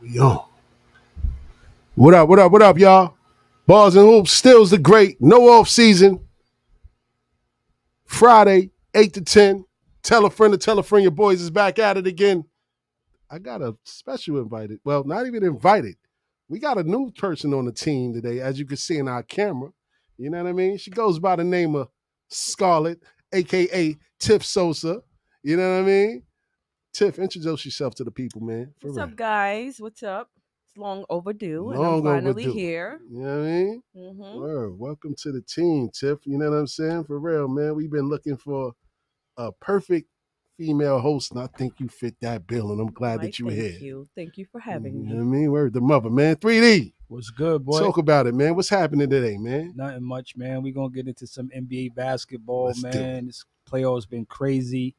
We on. What up, what up, what up, y'all? Bars and Hoops stills the great. No off season. Friday, 8 to 10. Tell a friend to tell a friend your boys is back at it again. I got a special invited. Well, not even invited. We got a new person on the team today, as you can see in our camera. You know what I mean? She goes by the name of Scarlett, aka Tiff Sosa. You know what I mean? Tiff, introduce yourself to the people, man. What's up, guys? What's up? It's long overdue, and I'm Long finally overdue. here. You know what I mean? Word. Welcome to the team, Tiff. You know what I'm saying? For real, man. We've been looking for a perfect female host, and I think you fit that bill, and I'm glad that you're here. Thank you for having You me. know what I mean? Word the mother, man. 3D. What's good, boy? Talk about it, man. What's happening today, man? Nothing much, man. We're gonna get into some NBA basketball, Let's do man. This playoffs been crazy.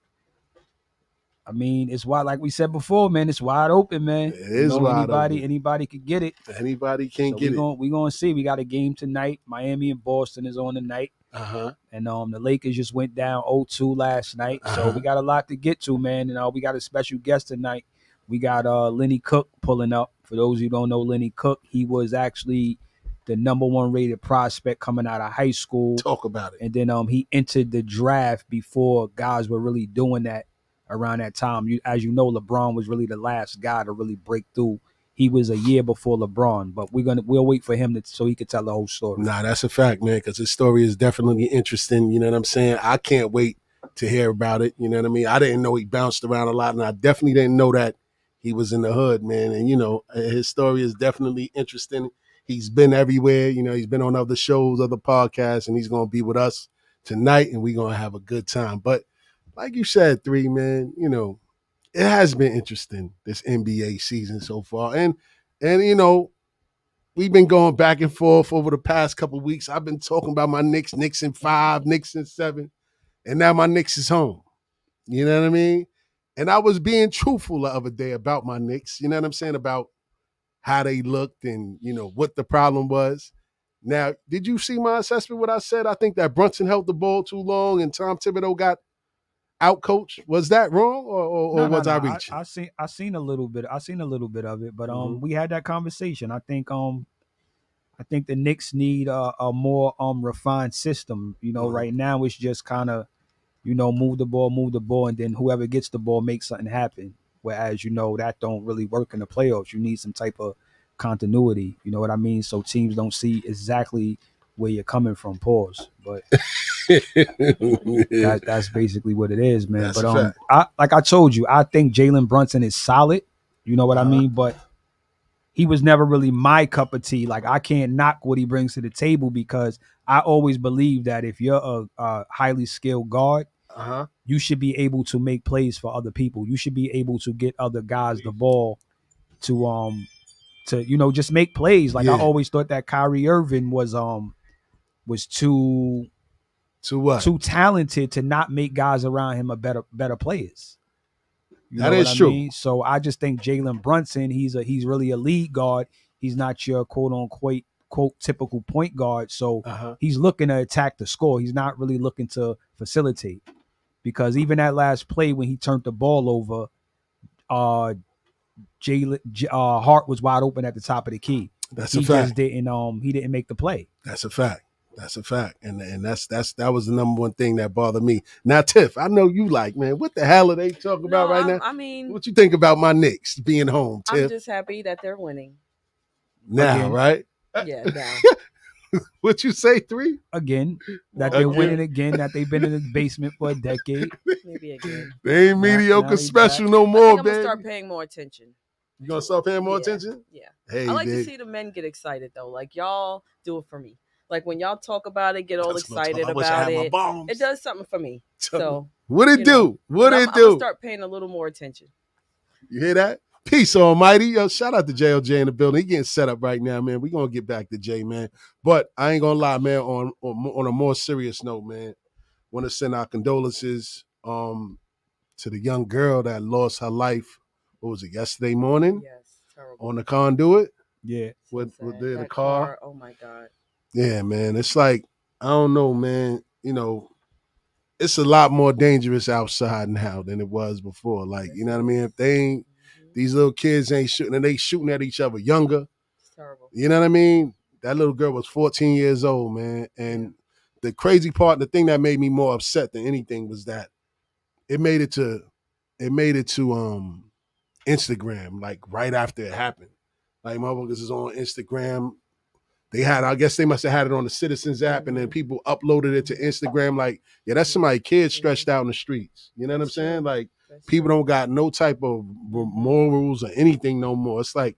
I mean, it's wide, like we said before, man. It's wide open, man. It is wide open. Anybody could get it. Anybody can get it. We're gonna see. We got a game tonight. Miami and Boston is on tonight. And the Lakers just went down 0-2 last night. So we got a lot to get to, man. And we got a special guest tonight. We got Lenny Cooke pulling up. For those who don't know Lenny Cooke, he was actually the number 1 rated prospect coming out of high school. Talk about it. And then he entered the draft before guys were really doing that around that time. As you know, LeBron was really the last guy to really break through. He was a year before LeBron, but we'll wait for him so he could tell the whole story. Nah, that's a fact, man, because his story is definitely interesting. You know what I'm saying? I can't wait to hear about it. You know what I mean? I didn't know he bounced around a lot, and I definitely didn't know that he was in the hood, man. And, his story is definitely interesting. He's been everywhere. He's been on other shows, other podcasts, and he's going to be with us tonight, and we're going to have a good time. But like you said, 3, man, it has been interesting, this NBA season so far. And we've been going back and forth over the past couple of weeks. I've been talking about my Knicks in 5, Knicks in 7, and now my Knicks is home. You know what I mean? And I was being truthful the other day about my Knicks, you know what I'm saying, about how they looked and, what the problem was. Now, did you see my assessment, what I said? I think that Brunson held the ball too long and Tom Thibodeau got out-coached. Was that wrong, or was I reaching? I seen a little bit. I seen a little bit of it, but we had that conversation. I think the Knicks need a more refined system. Right now it's just kind of move the ball, and then whoever gets the ball makes something happen. Whereas that don't really work in the playoffs. You need some type of continuity. You know what I mean? So teams don't see exactly where you're coming from. Pause. But that's basically what it is, man. That's but like I told you, I think Jalen Brunson is solid. You know what I mean? But he was never really my cup of tea. Like, I can't knock what he brings to the table, because I always believe that if you're a highly skilled guard, you should be able to make plays for other people. You should be able to get other guys the ball to just make plays. Like, I always thought that Kyrie Irving was too talented to not make guys around him a better players. That is true. Mean? So I just think Jalen Brunson, he's really a lead guard. He's not your quote unquote typical point guard. So he's looking to attack the score. He's not really looking to facilitate, because even that last play when he turned the ball over, Hart was wide open at the top of the key. That's a fact. He didn't make the play. That's a fact. That's a fact. And that was the number one thing that bothered me. Now, Tiff, I know you man, what the hell are they talking about right now? I mean, what you think about my Knicks being home, Tiff? I'm just happy that they're winning. Now, Again. Right? Yeah, now. What you say, 3? Again, that they're winning again, that they've been in the basement for a decade. Maybe again. They ain't mediocre special no I more, think I'm baby. going to start paying more attention. You going to start paying more attention? Yeah. Hey, I like to see the men get excited, though. Like, y'all do it for me. Like, when y'all talk about it, get all excited about it. It does something for me. So what it do? What it do? I'm going to start paying a little more attention. You hear that? Peace, Almighty. Yo, shout out to JLJ in the building. He getting set up right now, man. We're going to get back to Jay, man. But I ain't going to lie, man, on a more serious note, man, want to send our condolences to the young girl that lost her life, what was it, yesterday morning? Yes, terrible. On the conduit? Yeah. With the car. Oh, my God. Yeah, man. It's like, I don't know, man. It's a lot more dangerous outside now than it was before. Like, you know what I mean? If they ain't These little kids ain't shooting, and they shooting at each other younger. It's terrible. You know what I mean? That little girl was 14 years old, man. And the crazy part, the thing that made me more upset than anything was that it made it to Instagram like right after it happened. Like motherfuckers is on Instagram. They had, I guess they must have had it on the Citizens app, and then people uploaded it to Instagram. Like, yeah, that's somebody kids stretched out in the streets. You know what I'm saying? Like, people don't got no type of morals or anything no more. It's like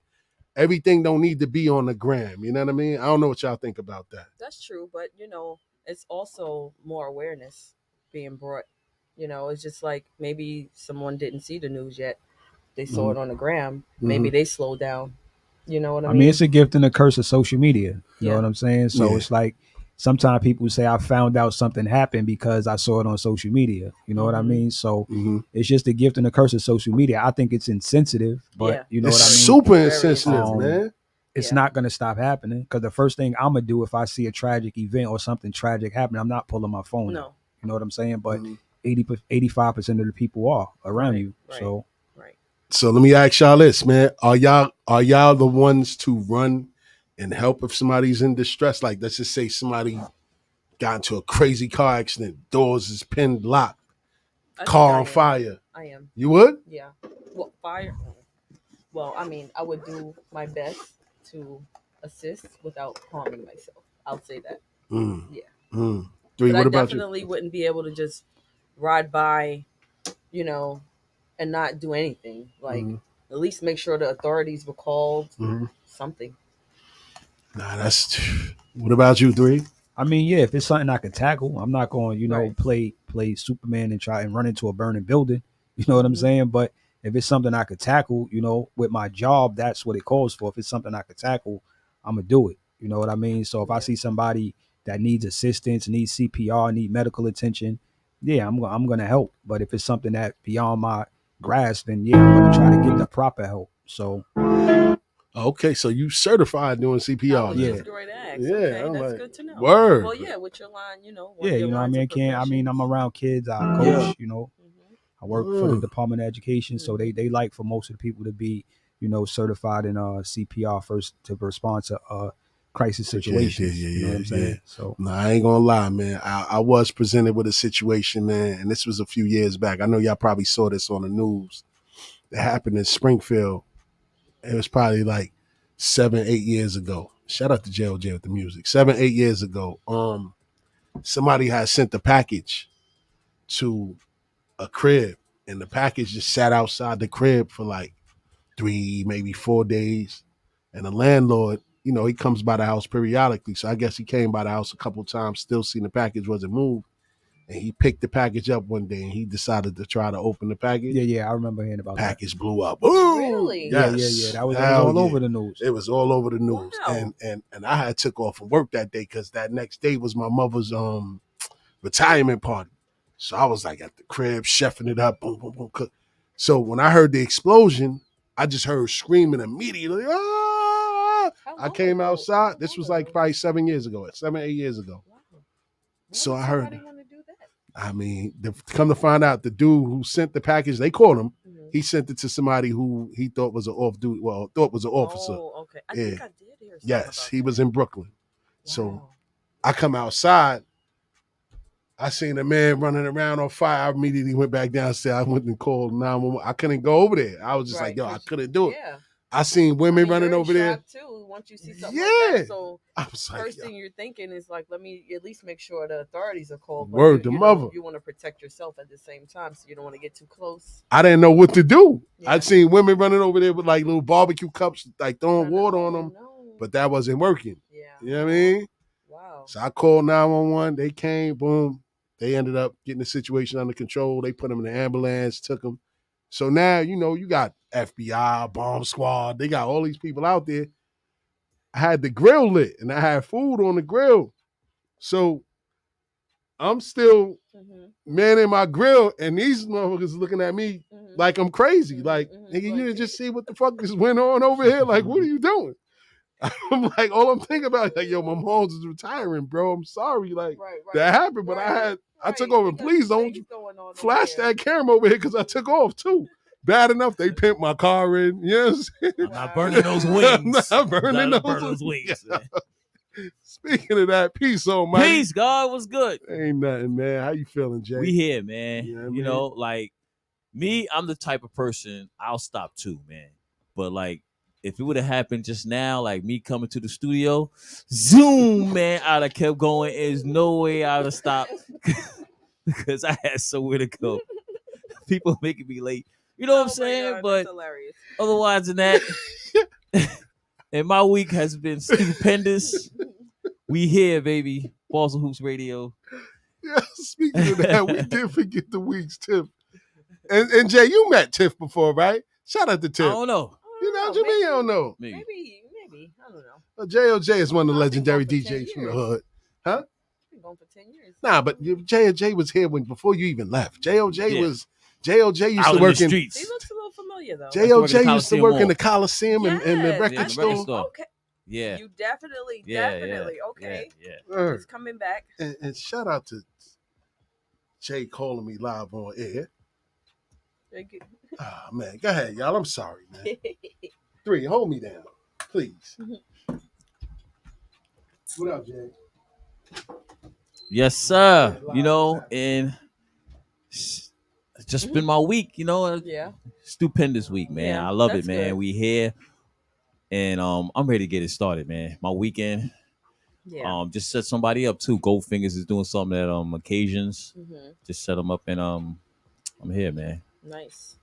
everything don't need to be on the gram. You know what I mean? I don't know what y'all think about that. That's true, but it's also more awareness being brought. It's just like maybe someone didn't see the news yet. They saw it on the gram. Maybe they slowed down. You know what I mean? I mean, it's a gift and a curse of social media. You know what I'm saying? So it's like sometimes people say I found out something happened because I saw it on social media. You know what I mean? So it's just a gift and a curse of social media. I think it's insensitive, but you know it's what I mean? Super insensitive, man. It's not going to stop happening because the first thing I'm going to do if I see a tragic event or something tragic happen, I'm not pulling my phone out. You know what I'm saying? But 85% of the people are around you. So. So let me ask y'all this, man. Are y'all the ones to run and help if somebody's in distress? Like, let's just say somebody got into a crazy car accident, doors is pinned locked, car on fire. I am. You would? Yeah. Well, fire. Well, I mean, I would do my best to assist without harming myself. I'll say that. Yeah. Three, but what I about definitely you? Wouldn't be able to just ride by, and not do anything. Like, at least make sure the authorities were called. Something. Nah, that's. What about you, Three? I mean, yeah, if it's something I can tackle, I'm not going, play Superman and try and run into a burning building. You know what I'm saying? But if it's something I could tackle, with my job, that's what it calls for. If it's something I could tackle, I'm gonna do it. You know what I mean? So if I see somebody that needs assistance, needs CPR, need medical attention, I'm gonna help. But if it's something that beyond my grasp, then I'm gonna try to get the proper help. So. Okay, so you certified doing CPR? I was just going to ask. Yeah, okay, I'm that's like, good to know. Word. Well, yeah, with your line, I mean, I'm around kids. I coach. I work for the Department of Education, so they like for most of the people to be, certified in CPR first to respond to crisis situations. You know what I'm saying? So, no, I ain't gonna lie, man. I was presented with a situation, man, and this was a few years back. I know y'all probably saw this on the news. It happened in Springfield. It was probably like 7-8 years ago. Shout out to JLJ with the music. 7-8 years ago. Somebody had sent the package to a crib, and the package just sat outside the crib for like 3, maybe 4 days. And the landlord, he comes by the house periodically. So I guess he came by the house a couple of times, still seeing the package wasn't moved. And he picked the package up one day and he decided to try to open the package. Yeah, I remember hearing about package that. Blew up. Ooh, really? Yes. Yeah. That was all over the news. It was all over the news. Wow. And I had took off from work that day because that next day was my mother's retirement party. So I was like at the crib, chefing it up, boom, boom, boom, cook. So when I heard the explosion, I just heard screaming immediately. Ah! I came outside. This was like probably 7 years ago, 7-8 years ago. Wow. So I heard. Want to do that? I mean, come to find out, the dude who sent the package, they called him. He sent it to somebody who he thought was an off-duty, thought was an officer. Oh, okay. I think I did hear something Yes, he about was that. in Brooklyn. Wow. So I come outside. I seen a man running around on fire. I immediately went back downstairs. I went and called 911. I couldn't go over there. I was just like, yo, I couldn't do it. Yeah. I seen women running you're over in there. shock too, once you see something like that. So I was like, first thing you're thinking is like, let me at least make sure the authorities are called. But Word to mother. You want to protect yourself at the same time, so you don't want to get too close. I didn't know what to do. Yeah. I'd seen women running over there with like little barbecue cups, like throwing water on them, but that wasn't working. Yeah. You know what I mean? Wow. So I called 911. They came, boom. They ended up getting the situation under control. They put them in the ambulance, took them. So now, you got FBI, bomb squad. They got all these people out there. I had the grill lit and I had food on the grill. So I'm still manning my grill and these motherfuckers looking at me like I'm crazy. Like, nigga, you didn't just see what the fuck just went on over here? Like, what are you doing? I'm like, all I'm thinking about is like, yo, my mom's is retiring, bro. I'm sorry, like that happened, but I took over. Please don't flash that camera over here because I took off too. bad enough they pimp my car in. Yes. I'm not burning those wings. I'm not burning Gotta those burn those wings. Man. Speaking of that, peace on my Peace, God. What's good? Ain't nothing, man. How you feeling, Jay? We here, man. You know what I You mean? know, like me, I'm the type of person I'll stop too, man. But like, if it would have happened just now, like me coming to the studio, zoom, man, I'd have kept going. There's no way I'd have stopped because I had somewhere to go. People making me late. You know what I'm saying? God, but that's hilarious. otherwise than that, and my week has been stupendous. We here, baby. Balls and Hoops Radio. Yeah, speaking of that, we did forget the week's Tiff. And Jay, you met Tiff before, right? Shout out to I Tiff. don't know. You know what you mean? You don't know. Maybe. Maybe. I don't know. J.O.J. is one of the I've been legendary going for 10 DJs from the years. hood. Huh? Been going for 10 years. Nah, but J.O.J. was here before you even left. J.O.J. Yeah. was J.O.J. used Out to in work the in streets. He looks a little familiar though. J.O.J. I used to work in the Coliseum and the Yes, record the store. record store. Okay. Yeah. You definitely. Okay. Yeah. He's coming back. And shout out to Jay calling me live on air. Ah, man. Go ahead, y'all. I'm sorry, man. 3, hold me down, please. What up, Jay? Yes, sir. You know, and it's just been my week, you know. Yeah. Stupendous week, man. Yeah, I love it, that's man. good. We here. And I'm ready to get it started, man. My weekend. Yeah. Just set somebody up too. Goldfingers is doing something at occasions. Mm-hmm. Just set them up and I'm here, man. Nice.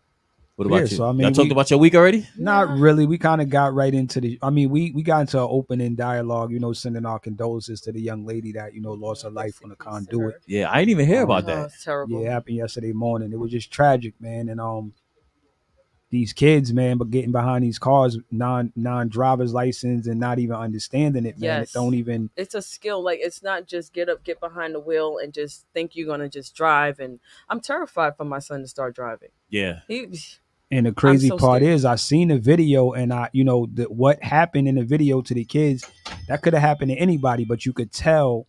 What about Yeah, you? so, I mean, Y'all talked we- about your week already? Not really. We kind of got right into the. I mean, we got into an opening dialogue. You know, sending our condolences to the young lady that lost her life on a conduit. Yeah, I didn't even hear about Oh, that. it's terrible. Yeah, it happened yesterday morning. It was just tragic, man. And these kids, man, but getting behind these cars, non-driver's license, and not even understanding it, man. Yes. It don't even. It's a skill. Like, it's not just get up, get behind the wheel, and just think you're gonna just drive. And I'm terrified for my son to start driving. Yeah. And the crazy so part scared. is, I seen the video, and what happened in the video to the kids, that could have happened to anybody, but you could tell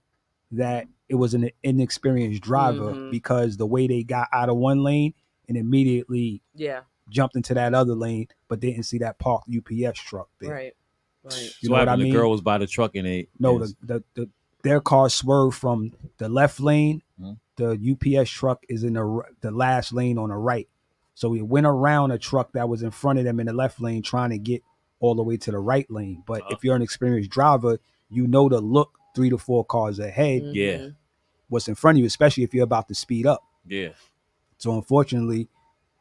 that it was an inexperienced driver Mhm. because the way they got out of one lane and immediately Yeah. jumped into that other lane, but didn't see that parked UPS truck there. Right. You So know what I mean? The girl was by the truck and they No, their car swerved from the left lane. Mhm. The UPS truck is in the last lane on the right. So he went around a truck that was in front of them in the left lane trying to get all the way to the right lane. But if you're an experienced driver, you know to look 3 to 4 cars ahead, Mhm. Yeah. what's in front of you, especially if you're about to speed up. Yeah. So unfortunately,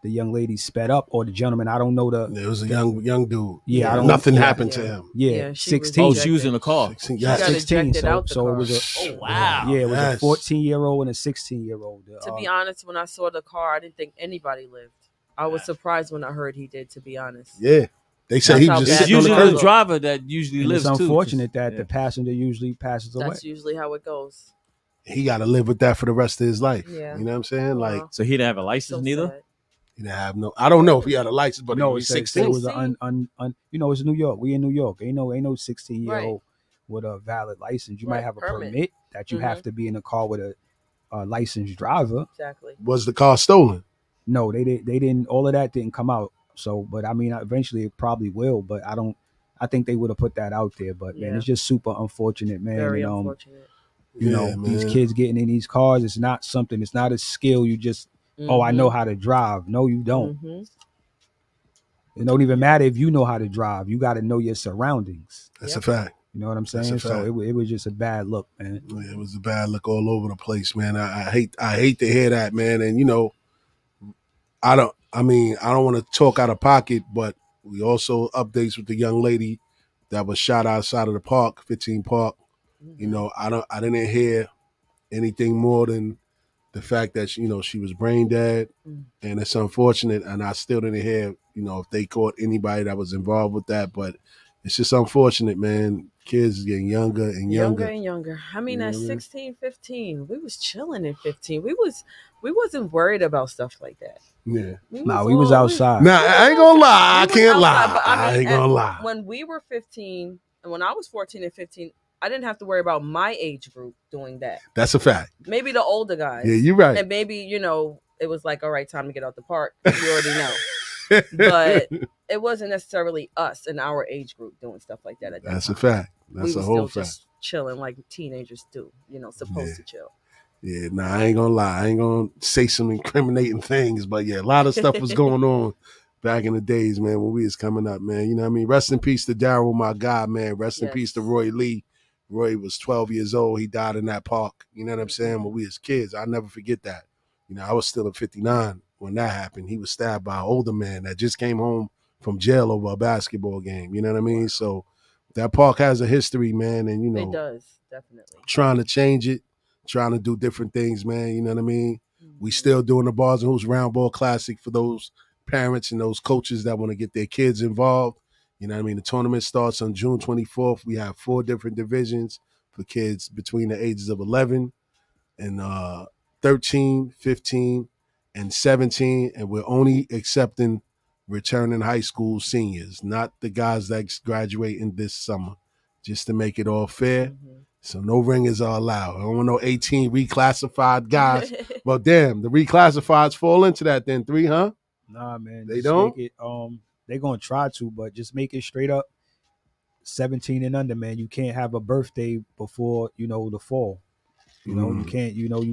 the young lady sped up, or the gentleman, I don't know It was a young dude. Yeah, I don't- nothing yeah. happened to Yeah. him. Yeah, Yeah, she was 16. Oh, she was in the car. 16, She got yes. 16. ejected out the So car. it was Oh, wow. yeah, it was Yes. a 14-year-old and a 16-year-old. To be honest, when I saw the car, I didn't think anybody lived. I was surprised when I heard he did. To be honest. Yeah. They said That's he how was bad just It's sitting on the usually the curb. driver that usually And lives it's too. unfortunate that Yeah. the passenger usually passes away. That's usually how it goes. He got to live with that for the rest of his life. Yeah. You know what I'm saying? Like, So he didn't have a license So neither? sad. he didn't have no. I don't know if he had a license, but No, he was it said 16. it was an it's New York. We in New York. Ain't no 16-year-old with a valid license. You might Right, have a permit. permit that you Mhm. have to be in a car with a licensed driver. Exactly. Was the car stolen? No, they didn't. All of that didn't come out. So, but I mean, eventually it probably will. But I think they would have put that out there. But man, Yeah. it's just super unfortunate, man. Very and, unfortunate. you know, these kids getting in these cars, it's not a skill you just, oh, I know how to drive. No, you don't. Mhm. It don't even matter if you know how to drive. You got to know your surroundings. That's Yep. a fact. You know what I'm That's saying? a So fact. it was just a bad look, man. Yeah, it was a bad look all over the place, man. I hate to hear that, man. And you know, I don't want to talk out of pocket, but we also updates with the young lady that was shot outside of the park, 15 Park. You know, I didn't hear anything more than the fact that she was brain dead, and it's unfortunate. And I still didn't hear if they caught anybody that was involved with that, but it's just unfortunate, man. Kids getting younger and Younger younger. and younger. I mean, You know at what I mean? 16, 15, we was chilling at 15. We wasn't worried about stuff like that. Yeah. We was outside. Nah, I ain't gonna lie. I was can't outside, lie. but I ain't gonna lie. When we were 15 and when I was 14 and 15, I didn't have to worry about my age group doing that. That's a fact. Maybe the older guys. Yeah, you're right. And maybe, it was like, all right, time to get out the park. You already know. but it wasn't necessarily us in our age group doing stuff like that at that That's time. a fact. That's We a were whole still fact. just chilling like teenagers do, supposed to chill. Yeah, nah, I ain't gonna lie. I ain't gonna say some incriminating things, but yeah, a lot of stuff was going on back in the days, man, when we was coming up, man. You know what I mean? Rest in peace to Daryl, my God, man. Rest in peace to Roy Lee. Roy was 12 years old. He died in that park. You know what I'm saying? When we was kids. I'll never forget that. You know, I was still in 59 when that happened. He was stabbed by an older man that just came home from jail over a basketball game. You know what I mean? Wow. So that park has a history, man, and you know, it does, definitely. Trying to change it, trying to do different things, man. You know what I mean? We still doing the Bars and Hoops Round Ball Classic for those parents and those coaches that want to get their kids involved. You know what I mean? The tournament starts on June 24th. We have 4 different divisions for kids between the ages of 11 and 13, 15, and 17. And we're only accepting returning high school seniors, not the guys that's graduating this summer, just to make it all fair. So no ringers are allowed. I don't want no 18 reclassified guys. Well, damn, the reclassifieds fall into that then, 3, huh? Nah, man. They just don't? Make it, they're going to try to, but just make it straight up 17 and under, man. You can't have a birthday before, the fall. You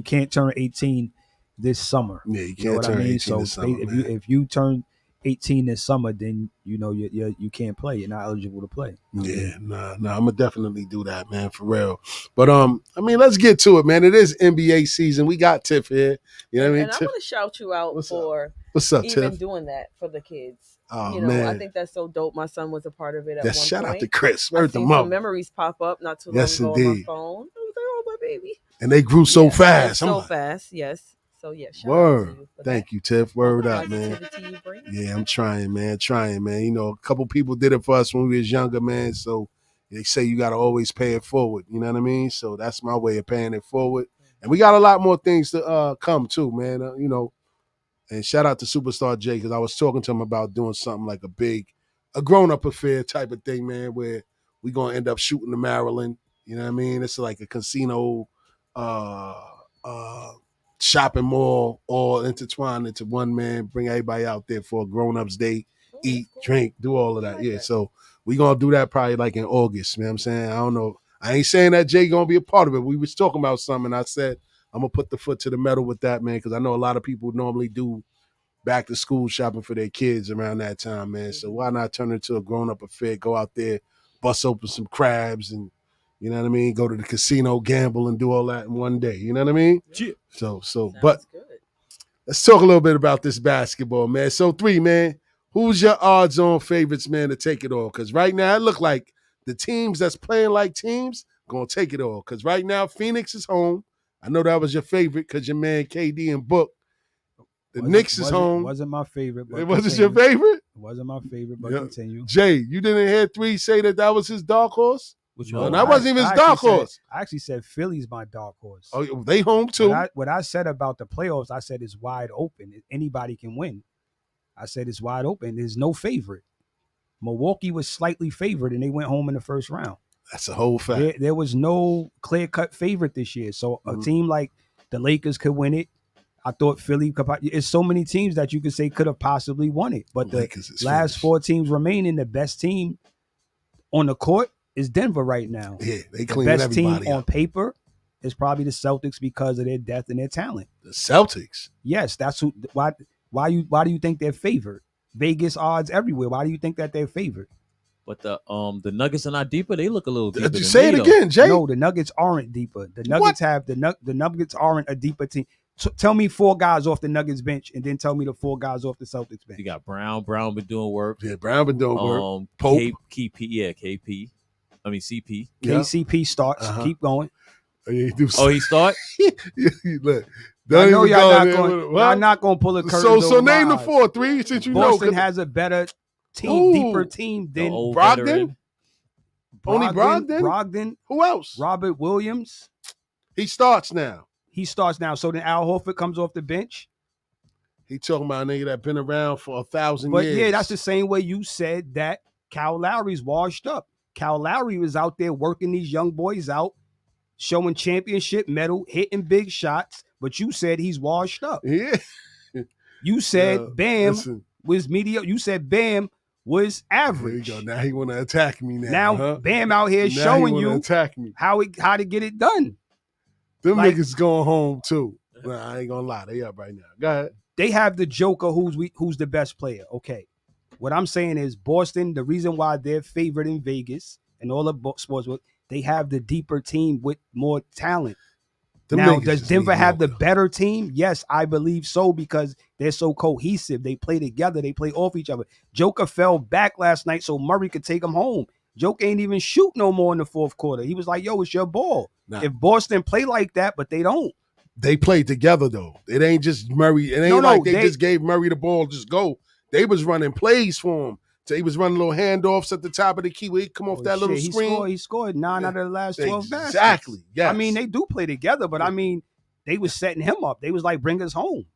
can't turn 18 this summer. Yeah, you can't turn 18 this summer, if you turn 18 this summer, then you can't play. You're not eligible to play. Yeah, nah, I'm gonna definitely do that, man, for real. But I mean, let's get to it, man. It is NBA season. We got Tiff here. You know what I mean? And I want to shout you out What's up, even Tiff? doing that for the kids. Oh, man. I think that's so dope. My son was a part of it at one shout point. out to Chris. I've seen some memories pop up not too long ago on my phone. I was like, oh, my baby. And they grew so fast. So fast, yes. So yeah, shout word. Out to you for Thank that. you, Tiff. Word up, man. Yeah, I'm trying, man. You know, a couple people did it for us when we was younger, man. So they say you got to always pay it forward. You know what I mean? So that's my way of paying it forward. And we got a lot more things to come too, man. You know, and shout out to Superstar J, because I was talking to him about doing something like a grown-up affair type of thing, man, where we going to end up shooting to Maryland. You know what I mean? It's like a casino, shopping mall, all intertwined into one, man. Bring everybody out there for a grown-ups day, eat, drink, do all of that. Yeah, so we going to do that probably like in August, you know what I'm saying? I don't know. I ain't saying that Jay going to be a part of it. We was talking about something. I said, I'm going to put the foot to the metal with that, man, because I know a lot of people normally do back to school shopping for their kids around that time, man. So why not turn it into a grown-up affair, go out there, bust open some crabs and, you know what I mean, go to the casino, gamble, and do all that in one day. You know what I mean? Yeah. But let's talk a little bit about this basketball, man. So 3, man, who's your odds-on favorites, man, to take it all? Because right now it look like the teams that's playing like teams going to take it all. Because right now Phoenix is home. I know that was your favorite because your man KD and Book. The Knicks is home. Wasn't my favorite. But it wasn't your favorite? It wasn't my favorite, but continue. Jay, you didn't hear 3 say that was his dark horse? No, that wasn't even his dark horse. I actually said Philly's my dark horse. Oh, they home too. What I said about the playoffs, I said it's wide open. Anybody can win. I said it's wide open. There's no favorite. Milwaukee was slightly favored, and they went home in the first round. That's a whole fact. There was no clear-cut favorite this year. So a team like the Lakers could win it. I thought Philly could. It's so many teams that you could say could have possibly won it. But the last 4 teams remaining, the best team on the court is Denver right now. Yeah, they the cleaning best everybody team up. On paper is probably the Celtics because of their depth and their talent. The Celtics? Yes, that's who. Why do you think they're favored? Vegas odds everywhere. Why do you think that they're favored? But the Nuggets are not deeper. They look a little deeper. Did you say it again, Jay? No, the Nuggets aren't deeper. The Nuggets the Nuggets aren't a deeper team. So tell me 4 guys off the Nuggets bench, and then tell me the 4 guys off the Celtics bench. You got Brown. Brown been doing work. Yeah, Brown been doing work. Pope. KP. I mean CP. KCP starts. Keep going. Oh, he start? Look. I know y'all not going to pull a curtain. So name the 4, 3, since you know. Boston has a better team, deeper team than Brogdon. Only Brogdon? Brogdon. Who else? Robert Williams. He starts now. So then Al Horford comes off the bench. He talking about a nigga that been around for 1,000 years. But yeah, that's the same way you said that Kyle Lowry's washed up. Kyle Lowry was out there working these young boys out, showing championship medal, hitting big shots. But you said he's washed up. Yeah. You said Bam was mediocre. You said Bam was average. There you go. Now he want to attack me now. Now Bam out here now showing he you attack me. how to get it done. Them like- niggas going home too. Nah, I ain't gonna lie. They up right now. Go ahead. They have the Joker who's the best player. Okay. What I'm saying is Boston, the reason why they're favored in Vegas and all the sports, they have the deeper team with more talent. Them Now, niggas does is Denver have the mediocre. better team? Yes, I believe so because they're so cohesive. They play together. They play off each other. Joker fell back last night so Murray could take him home. Joker ain't even shoot no more in the fourth quarter. He was like, yo, it's your ball. Nah. If Boston play like that, but they don't. They played together though. It ain't just Murray. It ain't like they just gave Murray the ball, just go. They was running plays for him. So he was running little handoffs at the top of the key where he come off that little screen. He scored 9 out of the last 12 baskets. Exactly. Yes. I mean, they do play together, but I mean, they was setting him up. They was like, bring us home.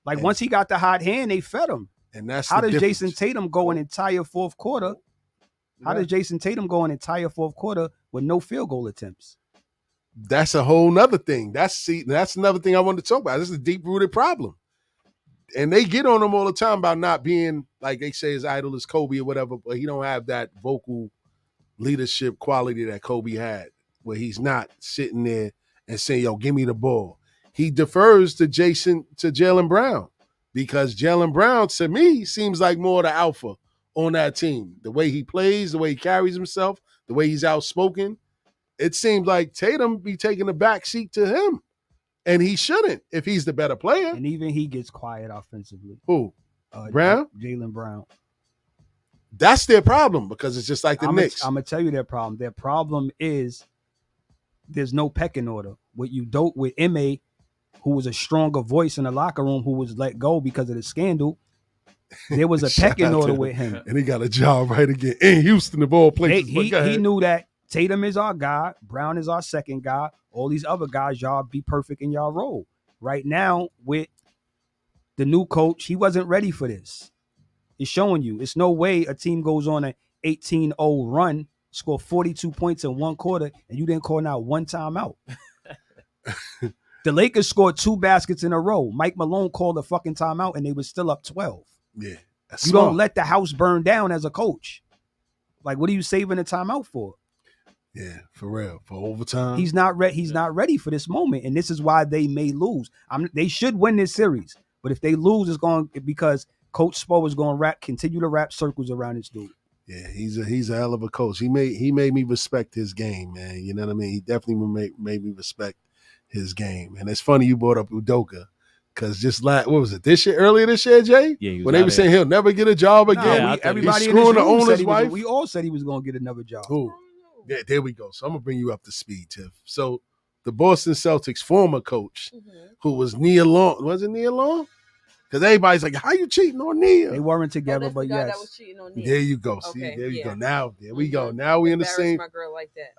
Like once he got the hot hand, they fed him. And that's how does Jason Tatum go an entire fourth quarter? How does Jason Tatum go an entire fourth quarter with no field goal attempts? That's a whole nother thing. That's another thing I wanted to talk about. This is a deep-rooted problem. And they get on him all the time about not being, like they say his idol is Kobe or whatever, but he don't have that vocal leadership quality that Kobe had, where he's not sitting there and saying, yo, give me the ball. He defers to Jaylen Brown because Jaylen Brown, to me, seems like more the alpha on that team. The way he plays, the way he carries himself, the way he's outspoken. It seems like Tatum be taking a back seat to him. And he shouldn't if he's the better player. And even he gets quiet offensively. Who? Brown? Jaylen Brown. That's their problem because it's just like the Knicks. I'm going to tell you their problem. Their problem is there's no pecking order. What you don't with M.A., who was a stronger voice in the locker room, who was let go because of the scandal, there was a pecking order with him. And he got a job right again in Houston of all places. He knew that Tatum is our guy. Brown is our second guy. All these other guys, y'all be perfect in y'all role. Right now, with the new coach, he wasn't ready for this. It's showing you. It's no way a team goes on an 18-0 run, score 42 points in one quarter, and you didn't call out one timeout. The Lakers scored 2 baskets in a row. Mike Malone called a fucking timeout, and they were still up 12. Yeah. You don't let the house burn down as a coach. Like, what are you saving a timeout for? Yeah, for real. For overtime. He's not ready for this moment, and this is why they may lose. They should win this series, but if they lose, it's going because Coach Spo is going to continue to wrap circles around this dude. Yeah, he's a hell of a coach. He made me respect his game, man. You know what I mean? He definitely made me respect his game. And it's funny you brought up Udoka. Because just what was it, earlier this year, Jay? Yeah, when they were saying he'll never get a job again. Everybody in this room said wife. We all said he was going to get another job. Who? Yeah, there we go. So I'm going to bring you up to speed, Tiff. So the Boston Celtics former coach, who was Nia Long. Was it Nia Long? Because everybody's like, how you cheating on Nia? They weren't together, but the guy yes. That was cheating on Nia. There you go. Okay, See, there you yeah. go. Now, there we go. Now we in the same. My girl like that.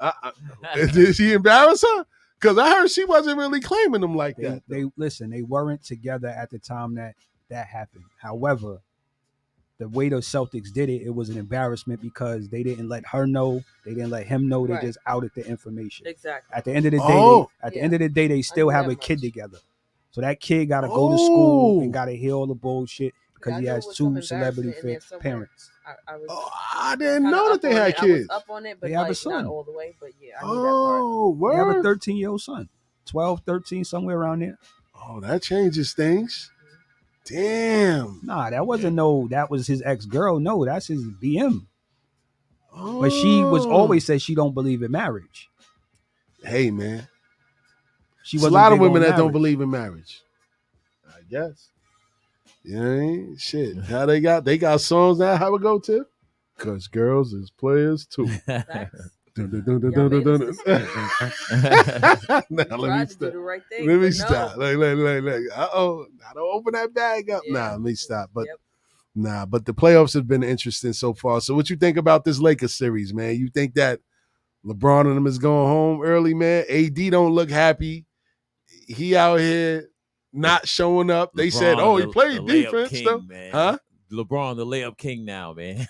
Did she embarrass her? Because I heard she wasn't really claiming him like that. They weren't together at the time that happened. However, the way the Celtics did it, it was an embarrassment because they didn't let her know. They didn't let him know. They just outed the information. Exactly. At the end of the day, end of the day, they still have a kid together. So that kid got to go to school and got to hear all the bullshit because he has 2 celebrity parents. I didn't know that they had kids. I was up on it, but they have a son. Not all the way, but yeah, I knew that part. They have a 13-year-old son. 12, 13, somewhere around there. Oh, that changes things. Damn. Nah, that was his ex-girl. No, that's his BM. But she was always said she don't believe in marriage. Hey, man. There's a lot of women that don't believe in marriage. I guess. Yeah, shit. How they got songs now? How it go to? Because girls is players too. Now let me stop. Let me stop. Like. Uh-oh. I don't open that bag up. Yeah. Nah, let me stop. But but the playoffs have been interesting so far. So what you think about this Lakers series, man? You think that LeBron and them is going home early, man? AD don't look happy. He out here not showing up. They said, he played defense. King, man. Huh? LeBron, the layup king now, man.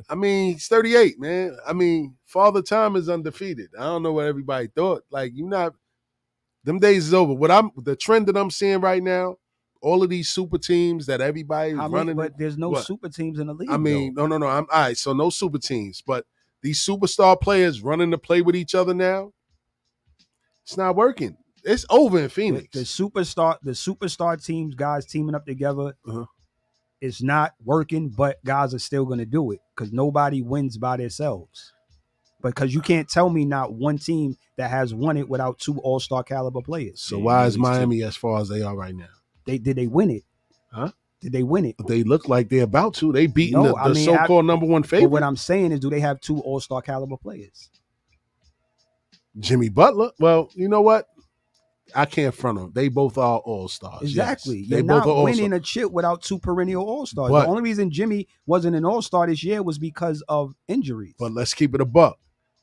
I mean, he's 38, man. I mean, Father Time is undefeated. I don't know what everybody thought. Like, them days is over. The trend that I'm seeing right now all of these super teams that everybody's How many? running. But there's no What? super teams in the league. I mean, though. no. I'm all right. So no super teams, but these superstar players running to play with each other now. It's not working. It's over in Phoenix. The superstar teams, guys teaming up together, it's not working. But guys are still going to do it because nobody wins by themselves. Because you can't tell me not one team that has won it without 2 all-star caliber players. So why is Miami as far as they are right now? Did they win it? Huh? Did they win it? They look like they're about to. They beaten the so-called number one favorite. But what I'm saying is, do they have 2 all-star caliber players? Jimmy Butler. Well, you know what? I can't front them. They both are all-stars. Exactly. Yes. You're not winning a chip without 2 perennial all-stars. The only reason Jimmy wasn't an all-star this year was because of injuries. But let's keep it a buck.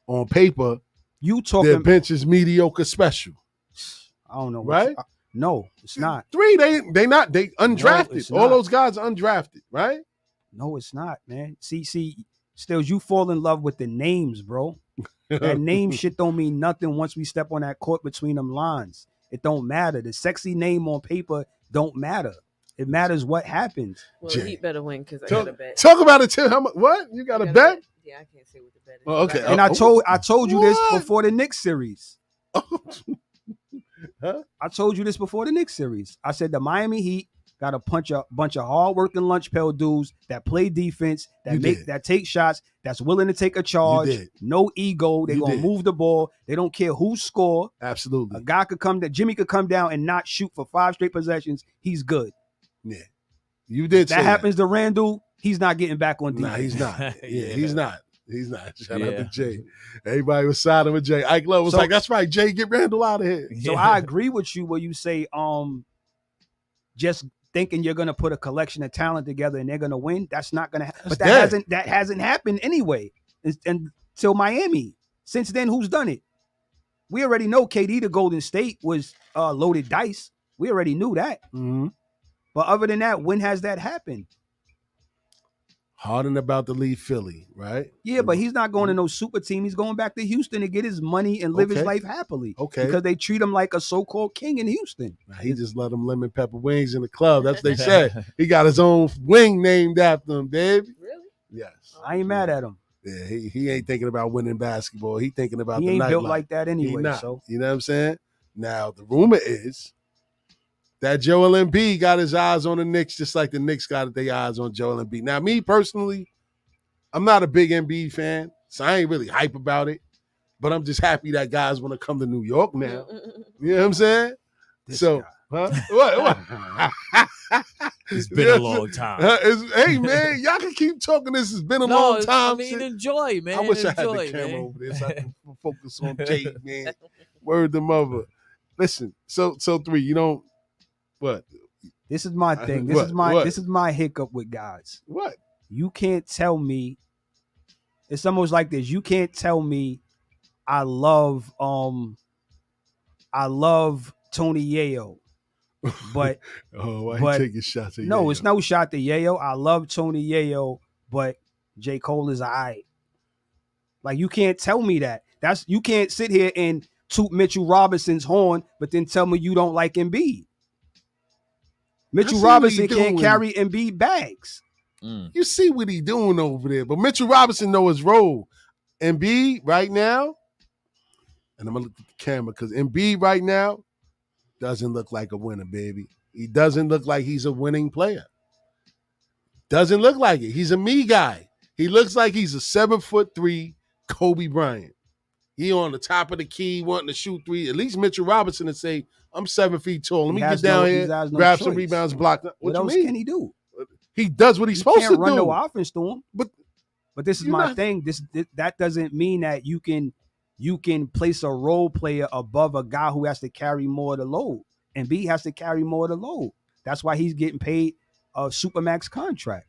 On paper, their bench is mediocre special. I don't know. Right? No, it's not. 3, they undrafted. No, all those guys are undrafted, right? No, it's not, man. See, Stills, you fall in love with the names, bro. That name shit don't mean nothing once we step on that court between them lines. It don't matter. The sexy name on paper don't matter. It matters what happens. Well, the Heat better win because I got a bet. Talk about it, Tim. How much? What? You got a bet? Yeah, I can't say what the bet is. Oh, okay. And I told you this before the Knicks series. I told you this before the Knicks series. I said the Miami Heat got a bunch of hard-working lunch pail dudes that play defense, that take shots, that's willing to take a charge, no ego. They're going to move the ball. They don't care who score. Absolutely. Jimmy could come down and not shoot for 5 straight possessions. He's good. Yeah. You did say that. happens to Randall, he's not getting back on defense. Nah, he's not. Yeah, he's not. He's not. Shout out to Jay. Everybody was siding with Jay. Ike Love was like, that's right, Jay, get Randall out of here. So I agree with you where you say just thinking you're gonna put a collection of talent together and they're gonna win. That's not gonna happen. But that hasn't happened anyway. Until Miami. Since then, who's done it? We already know KD to Golden State was loaded dice. We already knew that. Mm-hmm. But other than that, when has that happened? Harden about to leave Philly, right? Yeah, but he's not going to no super team. He's going back to Houston to get his money and live his life happily. Okay. Because they treat him like a so-called king in Houston. Nah, he just let him lemon pepper wings in the club. That's what they said. He got his own wing named after him, babe. Really? Yes. I ain't mad at him. Yeah, he ain't thinking about winning basketball. He thinking about he the ain't night built life. like that anyway. So you know what I'm saying? Now the rumor is that Joel Embiid got his eyes on the Knicks just like the Knicks got their eyes on Joel Embiid. Now, me personally, I'm not a big Embiid fan, so I ain't really hype about it. But I'm just happy that guys want to come to New York now. You know what I'm saying? What? It's been a long time. Hey, man, y'all can keep talking. This has been a long time. I mean, enjoy, man. I wish I had the camera over there so I can focus on Jade, man. Word to mother. Listen, so 3, you don't what? This is my thing. This is my hiccup with guys. What? You can't tell me. It's almost like this. You can't tell me I love Tony Yayo. But why you taking shots at no, Yayo? it's no shot to Yayo. I love Tony Yayo, but J. Cole is alright. Like you can't tell me that. You can't sit here and toot Mitchell Robinson's horn, but then tell me you don't like Embiid. Mitchell Robinson can't carry Embiid bags. You see what he doing over there, but Mitchell Robinson know his role. Embiid right now, and I'm gonna look at the camera because Embiid right now doesn't look like a winner, baby. He doesn't look like he's a winning player. Doesn't look like it. He's a me guy. He looks like he's a 7'3" Kobe Bryant. He on the top of the key wanting to shoot 3. At least Mitchell Robinson to say, I'm 7 feet tall. Let me get down here, grab some rebounds, block. What else can he do? He does what he's supposed to do. Can't run no offense to him. But this is my thing. That doesn't mean that you can place a role player above a guy who has to carry more of the load. And B has to carry more of the load. That's why he's getting paid a supermax contract.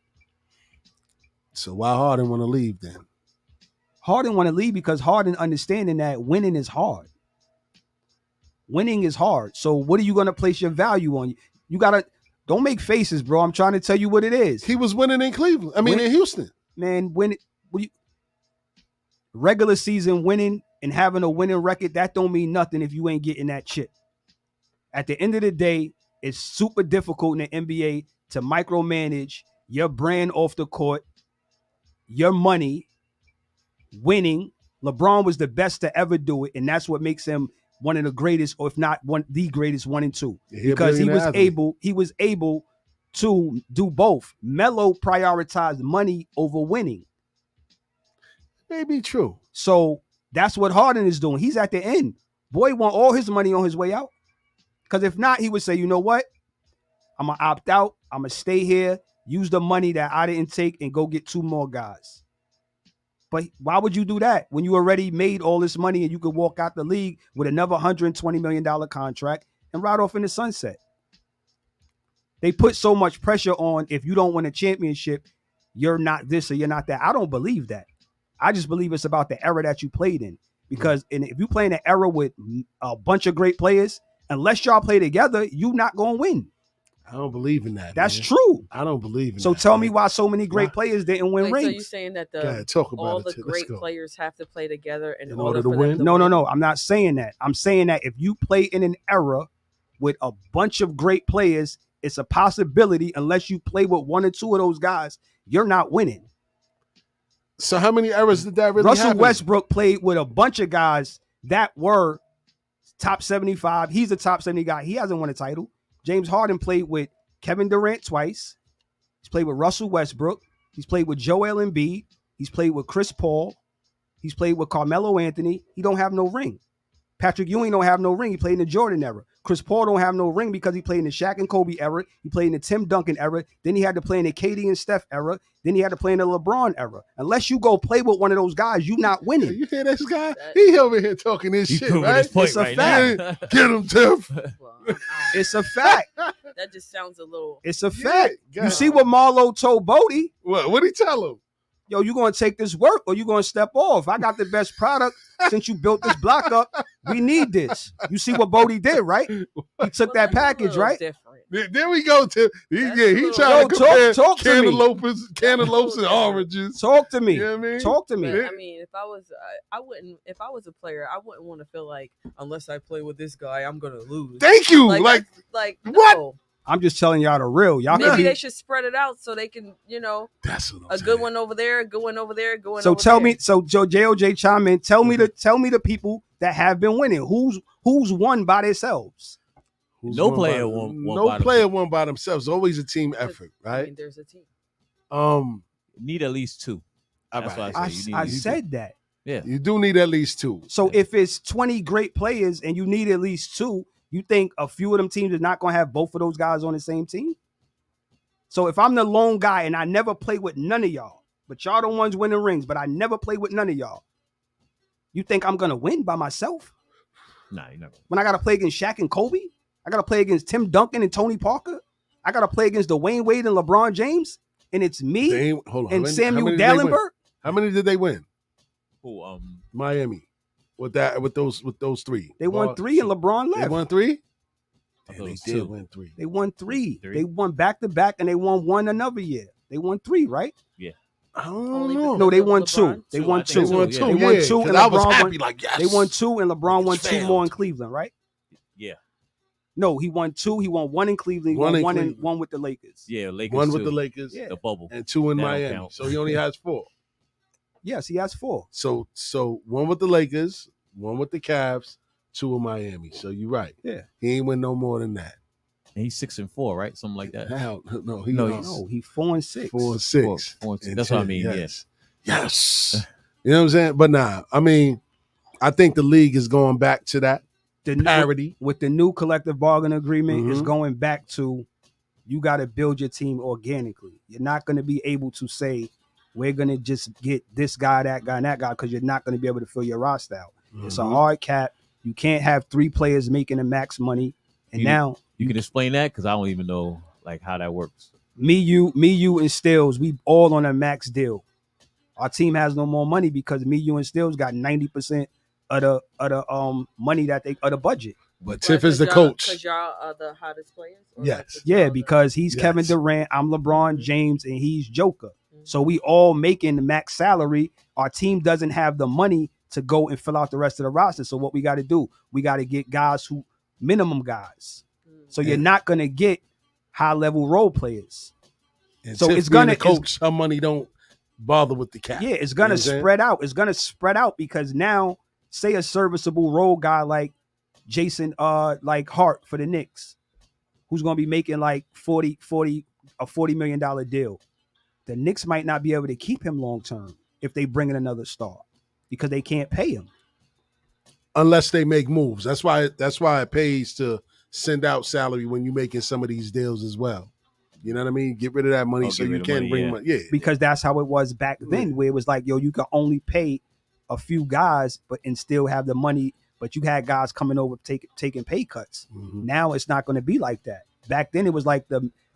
So why Harden want to leave then? Harden want to leave because Harden understanding that winning is hard. Winning is hard. So what are you going to place your value on? You got to don't make faces, bro. I'm trying to tell you what it is. He was winning in Cleveland. In Houston. Man, regular season winning and having a winning record, that don't mean nothing if you ain't getting that chip. At the end of the day, It's super difficult in the NBA to micromanage your brand off the court, your money, winning. LeBron was the best to ever do it, and that's what makes him one of the greatest, or if not the greatest, 1 and 2. Because he was able to do both. Melo prioritized money over winning. Maybe true. So that's what Harden is doing. He's at the end. Boy want all his money on his way out. Because if not, he would say, you know what? I'm going to opt out. I'm going to stay here, use the money that I didn't take, and go get 2 more guys. But why would you do that when you already made all this money and you could walk out the league with another $120 million contract and ride off in the sunset? They put so much pressure on, if you don't win a championship, you're not this or you're not that. I don't believe that. I just believe it's about the era that you played in. Because if you play in an era with a bunch of great players, unless y'all play together, you're not going to win. I don't believe in that. That's true. I don't believe in so that. So tell me why so many great players didn't win rings. So you're saying that all the great players have to play together in order to win? No. I'm not saying that. I'm saying that if you play in an era with a bunch of great players, it's a possibility, unless you play with 1 or 2 of those guys, you're not winning. So how many eras did that really happen? Russell Westbrook played with a bunch of guys that were top 75. He's a top 70 guy. He hasn't won a title. James Harden played with Kevin Durant twice. He's played with Russell Westbrook. He's played with Joel Embiid. He's played with Chris Paul. He's played with Carmelo Anthony. He don't have no ring. Patrick Ewing don't have no ring. He played in the Jordan era. Chris Paul don't have no ring because he played in the Shaq and Kobe era. He played in the Tim Duncan era. Then he had to play in the KD and Steph era. Then he had to play in the LeBron era. Unless you go play with one of those guys, you not winning. You hear this guy? He over here talking this shit, right? It's a fact. Get him, Tiff. It's a fact. That just sounds a little. It's a fact. You see what Marlo told Bodie? What'd he tell him? Yo, you going to take this work or you going to step off? I got the best product since you built this block up. We need this. You see what Bodie did, right? He took that package, right? There we go, Tim. He trying to compare talk cantaloupes and oranges. Talk to me. You know what I mean? Talk to me. I mean, if I was, I wouldn't. If I was a player, I wouldn't want to feel like unless I play with this guy, I'm gonna lose. Thank you. Like what? No. I'm just telling y'all the real. Y'all maybe they should spread it out so they can, That's what I'm a saying. good one over there, a good one over there, good one. So over tell there. me, so JOJ chime in. Tell me the people that have been winning. Who's won by themselves? No player won by themselves. It's always a team effort, right? I mean, there's a team. Need at least 2. That's what I say. I said that. Yeah, you do need at least 2. So if it's 20 great players and you need at least 2. You think a few of them teams is not going to have both of those guys on the same team? So if I'm the lone guy and I never play with none of y'all, but y'all the ones winning rings, but I never play with none of y'all, you think I'm going to win by myself? Nah, you never. When I got to play against Shaq and Kobe? I got to play against Tim Duncan and Tony Parker? I got to play against Dwayne Wade and LeBron James? And it's me and Samuel Dallenberg? How many did they win? Who? Miami. With those 3. They won 3 and LeBron left. They won 3? They did win 3. They won 3. They won back-to-back and they won 1 another year. They won 3, right? Yeah. I don't know. No, they won 2. They won 2. They won 2. They won 2 and I was LeBron happy like, yes. They won 2 and LeBron won 2 more in Cleveland, right? Yeah. No, he won 2. He won 1 in Cleveland. He won one with the Lakers. Yeah, Lakers. 1 with the Lakers. Yeah. The bubble. And 2 in Miami. So he only has 4. Yes, he has 4. So 1 with the Lakers, 1 with the Cavs, 2 in Miami. So you're right. Yeah. He ain't win no more than that. And he's 6-4, right? Something like that. Hell, no. He's 4-6. 4-6. 4-6. That's what I mean. Yes. Yes. You know what I'm saying? But nah, I mean, I think the league is going back to that parity. With the new collective bargaining agreement, is going back to you got to build your team organically. You're not going to be able to say, we're going to just get this guy, that guy, and that guy, because you're not going to be able to fill your roster out. It's a hard cap. You can't have 3 players making the max money. And now you can explain that because I don't even know like how that works. Me, you, and Stills, we all on a max deal. Our team has no more money because me, you, and Stills got 90% of the money that they of the budget. But Tiff is the coach. Because y'all are the hottest players? Yes. Yeah, because he's Kevin Durant, I'm LeBron James, and he's Joker. So we all making the max salary. Our team doesn't have the money to go and fill out the rest of the roster. So what we got to do, we got to get guys minimum guys. So you're not gonna get high level role players. And So Tiff it's being gonna the coach, her money don't bother with the cap. Yeah, it's gonna spread out. It's gonna spread out because now, say a serviceable role guy like Jason like Hart for the Knicks, who's gonna be making like $40 million deal. The Knicks might not be able to keep him long term if they bring in another star because they can't pay him. Unless they make moves. That's why it pays to send out salary when you're making some of these deals as well. You know what I mean? Get rid of that money so you can bring money. Yeah. Because that's how it was back then, where it was like, yo, you can only pay a few guys, and still have the money, but you had guys coming over taking pay cuts. Mm-hmm. Now it's not going to be like that. Back then it was like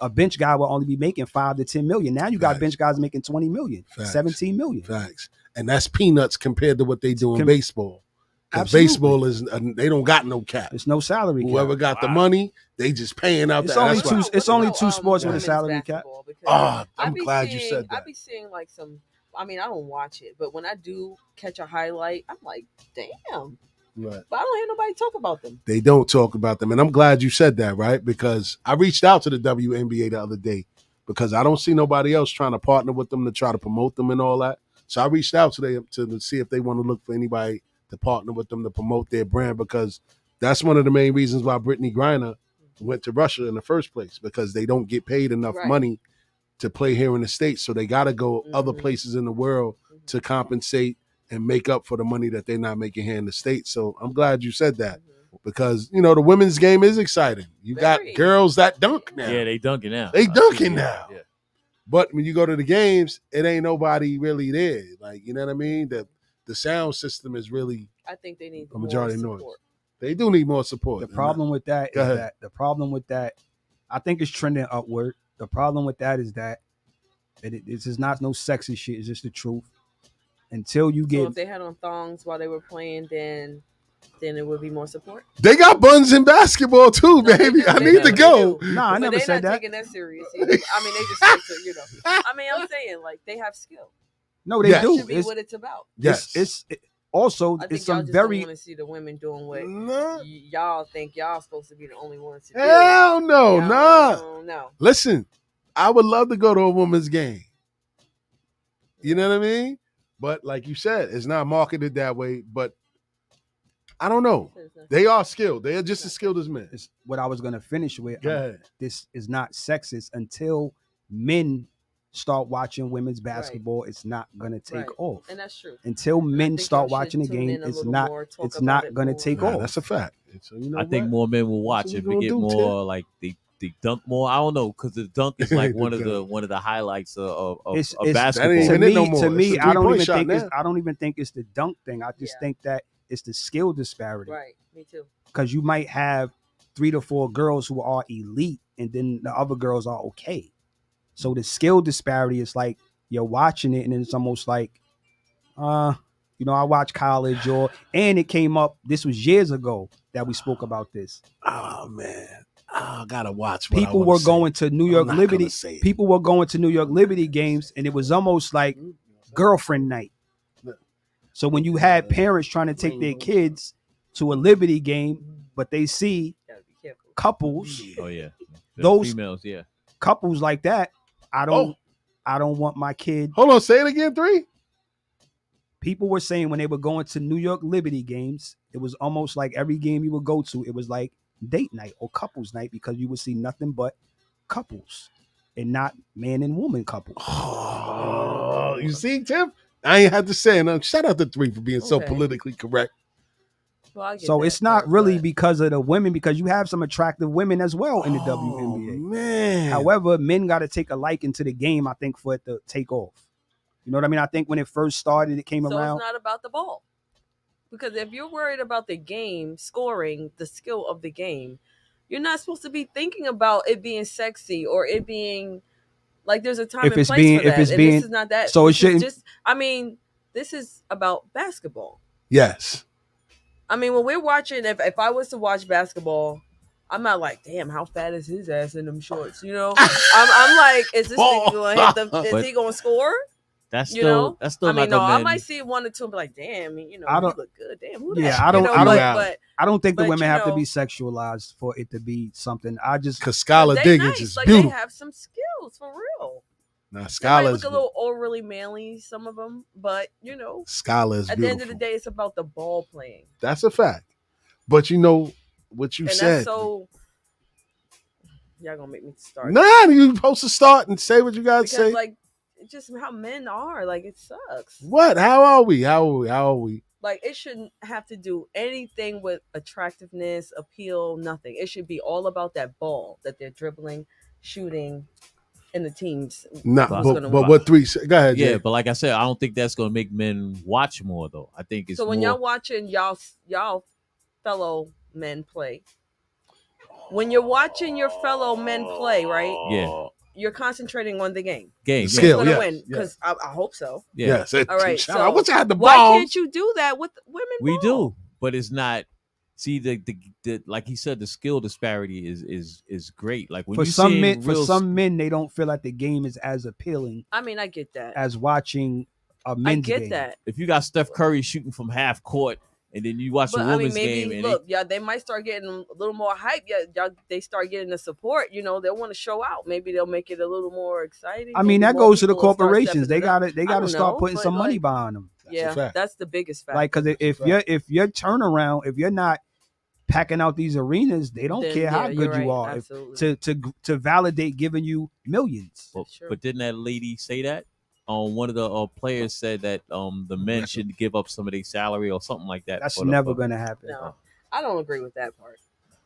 a bench guy will only be making $5 to $10 million. Now you got bench guys making $20 million, $17 million. Facts. And that's peanuts compared to what they do in baseball. Because baseball is they don't got no cap. It's no salary cap. Whoever got the money, they just paying out. It's only two sports with a salary cap. I'm glad you said that. I be seeing like some. I mean, I don't watch it, but when I do catch a highlight, I'm like, damn. Right. But I don't hear nobody talk about them. They don't talk about them, and I'm glad you said that, right? Because I reached out to the WNBA the other day because I don't see nobody else trying to partner with them to try to promote them and all that. So I reached out to them to see if they want to look for anybody to partner with them to promote their brand, because that's one of the main reasons why Brittany Griner went to Russia in the first place, because they don't get paid enough money to play here in the States. So they got to go other places in the world to compensate and make up for the money that they're not making here in the States. So I'm glad you said that because, you know, the women's game is exciting. You got girls that dunk now. Yeah, they dunking now. They dunking now. Yeah. But when you go to the games, it ain't nobody really there. Like, you know what I mean? The sound system is really, I think they need a majority of support. noise. They do need more support. The problem with that is that I think it's trending upward. The problem with that is that it's just not no sexy shit. It's just the truth. Until you get, so if they had on thongs while they were playing, then it would be more support. They got buns in basketball too, baby. I need to go. No, I never said that. They're not taking that serious. I mean, they just like to, you know. I mean, I'm saying like they have skill. No, they do. That should be what it's about. Yes, it's also I think it's some y'all just very. don't want to see the women doing what y'all think y'all supposed to be the only ones to do. Hell no, No. Listen, I would love to go to a women's game. You know what I mean? But like you said, it's not marketed that way. But I don't know. They are skilled. They are just as skilled as men. It's what I was going to finish with. Go ahead. This is not sexist until men start watching women's basketball. It's not going to take off. And that's true. Until men start watching the game, it's not going to take off. That's a fact. So, you know I think more men will watch if we get more like they dunk more. I don't know, because the dunk is like one of the highlights of basketball. To me, I don't even think it's the dunk thing. I just think that it's the skill disparity. Right. Me too. Because you might have 3 to 4 girls who are elite, and then the other girls are okay. So the skill disparity is like you're watching it, and it's almost like, I watch college, and it came up. This was years ago that we spoke about this. Oh man, I gotta watch. People were going to New York Liberty. People were going to New York Liberty games, and it was almost like girlfriend night. So when you had parents trying to take their kids to a Liberty game, but they see couples, those females, couples like that, I don't want my kid. Hold on, say it again, 3. People were saying when they were going to New York Liberty games, it was almost like every game you would go to, it was like date night or couples night, because you would see nothing but couples and not man and woman couples. Oh, you see, Tim? I ain't had to say it. Shout out to 3 for being so politically correct. Well, so it's not really because of the women, because you have some attractive women as well in the WNBA. Man. However, men got to take a liking to the game, I think, for it to take off. You know what I mean? I think when it first started, it came around. So it's not about the ball. Because if you're worried about the game, scoring, the skill of the game, you're not supposed to be thinking about it being sexy or it being like there's a time and place for that. This is not that. So it shouldn't. This is about basketball. Yes. I mean, when we're watching, if I was to watch basketball, I'm not like, damn, how fat is his ass in them shorts? You know, I'm like, is this nigga gonna hit them? Is he gonna score? That's You know, still I mean, not no, the I men. might see one or two and be like, damn, you know, I he don't- look good. Damn, who Yeah, that? I don't. You know, I don't. but I don't think the but, women you have to know- be sexualized for it to be something. I just Cause Skylar they Diggins nice, is like beautiful. they have some skills for real. Now They might Skylar look is a little overly manly, some of them, but you know, Skylar is at the end of beautiful. the day, it's about the ball playing, That's a fact. But you know what you and said. that's so. Y'all gonna make me start Nah, you supposed to start and say what you gotta because say. like it's just how men are. Like it sucks. What? How are we? How are we? How are we? Like it shouldn't have to do anything with attractiveness, appeal, nothing. It should be all about that ball that they're dribbling, shooting, and the teams. Nah, who's but gonna but win. what three? Go ahead, Yeah, Jay. but like I said, I don't think that's gonna make men watch more though. I think it's So when more. y'all watching y'all fellow men play, when you're watching your fellow men play, right? Yeah. You're concentrating on the game. Game. The Yeah. skill. Who's gonna yes, win? yes. Because I hope so. Yeah. Yes. All right. Shout out. So What's had the why balls? can't you do that with women? We ball? do, but it's not. See the like he said, the skill disparity is great. Like when for you some see men. For real, some men, they don't feel like the game is as appealing I mean, I get that. as watching a I men's get game. that. if you got Steph Curry shooting from half court, and then you watch But a I mean, women's maybe game, and look, yeah, they might start getting a little more hype. Yeah, y'all, they start getting the support. You know, they'll want to show out. Maybe they'll make it a little more exciting. I mean, Maybe that more goes to the people will start corporations. stepping They it up. got to I don't start know, putting but, some money like, behind them. That's a Yeah, fact. that's the biggest factor. Like, because if your turnaround, if you're not packing out these arenas, they don't Then, care how yeah, good you're you right, are. absolutely. To validate giving you millions. Sure. but didn't that lady say that? One of the players said that the men should give up some of their salary or something like that. That's for the- never for- going to happen. No, I don't agree with that part.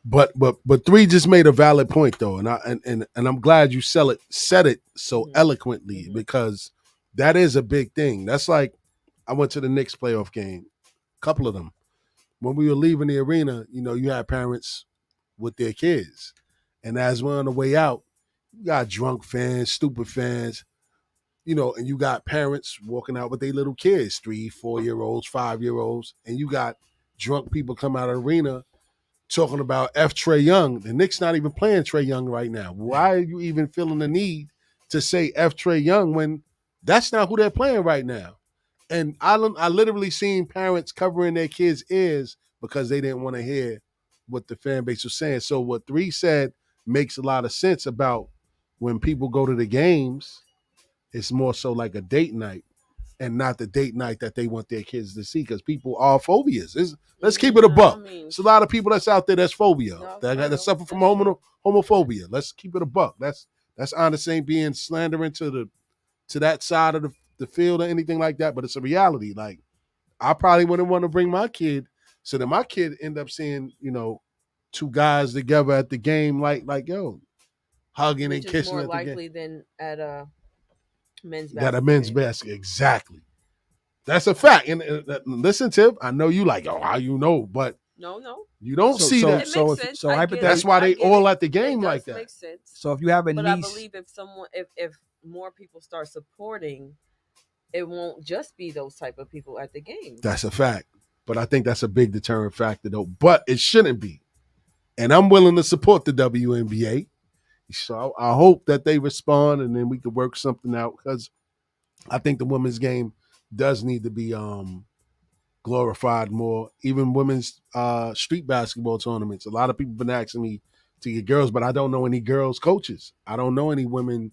But three just made a valid point though, and I'm glad you said it so Mhm. eloquently Mhm. because that is a big thing. That's like I went to the Knicks playoff game, a couple of them. When we were leaving the arena, you know, you had parents with their kids, and as we're on the way out, you got drunk fans, stupid fans, you know, and you got parents walking out with their little kids, 3, 4-year-olds, 5-year-olds, and you got drunk people come out of the arena talking about F. Trey Young. The Knicks not even playing Trey Young right now. Why are you even feeling the need to say F. Trey Young when that's not who they're playing right now? And I literally seen parents covering their kids' ears because they didn't want to hear what the fan base was saying. So what 3 said makes a lot of sense about when people go to the games, it's more so like a date night and not the date night that they want their kids to see because people are phobias. Let's keep it a buck. I mean, It's a lot of people that's out there that's phobia. No, that I know. suffer from That's true. homophobia. Let's keep it a buck. That's honest ain't being slandering to that side of the field or anything like that, but it's a reality. Like I probably wouldn't want to bring my kid so that my kid end up seeing, you know, 2 guys together at the game like yo, hugging which and is kissing more at the game. likely than at a men's That a basketball men's game. basket, exactly. That's a fact. And listen, Tip, I know you like, oh, how you know, but No. you don't see so, that. It so makes if, sense. so I get hypothetically, it. That's why I they get all it. at the game It like does that. make sense. so if you have a But I niece, believe if more people start supporting, it won't just be those type of people at the game. That's a fact. But I think that's a big deterrent factor, though. But it shouldn't be. And I'm willing to support the WNBA. So I hope that they respond and then we can work something out because I think the women's game does need to be glorified more. Even women's street basketball tournaments. A lot of people been asking me to get girls, but I don't know any girls coaches. I don't know any women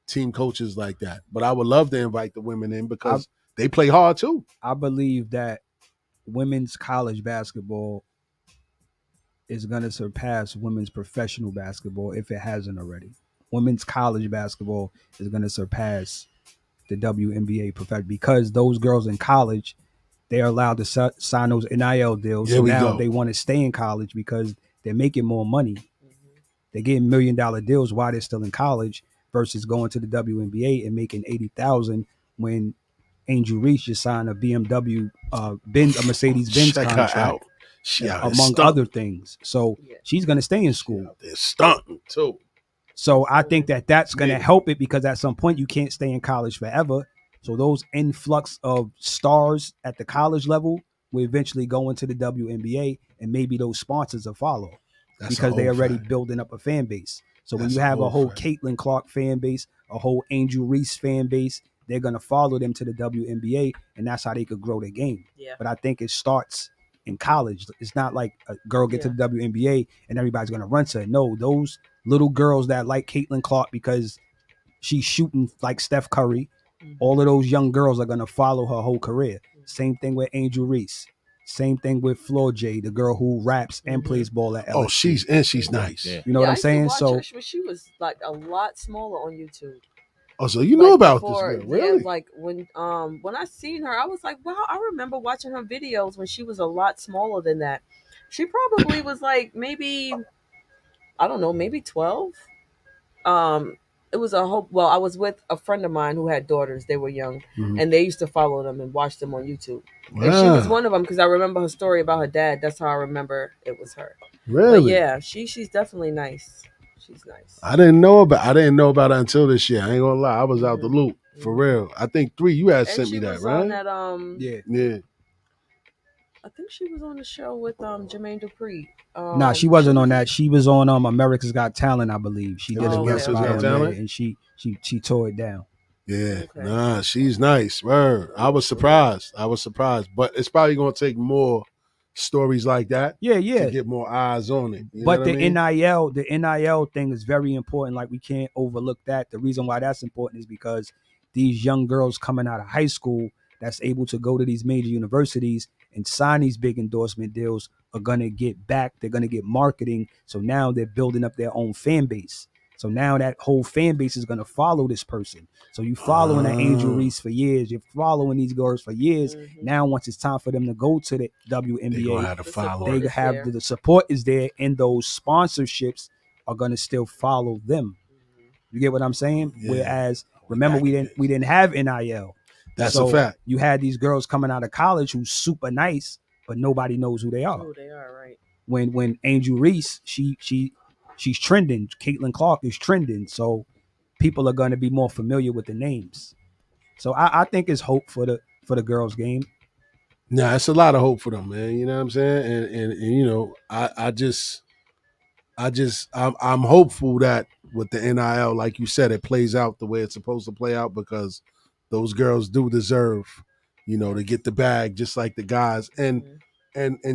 team coaches like that. But I would love to invite the women in because they play hard too. I believe that women's college basketball is going to surpass women's professional basketball if it hasn't already. Women's college basketball is going to surpass the WNBA perfect because those girls in college, they are allowed to sign those NIL deals. There so we now go. they want to stay in college because they're making more money. Mhm. They're getting $1 million deals while they're still in college versus going to the WNBA and making $80,000 when Angel Reese just signed a BMW, a Mercedes-Benz Check her contract, out. She out there among stunting. other things. So Yeah. she's going to stay in She school. out there stunting too. So I think that's going to Yeah. help it because at some point you can't stay in college forever. So those influx of stars at the college level will eventually go into the WNBA and maybe those sponsors will follow That's because a they're whole already fact. building up a fan base. So when That's you a have a whole whole fact. Caitlin Clark fan base, a whole Angel Reese fan base, they're gonna follow them to the WNBA, and that's how they could grow their game. Yeah. But I think it starts in college. It's not like a girl get to the WNBA and everybody's gonna run to it. No, those little girls that like Caitlin Clark because she's shooting like Steph Curry, all of those young girls are gonna follow her whole career. Same thing with Angel Reese. Same thing with Floor J, the girl who raps and plays ball at LSU. Oh, she's nice. Yeah. You know what I'm saying? So she was like a lot smaller on YouTube. Oh, so you know about this girl, really? Yeah, like when I seen her, I was like, wow, I remember watching her videos when she was a lot smaller than that. She probably was like maybe, I don't know, maybe 12. It was I was with a friend of mine who had daughters. They were young, and they used to follow them and watch them on YouTube. Wow. And she was one of them because I remember her story about her dad. That's how I remember it was her. Really? But yeah, she's definitely nice. She's nice. I didn't know about her until this year. I ain't gonna lie, I was out the loop for real. I think 3 you had sent me that, right? On that, yeah. I think she was on the show with Jermaine Dupri. Nah, she wasn't on that. She was on America's Got Talent, I believe. She did a guest spot on there, and she tore it down. Yeah, okay. Nah, she's nice. Word. I was surprised, but it's probably gonna take more stories like that. Yeah, to get more eyes on it. But the NIL thing is very important. Like we can't overlook that. The reason why that's important is because these young girls coming out of high school that's able to go to these major universities and sign these big endorsement deals are going to get back. They're going to get marketing. So now they're building up their own fan base. So now that whole fan base is going to follow this person. So you following an Angel Reese for years. You're following these girls for years. Now once it's time for them to go to the WNBA, the support is there, and those sponsorships are going to still follow them. You get what I'm saying? Yeah. Whereas remember we didn't have NIL. That's a fact. You had these girls coming out of college who's super nice, but nobody knows who they are. Who they are, right? When Angel Reese, she's trending. Caitlin Clark is trending. So people are going to be more familiar with the names. So I think it's hope for the girls' game. Nah, it's a lot of hope for them, man. You know what I'm saying? And you know, I'm hopeful that with the NIL, like you said, it plays out the way it's supposed to play out because those girls do deserve, you know, to get the bag just like the guys. And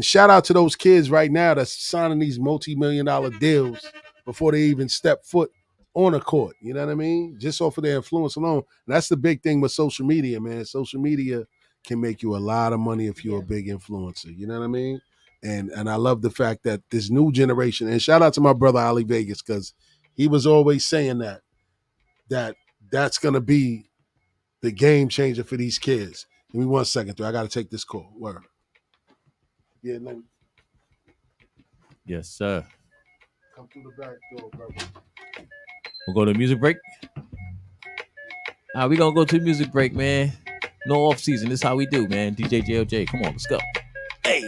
shout out to those kids right now that's signing these multi-million-dollar deals before they even step foot on a court. You know what I mean? Just off of their influence alone. And that's the big thing with social media, man. Social media can make you a lot of money if you're a big influencer. You know what I mean? And I love the fact that this new generation, and shout out to my brother Ali Vegas, because he was always saying that's going to be the game changer for these kids. Give me 1 second, I got to take this call. Word. Yeah, Lenny. Yes, sir. Come through the back door, brother. We'll go to a music break. All right, we're going to go to a music break, man. No off season. This is how we do, man. DJ JLJ. Come on, let's go. Hey.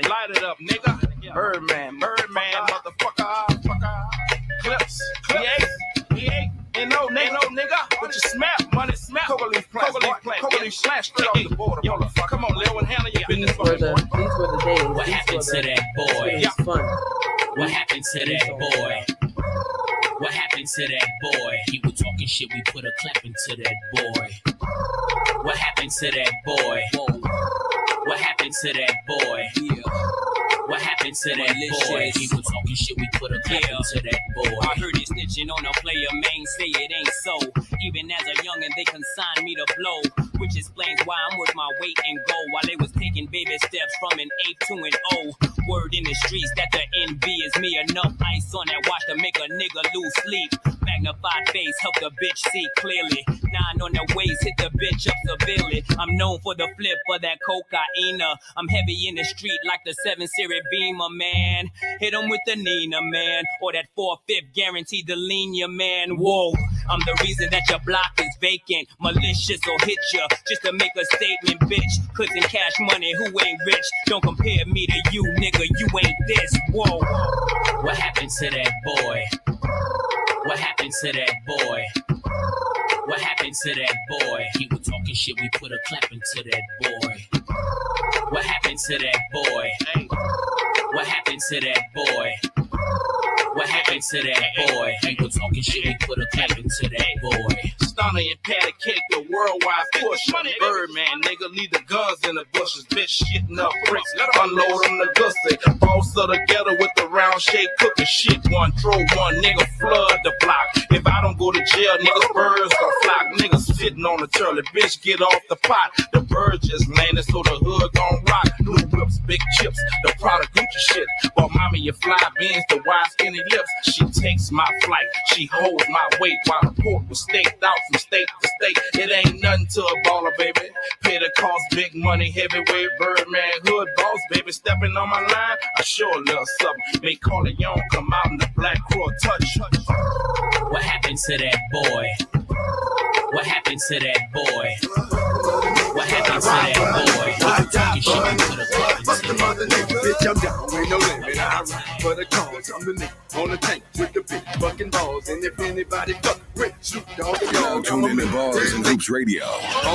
Light it up, nigga. Birdman, motherfucker. Clips, he ain't. Ain't no nigga. But you smell, money smell. Coca leaf plant, straight off the border. Yo, come on, Lil, and handle your business. These were the days. What happened to that boy? It's fun. What happened to that boy? What happened to that boy? He was talking shit, we put a clap into that boy. What happened to that boy? What happened to that boy? Yeah. What happened to that boy? He was talking shit, we put a clap into that boy. I heard it snitching on a player, man, say it ain't so. Even as a youngin', they consigned me to blow. which explains why I'm worth my weight in gold. While they was taking baby steps from an 8 to an O. Word in the streets that the envy is me. Enough ice on that watch to make a nigga lose sleep. Magnified face help the bitch see clearly. 9 on the waist hit the bitch up severely. I'm known for the flip of that cocaine. I'm heavy in the street like the 7-series Beamer, man. Hit 'em with the Nina, man. Or that 4/5 guaranteed to lean your man. Whoa, I'm the reason that your block is vacant. Malicious or hit ya just to make a statement, bitch. Clips and cash money, who ain't rich? Don't compare me to you, nigga, you ain't this. Whoa. What happened to that boy? What happened to that boy? What happened to that boy? He was talking shit, we put a clap into that boy. What happened to that boy? What happened to that boy? What happened to that boy? He was talking shit, we put a clap into that boy. Stunner and patty cake, the worldwide push. Birdman, nigga, leave the guns in the bushes. Bitch, shitting up bricks, unload on the gussy. Boss of the ghetto with the round shake, cooking shit. One, throw one, nigga, flood the block. If I don't go to jail, niggas, birds gon' flock. Niggas sitting on the turtle, bitch, get off the pot. The bird just landed, so the hood gon' rock. New whips, big chips, the product Gucci shit. But mommy, you fly beans, the wide skinny lips. She takes my flight, she holds my weight while the port was staked out from state to state. It ain't nothing to a baller, baby. Pay the cost, big money, heavyweight, Birdman, hood boss, baby. Stepping on my line, I sure a little something. May call it young, come out in the black crow touch. What happened to that boy? What happened to that boy? What happened to that boy? He was talking shit, we put a clap into that mother nigga, bitch, I'm down, ain't no limit. I ride for the cause, I'm the nigga on the tank with the big fucking balls. And if anybody fuck with, shoot dog the Now tune in to Bars and Hoops Radio.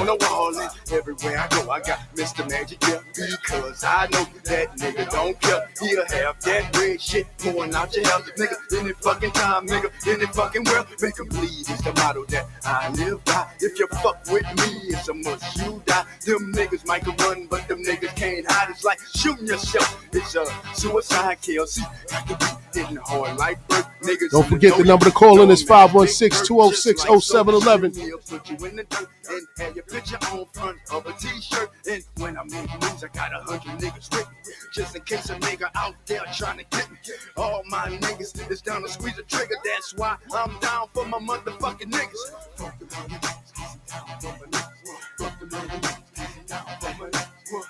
on the wall and everywhere I go, I got Mr. Magic here because I know that nigga don't care. He'll have that red shit pouring out your house, nigga. Any fucking time, nigga, any fucking world, make 'em bleed is the motto that I live by. If you fuck with me, it's a must you die. Them niggas might can run, but them niggas can't hide. It's like shooting yourself. It's a suicide kill. See, got to be hitting hard like birth. Niggas Don't forget the number to call in is 516-206-0711. Put you in the dirt and have your picture on front of a t-shirt. And when I make moves, I got 100 niggas with me. Just in case a nigga out there trying to get me. All my niggas is down to squeeze the trigger. That's why I'm down for my motherfucking niggas. Fuck the mother niggas, down for my niggas. Fuck the mother niggas, down for my niggas.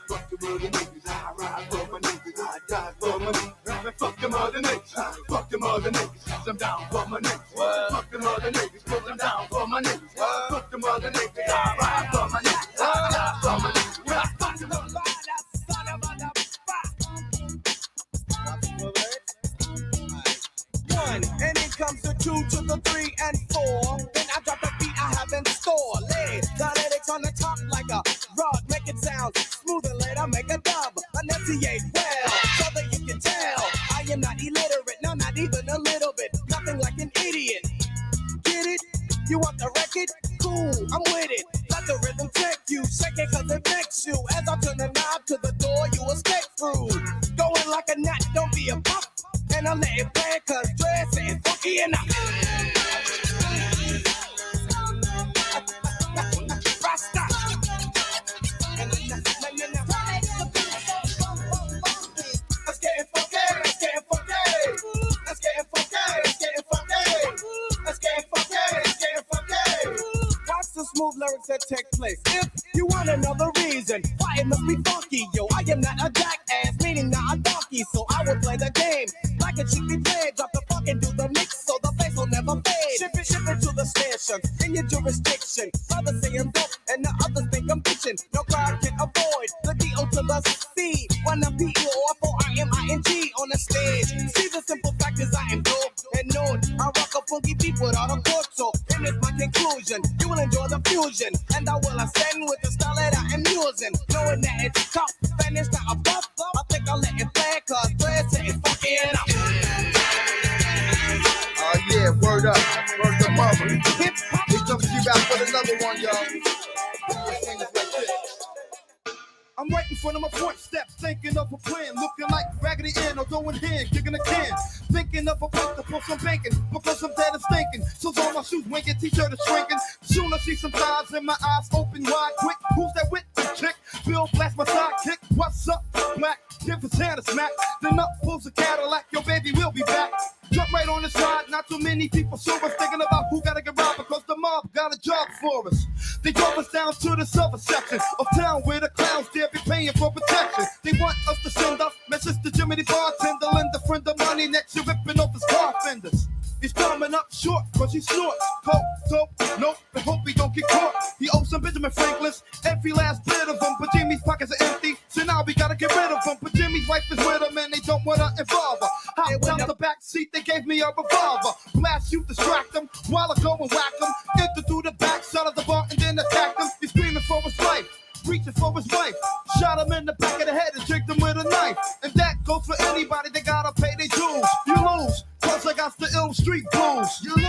Fuck the mother niggas, I ride for my niggas. I die for my niggas. Fuck them other niggas, fuck them other niggas. I'm down for my niggas. Fuck them other niggas, cause I'm down for my niggas. Fuck them other niggas, I ride for my niggas. I die for my niggas. Fuck them other niggas. One, and it comes to 2 to the 3 and 4. Then I drop the beat I have in store. Lay the lyrics on the top like a rod, make it sound smooth and later make a dub. Enunciate well, so that you can tell I am not illiterate, no, not even a little bit. Nothing like an idiot. Get it? You want the record? Cool, I'm with it. Let the rhythm take you, shake it cause it makes you. As I turn the knob to the door, you escape through. Going like a gnat, don't be a pup. And I let it play cause dress is funky enough. Rasta. Let's get it funky, let's get it funky. Let's get it funky, let's get it funky. Let's get it funky, let's get it funky. Watch the smooth lyrics that take place. If you want another reason why it must be funky, yo, I am not a jackass, meaning not a donkey, so I will play the game like it should be played. Drop the funk and do the mix so the bass will never fade. Ship it to the station in your jurisdiction. Brothers say I'm dope and the others think I'm bitching. No crowd can avoid the D.O. to the C. When I'm P-E-O-F-O-R-M-I-N-G on the stage. See the simple fact is I am dope and known. I rock a funky beat without a chord, so and it's my conclusion. You will enjoy the fusion, and I will ascend with the style that I am using. Knowing that it's tough, and it's not a buff. I think I'll let it play, cause dress is funky enough. Yeah, word up, mother. We coming to you back for another one, y'all. I'm right in front of my front steps, thinking of a plan, looking like Raggedy Ann or going hand, kicking a can, thinking of a place to put some bacon, because I'm dead and stinking. So all my shoes winking, t-shirt is shrinking, Soon I see some thighs and my eyes open wide quick. Who's that with the chick? Bill blast my sidekick. What's up, black? Give his hand a smack. Then up pulls a Cadillac. Yo, baby, we'll be back. Jump right on the side. Not too many people saw us thinking about who gotta get robbed because the mob got a job for us. They drove us down to the southern section of town where the clowns dare be paying for protection. They want us to send up my sister Jimmy the bartender, lend a friend of money next to ripping off his car fenders. He's coming up short, cause he's short. Coke, dope, nope, and hope he don't get caught. He owes some Benjamin Franklin's, every last bit of them, but Jimmy's pockets are empty, so now we gotta get rid of him. But Jimmy's wife is with him and they don't wanna involve her. Hopped out the back seat, they gave me a revolver. Blast you, distract them, while I go and whack them. Enter through the back side of the bar and then attack them. He's screaming for his life, reaching for his wife. Shot him in the back of the head and tricked him with a knife. And that goes for anybody that gotta pay their dues. You lose, cause I got the ill street blues. You lose,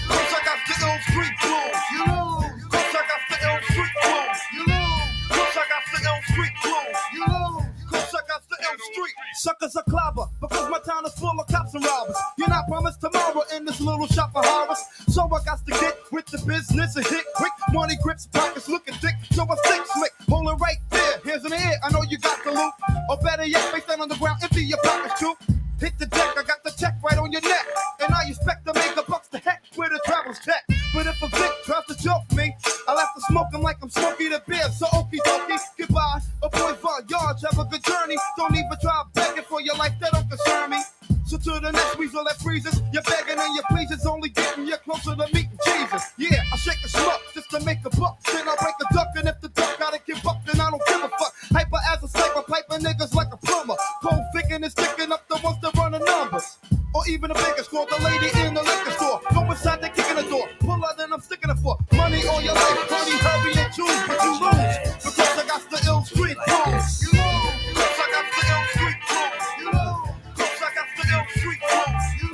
cause I got the ill street blues. You lose, cause I got the ill street blues. You lose, cause I got the ill street blues. You lose, cause I got the ill street. Suckers are clobber, because my town is full of cops and robbers. You're not promised tomorrow in this little shop of horrors. So I got to get with the business and hit quick. Money grips, pockets looking thick, so I stick slick. Hold it right there, hands in the air, I know you got the loot. Or better yet, face down on the ground, empty your pockets too. Hit the deck, I got the check right on your neck. And I expect to make a bucks the heck with the travel's tech. But if a Vic tries to joke me, I'll have to smoke him like I'm Smokey the Bear. So okie dokie, goodbye. A boy Von Yards, have a good journey. Don't even try begging for your life, that don't concern me. So to the next weasel that freezes, you're begging and your pleases only getting you closer to meeting Jesus. Yeah, I shake a schmuck just to make a buck. Then I break a duck, and if the duck gotta give up, then I don't give a fuck. Hyper as a sniper, piping niggas like a plumber. Cold thinking and sticking up the ones that run the numbers. Or even a bigger score, the lady in the liquor store. Go inside, they kicking the door. Pull out, then I'm sticking it for money all your life. Honey, hurry and choose, but you lose. Because I got the ill street blues. You lose. Because I got the ill street blues. You lose. Because I got the ill street blues. You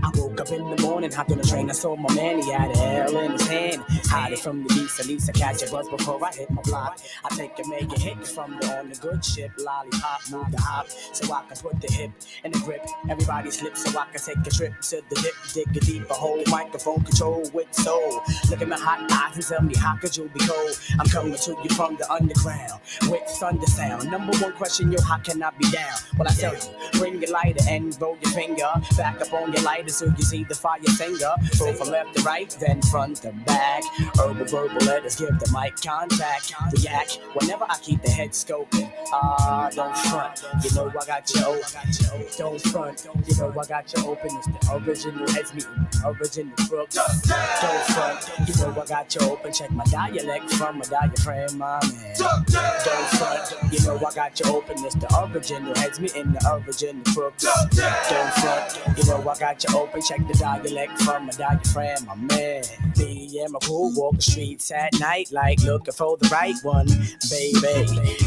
I woke up in the morning, hopped on the train, I saw my man, he had a L in his hand. Hide it from the beast, at least I catch a buzz before I hit my block. I take a make a hit from on the good ship, lollipop, move the hop, so I can put the hip in the grip. Everybody slips so I can take a trip to the dip, dig a deeper hole, microphone control with soul. Look at my hot eyes and tell me how could you be cold? I'm coming to you from the underground with thunder sound. Number one question, yo, how can I be down? Well, I tell you, bring your lighter and roll your finger back up on your lighter so you see the fire finger. Throw from left to right, then front to back. Herbal verbal letters give the mic contact. React whenever I keep the head scoping. Don't front, you know I got you open. Don't front, you know I got you open. It's the original heads meeting, original crooks. Don't front, you know I got you open. Check my dialect from my diaphragm, my man. Don't front, you know I got you open. It's the original heads meeting, the original crooks. Don't front, you know I got you open. Check the dialect from my diaphragm, my man. Me and my crew walk the streets at night like looking for the right one, baby.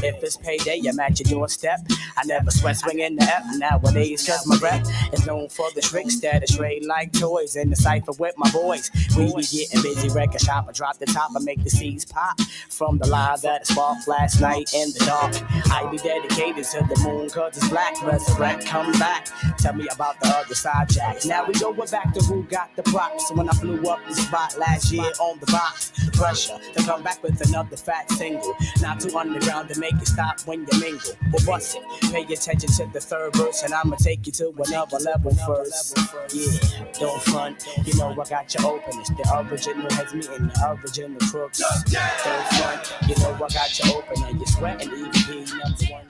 If it's payday, I'm at your doorstep. I never sweat swinging the F nowadays, cause my rep is known for the tricks that is trade like toys. In the cypher with my boys, we be getting busy, record shop. I drop the top, I make the seeds pop from the line that sparked last night in the dark. I be dedicated to the moon, cause it's black. Resurrect, come back. Tell me about the other side, Jack. Now we going back to who got the props. When I blew up the spot last year on the box, pressure to come back with another fat single. Not too underground to make it stop when you mingle. Well, bust it, pay attention to the third verse, and I'ma take you to another level first. Yeah, don't front, you know I got you open. It's the original heads meeting the original crooks. Don't front, you know I got you open, and you're sweating EVP number one.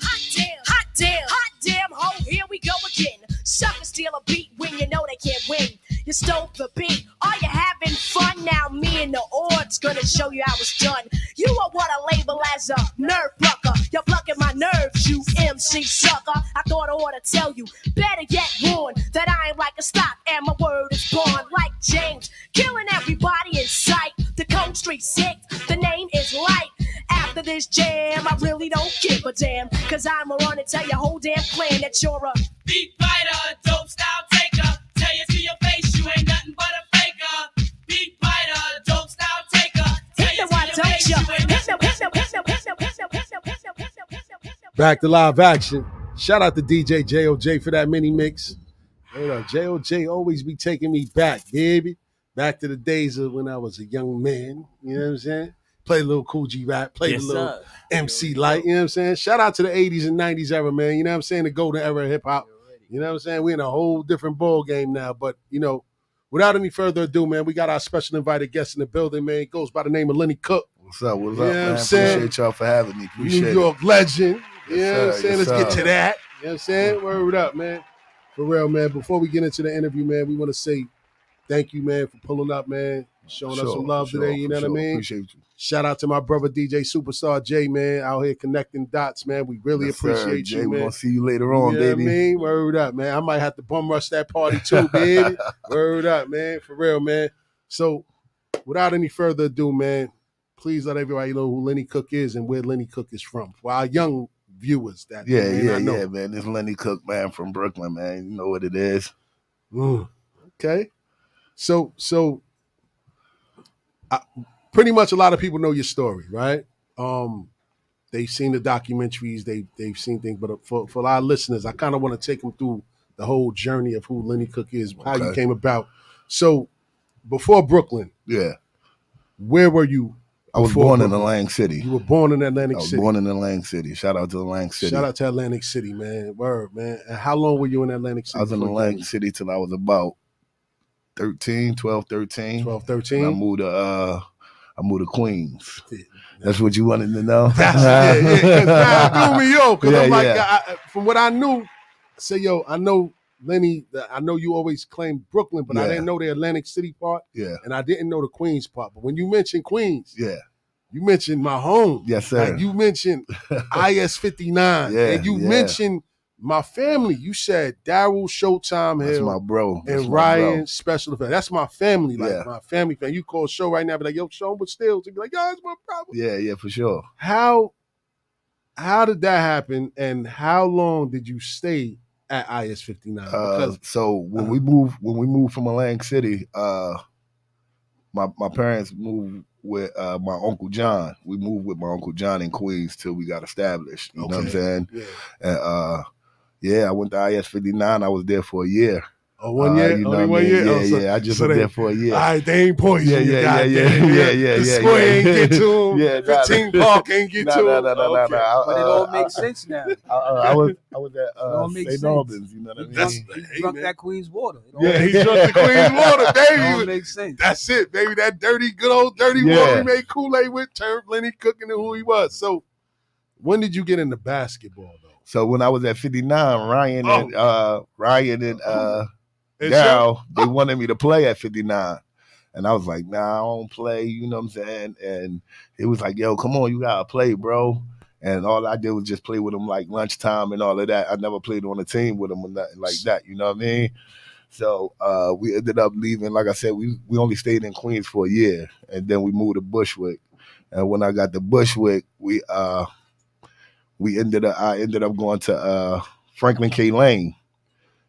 Hot damn, ho, here we go again. Suckers steal a beat when you know they can't win. You stole the beat, are you having fun? Now me and the odds gonna show you how it's done. You are what I label as a nerve plucker. You're plucking my nerves, you MC sucker. I thought I ought to tell you, better yet warn, that I ain't like a stock and my word is born like James. Killing everybody in sight, the Cold Street sick, the name is Light. After this jam, I really don't give a damn, cause I'ma run and tell your whole damn clan that you're a beat fighter, dope style taker. Tell you to your face, you ain't nothing but a faker. Beat fighter, dope style taker. Hit me, why don't you? Back to live action. Shout out to DJ JOJ for that mini mix. Word up. JOJ always be taking me back, baby. Back to the days of when I was a young man. You know what I'm saying? Played a little Cool G rap, played Yes, a little sir. MC Light. You know what I'm saying? Shout out to the 80s and 90s era, man. You know what I'm saying? The golden era of hip hop. You know what I'm saying? We're in a whole different ball game now. But, you know, without any further ado, man, we got our special invited guest in the building, man. He goes by the name of Lenny Cooke. What's up? What's You up, know what I'm man? saying? Appreciate y'all for having me. Appreciate New York legend. You Yes, know what I'm sir. saying? Yes, Let's get sir. to that. You know what I'm saying? Word up, man. For real, man. Before we get into the interview, man, we want to say thank you, man, for pulling up, man. Showing us some love today, you know what I mean? Appreciate you. Shout out to my brother DJ Superstar Jay, man, out here connecting dots, man. We really Yes, sir. appreciate Jay, you, we're man. gonna see you later on, You know baby. what I mean? Word up, man. I might have to bum rush that party too, baby. Word up, man. For real, man. So, without any further ado, man, please let everybody know who Lenny Cooke is and where Lenny Cooke is from. For our young viewers that may not know. Yeah, man. This Lenny Cooke, man, from Brooklyn, man. You know what it is. Okay. So pretty much a lot of people know your story, right? They've seen the documentaries, they've seen things, but for our listeners, I kind of want to take them through the whole journey of who Lenny Cooke is, how you came about. So before Brooklyn, where were you? I was born in Atlantic City. You were born in Atlantic City. I was born in Atlantic City. Shout out to Atlantic City. Shout out to Atlantic City, man. Word, man. And how long were you in Atlantic City? I was in Atlantic City till I was about 13. 12, 13. And I moved to Queens. That's what you wanted to know? Yeah. Because that threw me off. Because I'm like, from what I knew, I said, yo, I know Lenny, I know you always claim Brooklyn, but I didn't know the Atlantic City part. Yeah. And I didn't know the Queens part. But when you mentioned Queens, you mentioned my home. Yes, sir. Like you mentioned IS 59. And you mentioned my family. You said Daryl Showtime Hill. That's my bro. And Ryan Special Effects. That's my family. Like my family fan. You call a show right now, be like, yo, show but still. You'd be like, yo, that's my problem. Yeah, for sure. How did that happen? And how long did you stay at IS 59? So when we moved from Atlantic City, my parents moved with my Uncle John. We moved with my Uncle John in Queens till we got established. You know what I'm saying? Yeah. And I went to IS 59. I was there for a year. Oh, 1 year? You know Only 1 year? Yeah. I just was there for a year. All right, they ain't poison you. Yeah. The score ain't get to him. 15 Park ain't get to him. But it all makes sense now. I was at St. Albans, you know what I mean? He drunk that Queens water. He drunk the Queens water, baby. It all makes sense. That's it, baby. That good old dirty water he made Kool-Aid with turned Lenny Cooke into who he was. So when did you get into basketball, though? So when I was at 59, Ryan and Daryl, they wanted me to play at 59. And I was like, nah, I don't play, you know what I'm saying? And it was like, yo, come on, you gotta play, bro. And all I did was just play with them like lunchtime and all of that. I never played on a team with them or nothing like that, you know what I mean? So we ended up leaving. Like I said, we only stayed in Queens for a year. And then we moved to Bushwick. And when I got to Bushwick, I ended up going to Franklin K. Lane.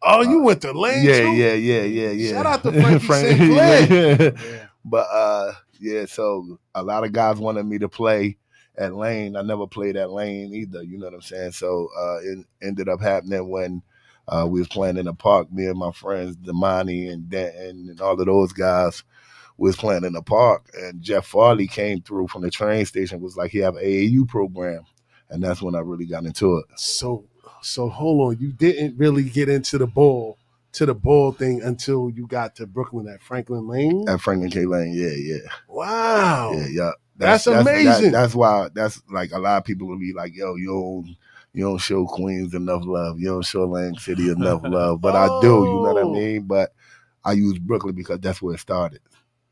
Oh, you went to Lane too? Yeah. Shout out to Frankie St. Clair. But so a lot of guys wanted me to play at Lane. I never played at Lane either, you know what I'm saying? So it ended up happening when we was playing in the park, me and my friends, Damani and Denton and all of those guys was playing in the park. And Jeff Farley came through from the train station, was like, he have an AAU program. And that's when I really got into it. So hold on, you didn't really get into the ball thing until you got to Brooklyn at Franklin Lane? At Franklin K. Lane, yeah. Wow. Yeah. That's amazing. That's why like a lot of people will be like, yo, you don't show Queens enough love. You don't show Atlantic City enough love. But I do, you know what I mean? But I use Brooklyn because that's where it started.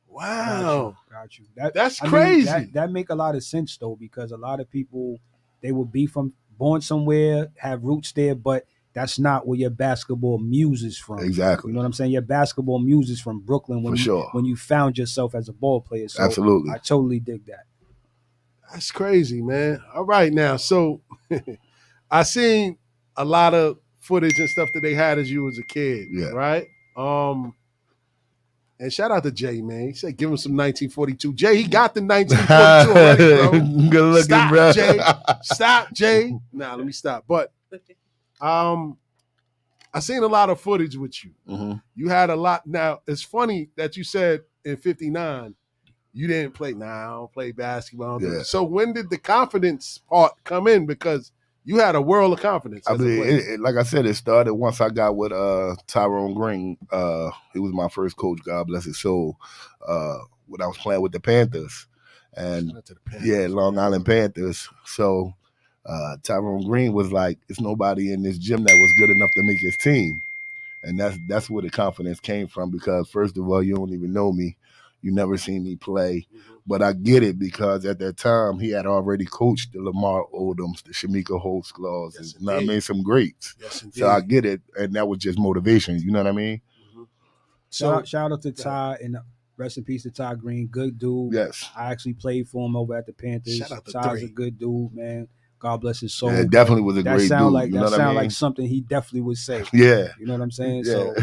Wow. Got you. That's crazy. That make a lot of sense though, because a lot of people, they will be born somewhere, have roots there, but that's not where your basketball muse is from. Exactly. You know what I'm saying? Your basketball muse is from Brooklyn when you found yourself as a ball player. So absolutely. I totally dig that. That's crazy, man. All right now. So I seen a lot of footage and stuff that they had as you as a kid. Yeah. Right? And shout out to Jay, man. He said give him some 1942. Jay, he got the 1942 already, bro. Good looking, Stop, bro. Jay. Stop, Jay. Nah, let me stop. But I I seen a lot of footage with you. Mm-hmm. You had a lot. Now, it's funny that you said in 59, you didn't play. Nah, I don't play basketball. Yeah. So when did the confidence part come in? Because you had a world of confidence. I mean, like I said, it started once I got with Tyrone Green. He was my first coach, God bless his soul, when I was playing with the Panthers. And yeah, Long Island Panthers. So Tyrone Green was like, it's nobody in this gym that was good enough to make his team. And that's where the confidence came from, because first of all, you don't even know me. You never seen me play. But I get it, because at that time, he had already coached the Lamar Odoms, the Shamika Holtzclaws, Yes, and I mean, some greats. Yes, so I get it. And that was just motivation. You know what I mean? Shout out to Ty, and rest in peace to Ty Green. Good dude. Yes. I actually played for him over at the Panthers. Shout out to Ty's Three. a good dude, man. God bless his soul. Yeah, it definitely was a that great sound dude. Like, you know that what I sound mean? like something he definitely would say. Yeah. You know what I'm saying? Yeah. So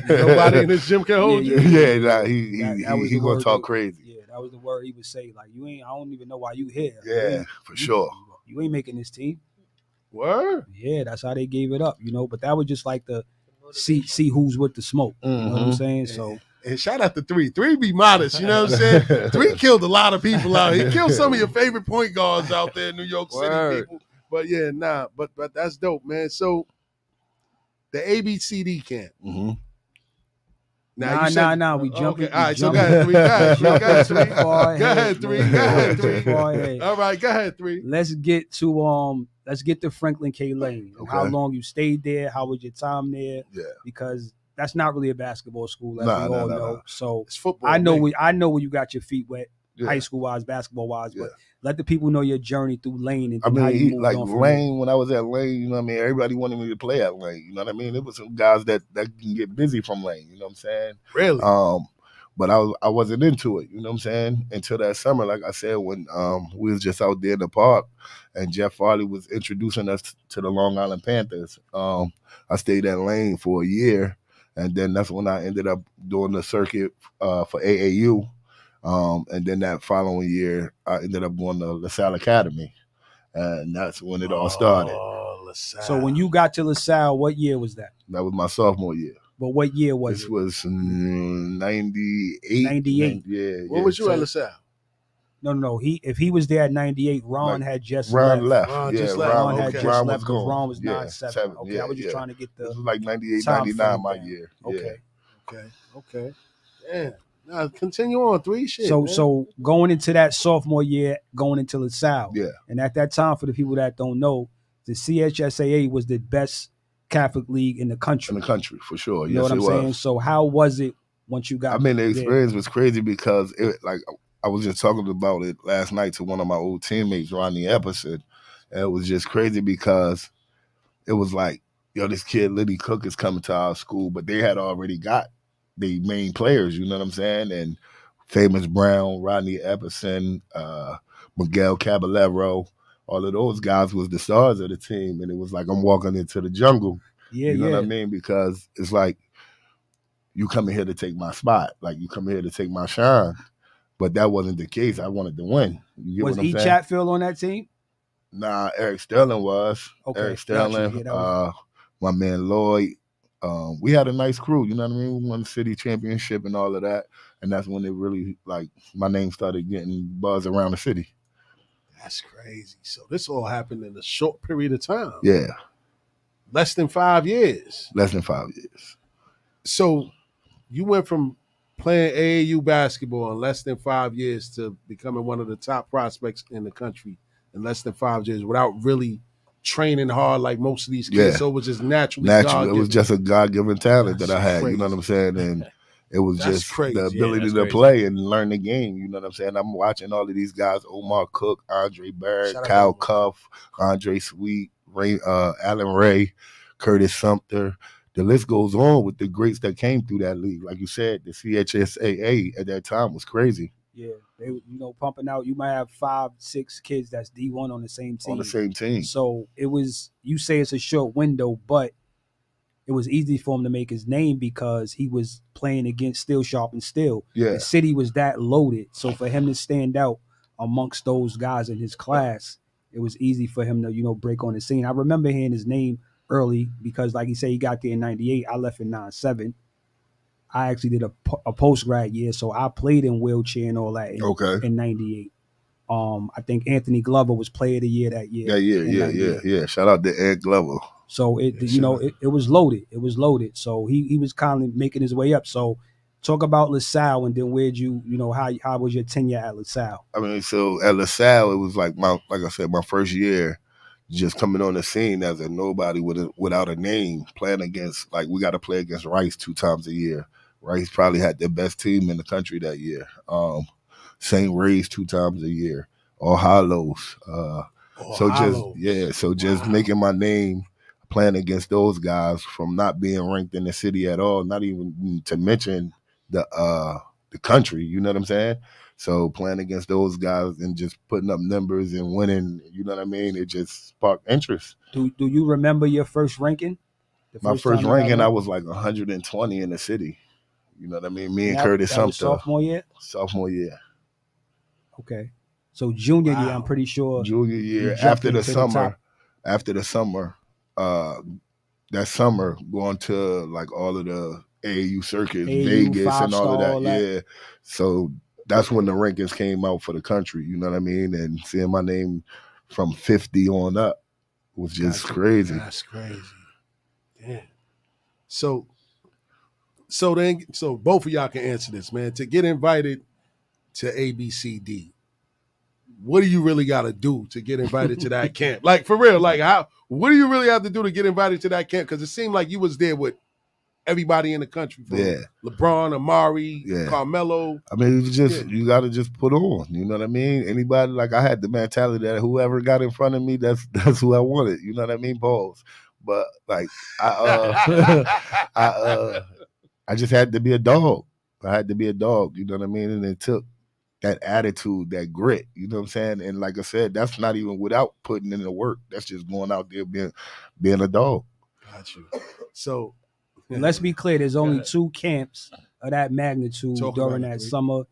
nobody in this gym can hold you. Yeah, nah, he gonna talk crazy. Yeah, that was the word he would say. Like, you ain't. I don't even know why you here. Yeah, for sure. You ain't making this team. Word. Yeah, that's how they gave it up. You know, but that was just like the see who's with the smoke. You know what I'm saying? So. And shout out to Three. Three be modest, you know what I'm saying? Three killed a lot of people out here. He killed some of your favorite point guards out there in New York City people. But yeah, but that's dope, man. So the ABCD camp. Mm-hmm. Nah. We jumping. Okay. All right, so go ahead, Three. Go ahead, Three. All right, go ahead, Three. Let's get to Franklin K. Lane. Okay. How long you stayed there? How was your time there? Yeah. Because that's not really a basketball school, as we all know. Nah. So it's football. I know where you got your feet wet, high school wise, basketball wise. Yeah. But let the people know your journey through Lane and I mean, how you moved on from Lane. there. When I was at Lane, you know what I mean. Everybody wanted me to play at Lane. You know what I mean. There was some guys that can get busy from Lane. You know what I'm saying? Really? But I wasn't into it. You know what I'm saying? Until that summer, like I said, when we was just out there in the park, and Jeff Farley was introducing us to the Long Island Panthers. I stayed at Lane for a year, and then that's when I ended up doing the circuit for AAU. And then that following year, I ended up going to LaSalle Academy, and that's when it all started. LaSalle. So when you got to LaSalle, what year was that? That was my sophomore year. But what year was This it? was 98. 98. Yeah. What was you at LaSalle? No. If he was there at 98, Ron had just Ron left. left. Ron had just Ron left because gone. Ron was 9-7. Okay, Yeah, I was just trying to get the. This was like 98, time 99 frame my down. year. Okay. Yeah. Now continue on. Three shit. So going into that sophomore year, going into LaSalle. Yeah. And at that time, for the people that don't know, the CHSAA was the best Catholic league in the country. In the country, for sure. You know what I'm saying? So how was it once you got I mean, the there? experience was crazy because I was just talking about it last night to one of my old teammates, Ronnie Epperson. And it was just crazy because it was like, this kid, Lenny Cooke, is coming to our school, but they had already got the main players, you know what I'm saying? And Famous Brown, Rodney Epperson, Miguel Caballero, all of those guys was the stars of the team. And it was like I'm walking into the jungle. Yeah, you know what I mean? Because it's like, you coming here to take my spot. Like, you come here to take my shine. But that wasn't the case. I wanted to win. You get Was what I'm E. saying? Chatfield on that team? Nah, Eric Sterling was. Okay, Eric Sterling, gotcha. Yeah, my man Lloyd. We had a nice crew, you know what I mean? We won the city championship and all of that. And that's when it really, like, my name started getting buzz around the city. That's crazy. So this all happened in a short period of time. Yeah. Less than 5 years. Less than 5 years. So you went from playing AAU basketball in less than 5 years to becoming one of the top prospects in the country in less than 5 years without really training hard like most of these kids. Yeah. So it was just naturally It was just a God-given talent that I had, crazy. you know what I'm saying? And it was That's just crazy. the ability to play and learn the game, you know what I'm saying? I'm watching all of these guys, Omar Cook, Andre Barrett, Shout out Kyle to Cuff, Andre Sweet, Alan Ray, Curtis Sumter. The list goes on with the greats that came through that league. Like you said, the CHSAA at that time was crazy. Yeah, they pumping out. You might have 5-6 kids that's D1 on the same team. On the same team. So it was. You say it's a short window, but it was easy for him to make his name because he was playing against Steel Sharp and Steel. Yeah. The city was that loaded. So for him to stand out amongst those guys in his class, it was easy for him to break on the scene. I remember hearing his name early because, like he said, he got there in '98. I left in '97. I actually did a post grad year, so I played in wheelchair and all that in '98. I think Anthony Glover was player of the year that year. Yeah. Shout out to Ed Glover. So it was loaded. It was loaded. So he was kind of making his way up. So talk about LaSalle, and then where'd you how was your tenure at LaSalle? I mean, so at LaSalle, it was like I said, my first year, just coming on the scene as a nobody without a name, playing against, like, we got to play against Rice 2 times a year. Rice probably had the best team in the country that year. St. Ray's 2 times a year. All Hollows. Just making my name, playing against those guys from not being ranked in the city at all, not even to mention the country, you know what I'm saying? So playing against those guys and just putting up numbers and winning, you know what I mean? It just sparked interest. Do you remember your first ranking? My first ranking, I was like 120 in the city. You know what I mean? Me and Curtis Sumter. Sophomore year? Sophomore year. Okay. So junior year, I'm pretty sure. Junior year, after the summer, that summer, going to like all of the AAU circuits, Vegas and all of that. Yeah. So that's when the rankings came out for the country, you know what I mean? And seeing my name from 50 on up was just crazy. That's crazy. Damn. So both of y'all can answer this, man. To get invited to ABCD, what do you really got to do to get invited to that camp? Like, for real, like, what do you really have to do to get invited to that camp? Because it seemed like you was there with everybody in the country. LeBron, Amari, Carmelo. I mean, you got to just put on, you know what I mean? Anybody, like, I had the mentality that whoever got in front of me, that's who I wanted, you know what I mean? Balls. But, like, I just had to be a dog. I had to be a dog, you know what I mean? And it took that attitude, that grit, you know what I'm saying? And like I said, that's not even without putting in the work. That's just going out there being a dog. Got you. So let's be clear, there's only 2 camps of that magnitude during that summer.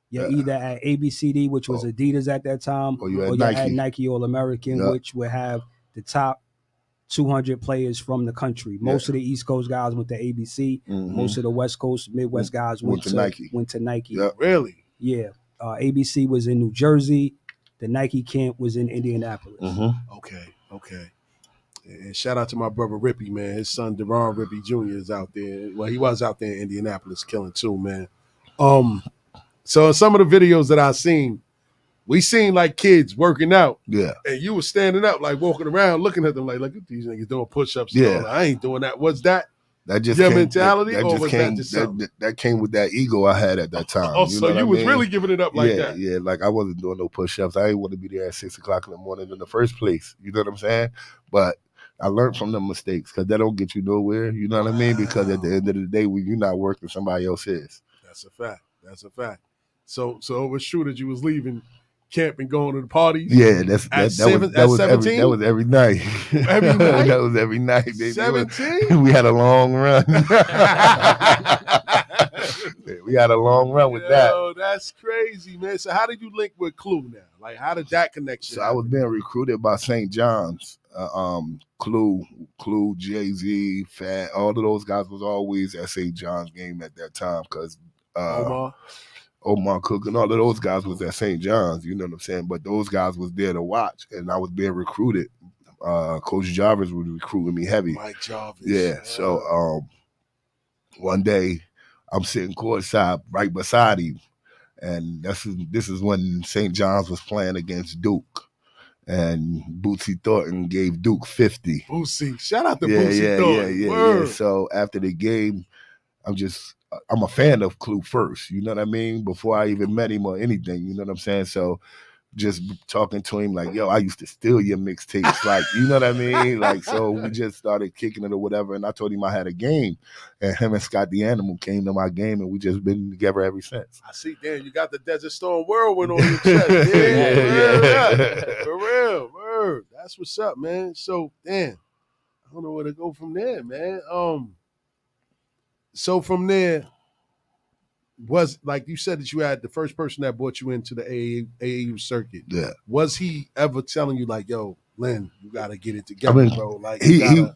You're either at ABCD, which was Adidas at that time, or you're at Nike All-American, which would have the top 200 players from the country. Most of the East Coast guys went to ABC. Mm-hmm. Most of the West Coast, Midwest guys went to Nike. Yep. Really? Yeah. ABC was in New Jersey. The Nike camp was in Indianapolis. Mm-hmm. Okay. And shout out to my brother Rippy, man. His son Deron Rippy Jr. is out there. Well, he was out there in Indianapolis killing too, man. So in some of the videos that I seen, we seen like kids working out. Yeah. And you were standing up, like walking around, looking at them like, look at these niggas doing push-ups. Yeah. I ain't doing that. What's that? That just your came, mentality, that or just was came, that just something? That came with that ego I had at that time. Oh, so you was really giving it up like that? Yeah, like I wasn't doing no push-ups. I didn't want to be there at 6 o'clock in the morning in the first place. You know what I'm saying? But I learned from them mistakes because that don't get you nowhere. You know what I mean? Because at the end of the day, when you're not working, somebody else is. That's a fact. So it was true that you was leaving camp and going to the parties? Yeah, that was every night. Every night? That was every night. 17? We had a long run. We had a long run with that. Oh, that's crazy, man. So how did you link with Clue now? Like, how did that connection happen? I was being recruited by St. John's. Clue, Jay-Z, Fat, all of those guys was always at St. John's game at that time because Omar Cook and all of those guys was at St. John's, you know what I'm saying? But those guys was there to watch, and I was being recruited. Coach Jarvis was recruiting me heavy. Mike Jarvis. Yeah. So one day I'm sitting courtside right beside him, and this is when St. John's was playing against Duke. And Bootsy Thornton gave Duke 50. Bootsy. Shout out to Bootsy Thornton. Yeah. So after the game, I'm a fan of Clue first, you know what I mean? Before I even met him or anything, you know what I'm saying? So just talking to him like, yo, I used to steal your mixtapes. Like, you know what I mean? Like, so we just started kicking it or whatever. And I told him I had a game. And him and Scott the Animal came to my game, and we just been together ever since. I see, damn, you got the Desert Storm Whirlwind on your chest. Yeah. For real, word. That's what's up, man. So, damn, I don't know where to go from there, man. So from there, was like you said that you had the first person that brought you into the AAU circuit. Yeah. Was he ever telling you like, yo, Len, you gotta get it together, bro. Like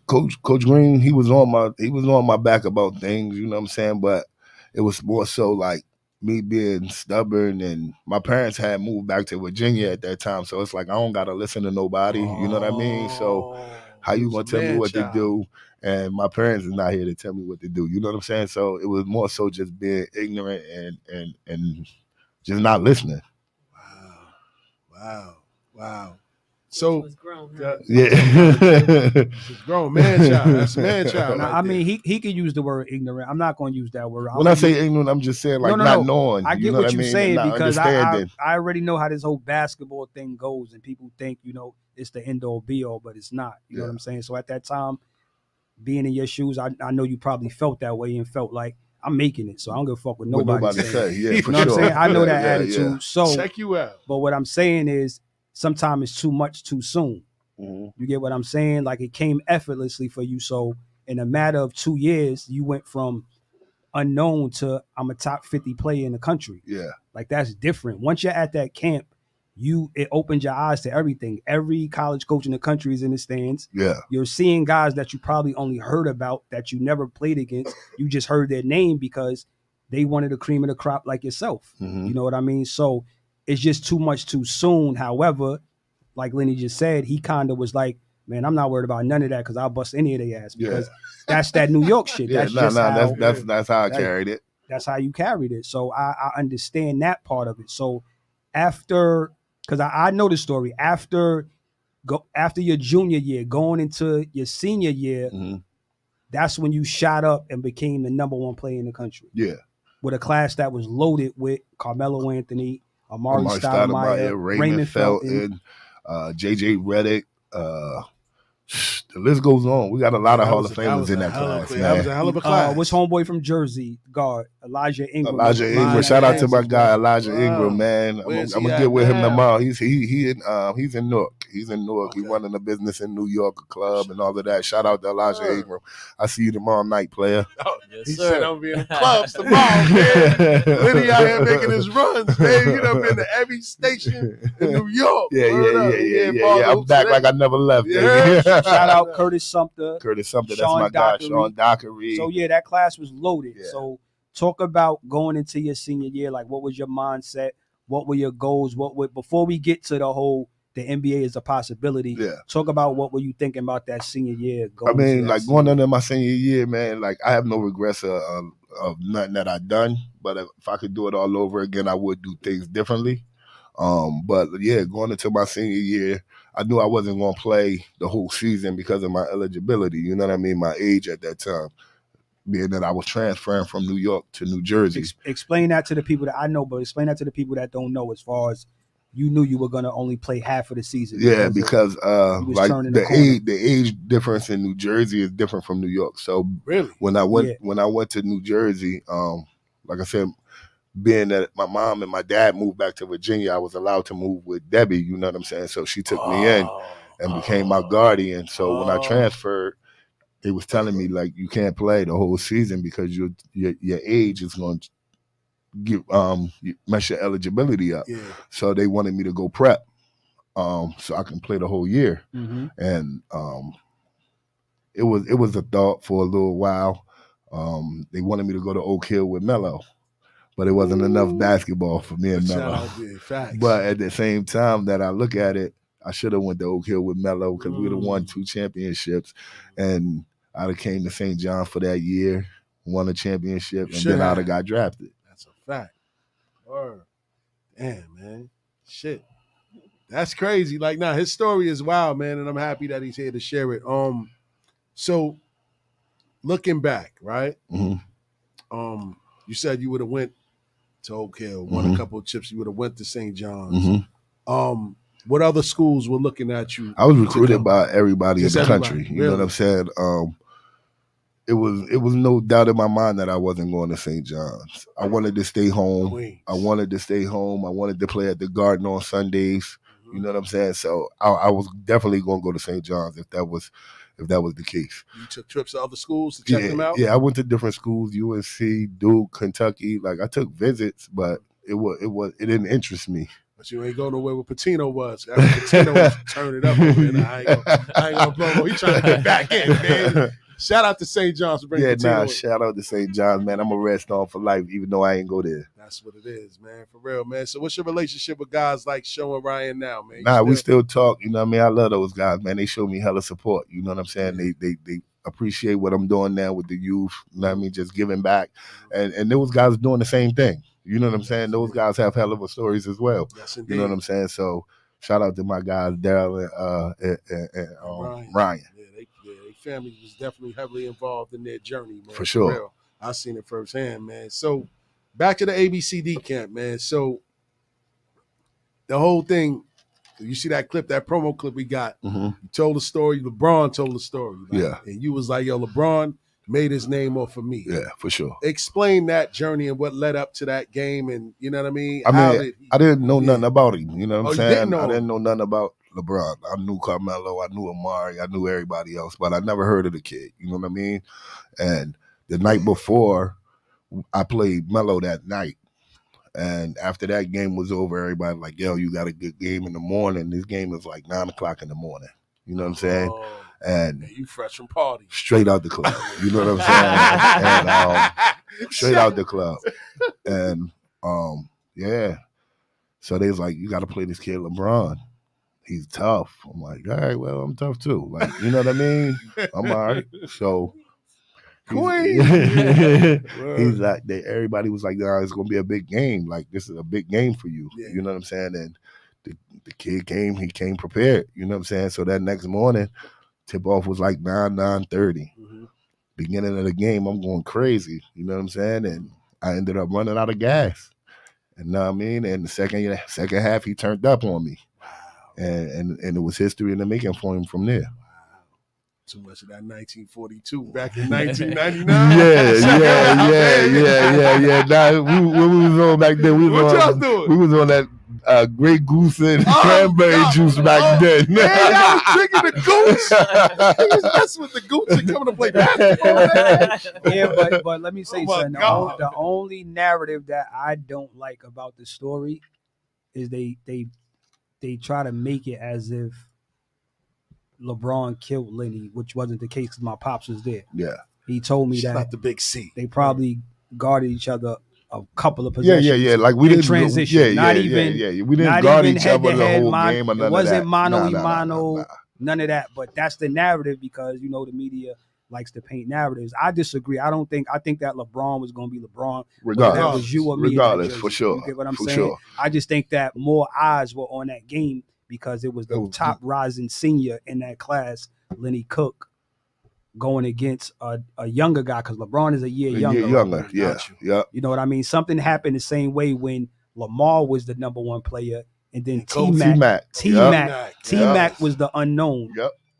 Coach Green, he was on my back about things, you know what I'm saying? But it was more so like me being stubborn, and my parents had moved back to Virginia at that time. So it's like I don't gotta listen to nobody, you know what I mean? So how you gonna tell me what to do? And my parents is not here to tell me what to do. You know what I'm saying? So it was more so just being ignorant and just not listening. Wow. So was grown, huh? it's a grown man child. That's a man child. Now, Right I mean, he could use the word ignorant. I'm not going to use that word. When I say ignorant, I'm just saying like not knowing. I get you know what I you're mean? saying not because I understanding. already know how this whole basketball thing goes, and people think it's the end all be all, but it's not. You know what I'm saying? So at that time, being in your shoes, I know you probably felt that way and felt like I'm making it, so I don't give a fuck what nobody say. Yeah, for you know sure. what I'm saying? I know Yeah, that attitude. yeah. So check you out. But what I'm saying is sometimes it's too much too soon. You get what I'm saying? Like it came effortlessly for you. So in a matter of 2 years, you went from unknown to I'm a top 50 player in the country. Yeah. Like that's different. Once you're at that camp, it opens your eyes to everything. Every college coach in the country is in the stands. Yeah. You're seeing guys that you probably only heard about that you never played against. You just heard their name because they wanted the cream of the crop like yourself. You know what I mean? So it's just too much too soon. However, like Lenny just said, he kind of was like, man, I'm not worried about none of that because I'll bust any of their ass because that's that New York shit. Yeah, That's that's how I carried it. That's how you carried it. So I understand that part of it. So after, because I know the story, after your junior year, going into your senior year, that's when you shot up and became the number one player in the country. Yeah. With a class that was loaded with Carmelo Anthony, Amari Stoudemire, Raymond Felton, JJ Redick, the list goes on. We got a lot of Hall of Famers in that class. That was a hell of a class. What's homeboy from Jersey guard Elijah Ingram? Shout out to my guy Elijah Ingram, man. I'm gonna get with him tomorrow. He's in Newark. He's in Newark. He's running a business in New York, a club and all of that. Shout out to Elijah Ingram. I see you tomorrow night, player. He said I'm being in clubs tomorrow, man. Lenny out here making his runs, man. You done been to every station in New York. Yeah. I'm back like I never left. Shout out Curtis Sumter. That's my guy, Sean Dockery. So yeah, that class was loaded. Yeah. So talk about going into your senior year. Like, what was your mindset? What were your goals? Before we get to the NBA is a possibility. Yeah. Talk about what were you thinking about that senior year? Going into my senior year, man, like I have no regrets of nothing that I've done. But if I could do it all over again, I would do things differently. But yeah, going into my senior year, I knew I wasn't going to play the whole season because of my eligibility. You know what I mean? My age at that time, being that I was transferring from New York to New Jersey. Explain that to the people that I know, but explain that to the people that don't know as far as you knew you were going to only play half of the season. Yeah, because like the age difference in New Jersey is different from New York. So really, when I went to New Jersey, like I said, being that my mom and my dad moved back to Virginia, I was allowed to move with Debbie, you know what I'm saying? So she took me in and became my guardian. So when I transferred, they was telling me, like, you can't play the whole season because your age is going to mess your eligibility up. Yeah. So they wanted me to go prep so I can play the whole year. And it was a thought for a little while. They wanted me to go to Oak Hill with Melo. But it wasn't enough basketball for me and Melo. But at the same time that I look at it, I should have went to Oak Hill with Melo because we would have won 2 championships. And I'd have came to St. John for that year, won a championship, and then I'd have got drafted. That's a fact. Word. Damn, man. Shit. That's crazy. Like, his story is wild, man, and I'm happy that he's here to share it. So looking back, right? You said you would have went to Oak Hill, won a couple of chips. You would have went to St. John's. What other schools were looking at you? I was recruited by everybody in the country. You know what I'm saying? It was no doubt in my mind that I wasn't going to St. John's. I wanted to stay home. I wanted to play at the Garden on Sundays. You know what I'm saying? So I was definitely going to go to St. John's if that was the case. You took trips to other schools to check them out? Yeah, I went to different schools, UNC, Duke, Kentucky. Like, I took visits, but it didn't interest me. But you ain't go nowhere where Patino was. Patino was turn it up over there. I ain't gonna blow him. He trying to get back in, man. Shout out to St. John's for bringing Patino in. Shout out to St. John's, man. I'm a Red Storm for life, even though I ain't go there. That's what it is, man. For real, man. So what's your relationship with guys like Show and Ryan now, man? We still talk. You know what I mean? I love those guys, man. They show me hella support. You know what I'm saying? They appreciate what I'm doing now with the youth. You know what I mean? Just giving back. And those guys doing the same thing. You know what I'm saying? Those guys have hell of a stories as well. Yes, indeed. You know what I'm saying? So shout out to my guys, Daryl and Ryan. Yeah, their family was definitely heavily involved in their journey, man. For sure. Real. I seen it firsthand, man. So back to the ABCD camp, man. So the whole thing, you see that clip, that promo clip we got. Mm-hmm. You told the story. LeBron told the story. Right? Yeah. And you was like, yo, LeBron made his name off of me. Yeah, for sure. Explain that journey and what led up to that game, and you know what I mean? I didn't know nothing about him. You know what I'm saying? I didn't know nothing about LeBron. I knew Carmelo, I knew Amari, I knew everybody else, but I never heard of the kid. You know what I mean? And the night before, I played Melo that night. And after that game was over, everybody like, yo, you got a good game in the morning. This game is like 9 o'clock in the morning. You know what I'm saying? And you fresh from party. Straight out the club. You know what I'm saying? And straight out the club. And yeah. So they was like, you got to play this kid LeBron. He's tough. I'm like, all right, well, I'm tough too. Like, you know what I mean? I'm all right. So he's like, everybody was like, nah, it's gonna be a big game. Like, this is a big game for you. Yeah. You know what I'm saying? And the kid came, he came prepared. You know what I'm saying? So that next morning, tip off was like 9:30. Mm-hmm. Beginning of the game, I'm going crazy. You know what I'm saying? And I ended up running out of gas. And know what I mean? And the second half, he turned up on me. Wow. And it was history in the making for him from there. Too much of that 1942 back in 1999. Yeah. Nah, we was on back then. We was on that Grey Goose and cranberry juice back then. Man, y'all was drinking the goose. He was messing with the goose and coming to play basketball. Yeah, but let me say something. The only narrative that I don't like about the story is they try to make it as if LeBron killed Lenny, which wasn't the case because my pops was there. Yeah. He told me that not the big C. They probably guarded each other a couple of possessions. Yeah. Like we didn't transition. We didn't guard each other the whole game or none of that. It wasn't mano, none of that. But that's the narrative because you know the media likes to paint narratives. I disagree. I think that LeBron was going to be LeBron. Regardless, that was you or me. Regardless, for sure. You get what I'm saying? Sure. I just think that more eyes were on that game because it was the top rising senior in that class, Lenny Cooke, going against a younger guy because LeBron is a year younger. Yeah. You know what I mean? Something happened the same way when Lamar was the number one player, and then T-Mac was the unknown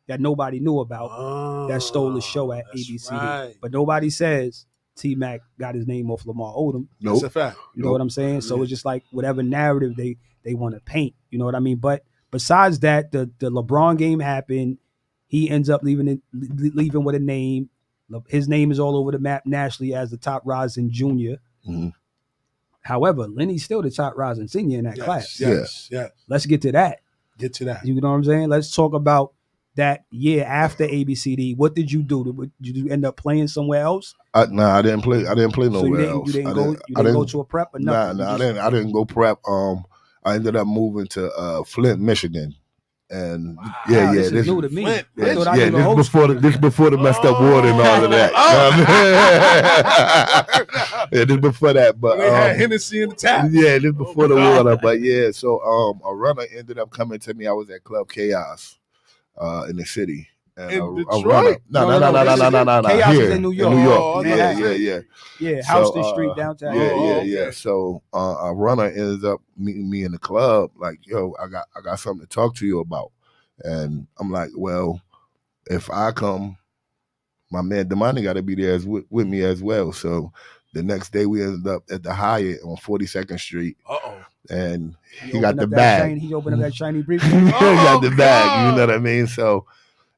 that nobody knew about that stole the show at ABCD. Right. But nobody says T-Mac got his name off Lamar Odom. Nope. That's a fact. You know what I'm saying? So it's just like whatever narrative they want to paint. You know what I mean? But besides that, the LeBron game happened. He ends up leaving with a name. His name is all over the map nationally as the top rising junior. Mm-hmm. However, Lenny's still the top rising senior in that class. Yes. Let's get to that. You know what I'm saying? Let's talk about that year after ABCD. What did you do? Did you end up playing somewhere else? I didn't play. I didn't play nowhere else. You didn't go to a prep or nothing? I didn't go prep. I ended up moving to Flint, Michigan. And this is new to me. This before the messed up water and all of that. This before that, but they had Hennessy in the tap. Yeah, this before the water, but yeah. So a runner ended up coming to me. I was at Club Chaos in the city. And in Detroit? No. Chaos Here, is in New York. Yeah, Houston Street downtown. Yeah. So a runner ends up meeting me in the club, like, yo, I got something to talk to you about. And I'm like, well, if I come, my man Damani got to be there with me as well. So the next day we ended up at the Hyatt on 42nd Street. And he got the bag. He opened up that shiny briefcase. He got the bag, you know what I mean? So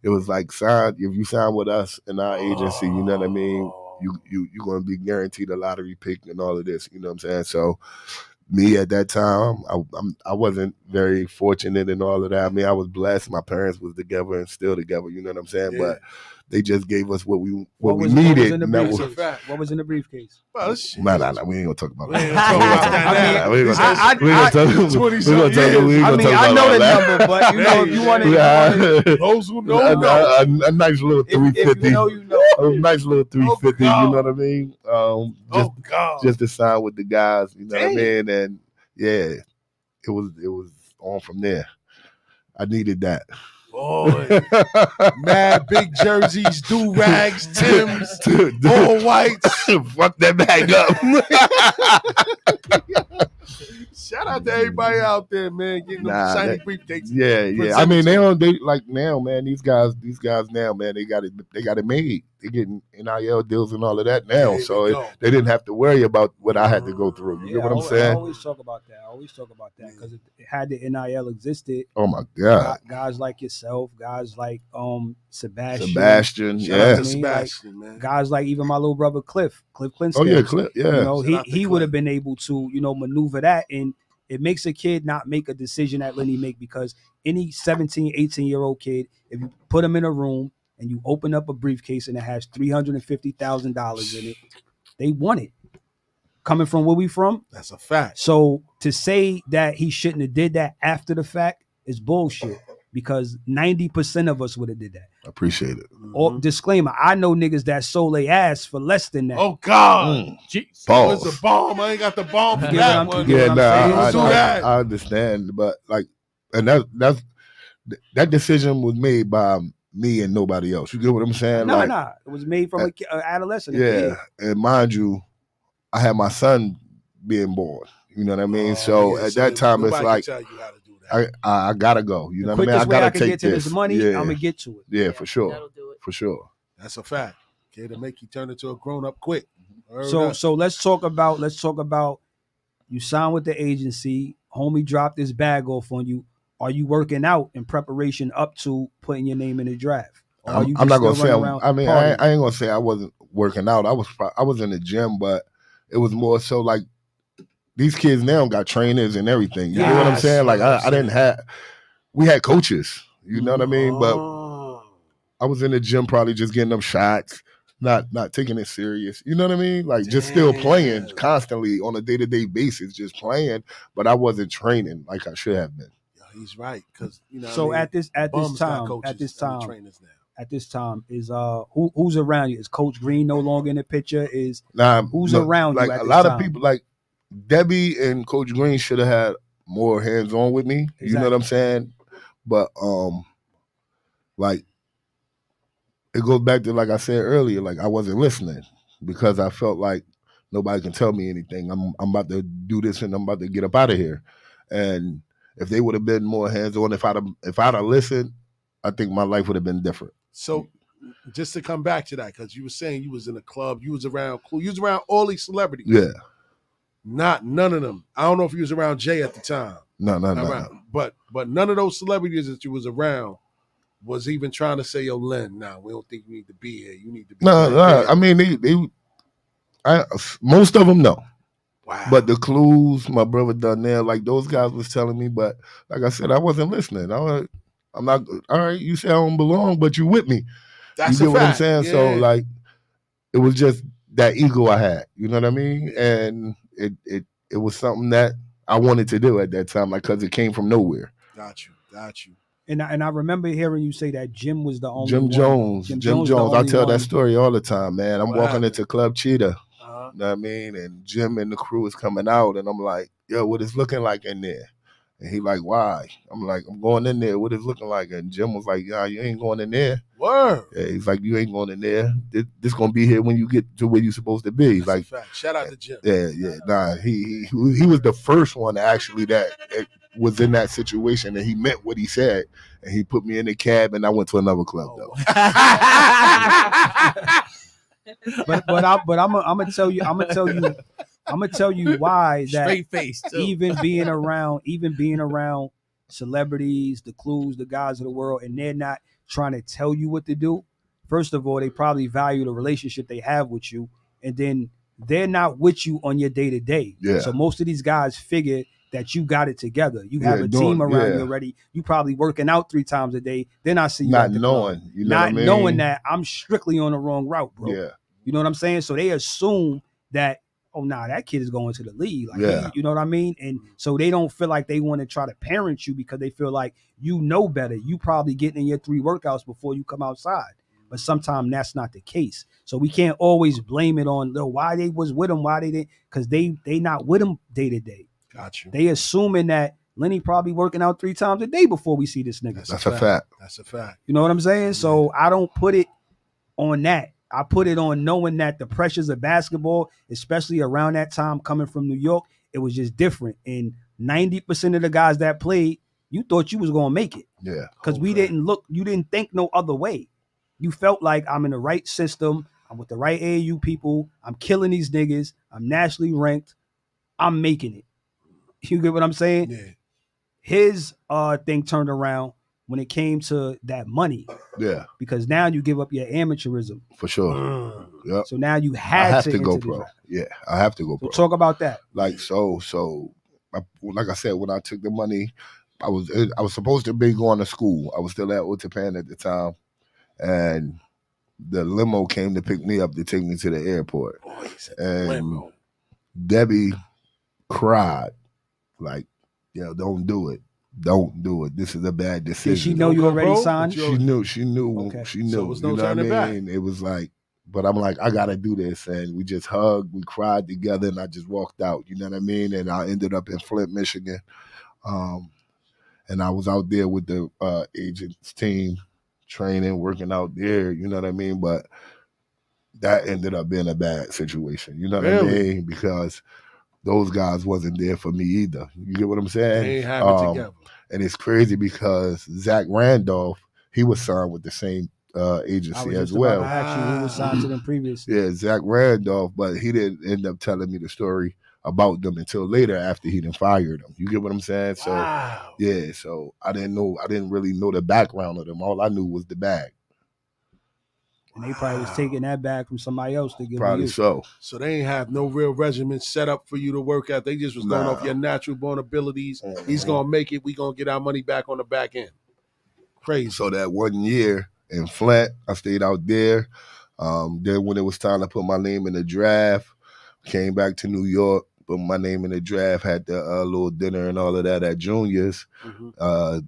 it was like, if you sign with us in our agency, you know what I mean? You're going to be guaranteed a lottery pick and all of this, you know what I'm saying? So me at that time, I wasn't very fortunate and all of that. I mean, I was blessed. My parents was together and still together. You know what I'm saying? Yeah. But they just gave us what we needed. What was in the briefcase? What was in the briefcase? Well, shit. Nah, we ain't gonna talk about We ain't that. gonna talk about that. We ain't gonna talk about I know the number, but you know, if you want to, those who know, a nice little 350. If you know, you know. A nice little 350. You know what I mean? God. Just to sign with the guys. You know what I mean? And yeah, it was on from there. I needed that. Boy, mad big jerseys, do rags, Timbs, all whites. Fuck that bag up. Shout out to everybody out there, man, getting them shiny briefcases. Yeah. I mean, they like now, man. These guys now, man, they got it made. They getting NIL deals and all of that now, they didn't have to worry about what I had to go through. You get what I'm saying? I always talk about that because it had the NIL existed. Oh my God! Guys like yourself, guys like Sebastian, Sebastian, man. Guys like even my little brother Cliff Clinton. Oh yeah, Cliff. Yeah, you know, he would have been able to maneuver that, and it makes a kid not make a decision that Lenny make, because any 17, 18-year-old kid, if you put him in a room and you open up a briefcase and it has $350,000 in it, they want it. Coming from where we from, that's a fact. So to say that he shouldn't have did that after the fact is bullshit, because 90% of us would have did that. I appreciate it. Or disclaimer, I know niggas that sold their ass for less than that. Oh God, balls. It's a bomb. I ain't got the bomb for that one. Yeah, I understand, but like, and that decision was made by me and nobody else. You get what I'm saying? Nah. It was made from an adolescent. Yeah, and mind you, I had my son being born. You know what I mean? At that time, it's like, I gotta go. You know what I mean? I gotta take get to this money. I'm gonna get to it. Yeah, for sure. For sure. That's a fact. Okay, to make you turn into a grown up quick. So let's talk about you signed with the agency. Homie dropped his bag off on you. Are you working out in preparation up to putting your name in the draft? I'm not gonna say. I ain't gonna say I wasn't working out. I was in the gym, but it was more so like these kids now got trainers and everything. You know what I'm saying? Like I didn't have. We had coaches. You know what I mean? But I was in the gym probably just getting them shots, not taking it serious. You know what I mean? Like just still playing constantly on a day-to-day basis, just playing. But I wasn't training like I should have been. He's right, because So at this time is who's around you? Is Coach Green no longer in the picture? Who's around you? At A this lot time? of people like Debbie and Coach Green should have had more hands on with me. Exactly. You know what I'm saying? But like it goes back to, like I said earlier, like I wasn't listening because I felt like nobody can tell me anything. I'm about to do this and I'm about to get up out of here. And if they would have been more hands on, if I'd have listened, I think my life would have been different. So just to come back to that, because you were saying you was in a club, you was around all these celebrities. Yeah. None of them. I don't know if you was around Jay at the time. No. But none of those celebrities that you was around was even trying to say, yo, Len, we don't think you need to be here. You need to be No. I mean, most of them, no. Wow. But the clues, my brother Donnell, like those guys was telling me, but like I said, I wasn't listening. I'm not, all right, you say I don't belong, but you with me. That's you get a what fact. I'm saying? Yeah. So like, it was just that ego I had, you know what I mean? And it was something that I wanted to do at that time, like, cause it came from nowhere. Got you. And I remember hearing you say that Jim was the only Jim one. Jones. I tell that story all the time, man. I'm walking into Club Cheetah. You know what I mean? And Jim and the crew is coming out, and I'm like, yo, what is looking like in there? And he like, why? I'm like, I'm going in there. What is looking like? And Jim was like, yeah, you ain't going in there. Word. Yeah, he's like, you ain't going in there. This gonna be here when you get to where you're supposed to be. That's like, a fact. Shout out to Jim. Yeah. Nah, he was the first one actually that was in that situation, and he meant what he said. And he put me in the cab, and I went to another club though. But I'm gonna tell you why that straight face too. even being around celebrities, the clues, the guys of the world, and they're not trying to tell you what to do. First of all, they probably value the relationship they have with you, and then they're not with you on your day to day. Yeah. So most of these guys figure that you got it together. You have a team around you already. You probably working out 3 times a day. They're not seeing you not at the knowing, club. you know not what I mean? knowing that I'm strictly on the wrong route, bro. Yeah. You know what I'm saying? So they assume that, oh, nah, that kid is going to the league. Like, you know what I mean? And so they don't feel like they want to try to parent you because they feel like you know better. You probably getting in your 3 workouts before you come outside. But sometimes that's not the case. So we can't always blame it on why they was with them, why they didn't, because they not with them day to day. Got you. They assuming that Lenny probably working out 3 times a day before we see this nigga. That's a fact. That's a fact. You know what I'm saying? So I don't put it on that. I put it on knowing that the pressures of basketball, especially around that time coming from New York, it was just different. And 90% of the guys that played, you thought you was going to make it. Yeah. Because you didn't think no other way. You felt like I'm in the right system. I'm with the right AAU people. I'm killing these niggas. I'm nationally ranked. I'm making it. You get what I'm saying? Yeah. His thing turned around when it came to that money. Yeah. Because now you give up your amateurism. For sure. Yep. So now you I had have to to go enter pro. this. Yeah, I have to go pro. So talk about that. Like like I said, when I took the money, I was supposed to be going to school. I was still at Otapan at the time, and the limo came to pick me up to take me to the airport. And limo. Debbie cried, like, "Yo, don't do it. Don't do it. This is a bad decision." Did she know you already signed? She knew. She knew. Okay. She knew. So it was no you know what I turning mean? back. It was like, but I'm like, I gotta do this, and we just hugged, we cried together, and I just walked out. You know what I mean? And I ended up in Flint, Michigan, and I was out there with the agents team, training, working out there. You know what I mean? But that ended up being a bad situation. You know what I mean? Because those guys wasn't there for me either. You get what I'm saying? They ain't have it together. And it's crazy because Zach Randolph, he was signed with the same agency as well. I asked you who was signed to them previously. Yeah, Zach Randolph, but he didn't end up telling me the story about them until later after he done fired them. You get what I'm saying? So yeah, so I didn't really know the background of them. All I knew was the bag. And they probably was taking that bag from somebody else to give Probably you. so. So they ain't have no real regimen set up for you to work out. They just was going off your natural born abilities. He's gonna make it. We gonna get our money back on the back end. Crazy. So that 1 year in Flint, I stayed out there. Then when it was time to put my name in the draft, came back to New York, put my name in the draft, had the little dinner and all of that at Junior's.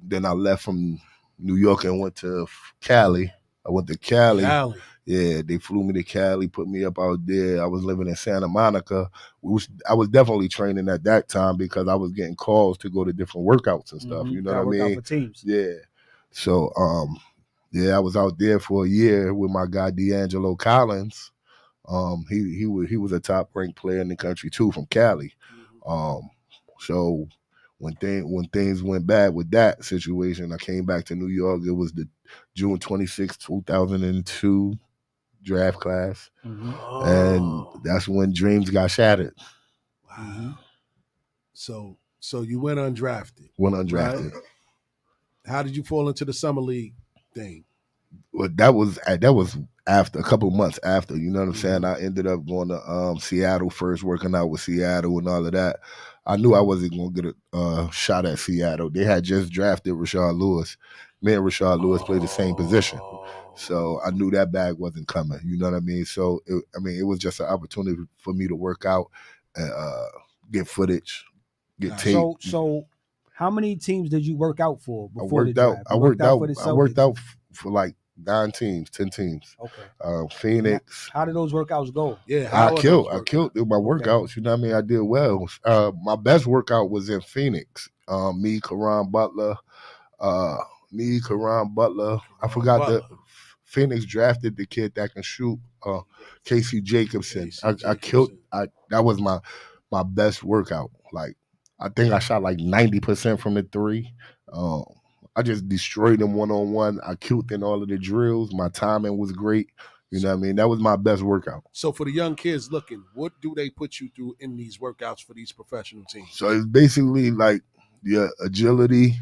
Then I left from New York and went to Cali. I went to Cali. Yeah, they flew me to Cali, put me up out there. I was living in Santa Monica. I was definitely training at that time because I was getting calls to go to different workouts and stuff. You know what I mean? Work out for teams. Yeah. So, I was out there for a year with my guy D'Angelo Collins. He was a top ranked player in the country too from Cali. So when things went bad with that situation, I came back to New York. It was the June 26, 2002 draft class. And that's when dreams got shattered. Wow. So you went undrafted. Right? How did you fall into the summer league thing? Well, that was after a couple of months after. You know what I'm saying? I ended up going to Seattle first, working out with Seattle and all of that. I knew I wasn't going to get a shot at Seattle. They had just drafted Rashard Lewis. Me and Rashard Lewis played the same position. So I knew that bag wasn't coming. You know what I mean? So, it was just an opportunity for me to work out and get footage, get tape. So how many teams did you work out for before the draft? I worked out for like 9 teams, 10 teams. Okay. Phoenix. How did those workouts go? Yeah, I killed my workouts. You know what I mean? I did well. My best workout was in Phoenix. Me, Karan Butler. I forgot the Phoenix drafted the kid that can shoot, Casey Jacobson. I killed. That was my best workout. Like, I think I shot like 90% from the 3. I just destroyed them one-on-one. I killed in all of the drills. My timing was great. You know what I mean? That was my best workout. So for the young kids looking, what do they put you through in these workouts for these professional teams? So it's basically like your agility,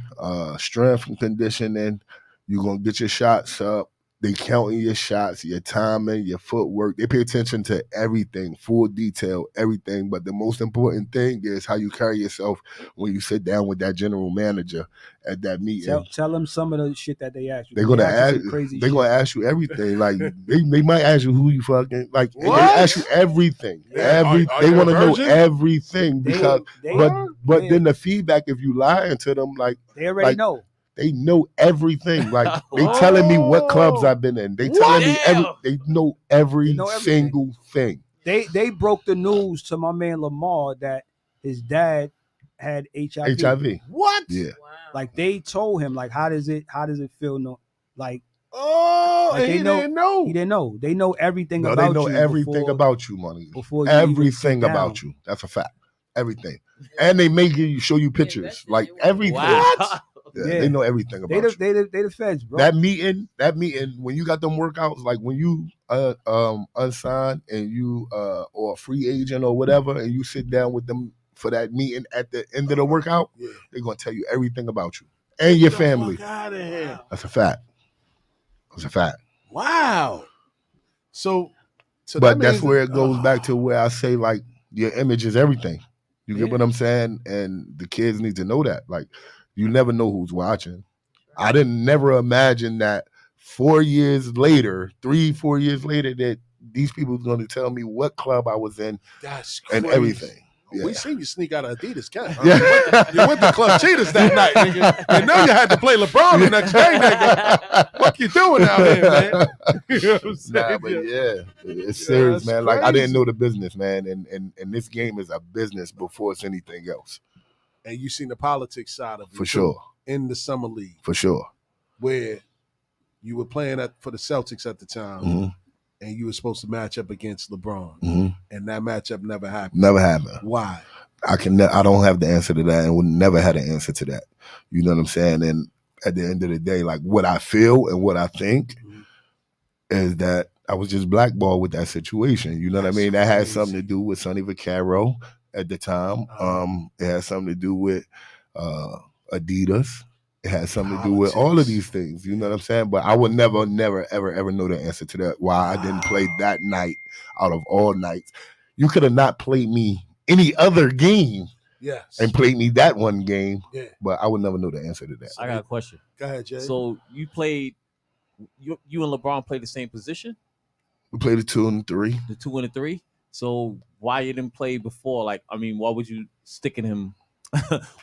strength and conditioning. You're going to get your shots up. They counting your shots, your timing, your footwork. They pay attention to everything, full detail, everything. But the most important thing is how you carry yourself when you sit down with that general manager at that meeting. Tell them some of the shit that they ask you. They're gonna ask. They're gonna ask you everything. Like they might ask you who you fucking like. What? They ask you everything. Yeah. They want to know virgin? everything because. But then the feedback, if you lying to them, like they already know. They know everything. Like they telling me what clubs I've been in. They telling me they know every single thing. They broke the news to my man Lamar that his dad had HIV. What? Yeah. Wow. Like they told him, like, how does it feel? No, like, like he didn't know. He didn't know. They know everything No, about you. they know everything about you, money. Before you everything about you. That's a fact. Everything. And they make you show you pictures. Like everything. Wow. Yeah, they know everything about you. They the feds, bro. That meeting, when you got them workouts, like when you unsigned and you or a free agent or whatever, and you sit down with them for that meeting at the end of the workout, they're gonna tell you everything about you and your family. Fuck out of here. That's a fact. That's a fact. Wow. So but that's where it goes back to where I say, like, your image is everything. You get what I'm saying? And the kids need to know that. Like, you never know who's watching. I didn't never imagine that 4 years later, 3-4 years later, that these people was going to tell me what club I was in. That's and crazy. Everything. Yeah. We seen you sneak out of Adidas camp. You went to Club Cheetahs that night, nigga. And now you had to play LeBron the next day, nigga. What you doing out here, man? You know what I'm saying? But it's serious, man. Like, I didn't know the business, man. And this game is a business before it's anything else. And you seen the politics side of it. For sure. In the summer league. For sure. Where you were playing for the Celtics at the time. Mm-hmm. And you were supposed to match up against LeBron. Mm-hmm. And that matchup never happened. Never happened. Why? I don't have the answer to that, and would never had an answer to that. You know what I'm saying? And at the end of the day, like, what I feel and what I think is that I was just blackballed with that situation. You know what I mean? That had something to do with Sonny Vaccaro at the time. It had something to do with Adidas. It has something to do with all of these things. You know what I'm saying? But I would never, ever know the answer to that. Why I didn't play that night out of all nights. You could have not played me any other game and played me that one game. Yeah. But I would never know the answer to that. I got a question. Go ahead, Jay. So you and LeBron played the same position? We played the 2 and 3. The 2 and the 3? So why you didn't play before? Like, I mean, why would you stick in him?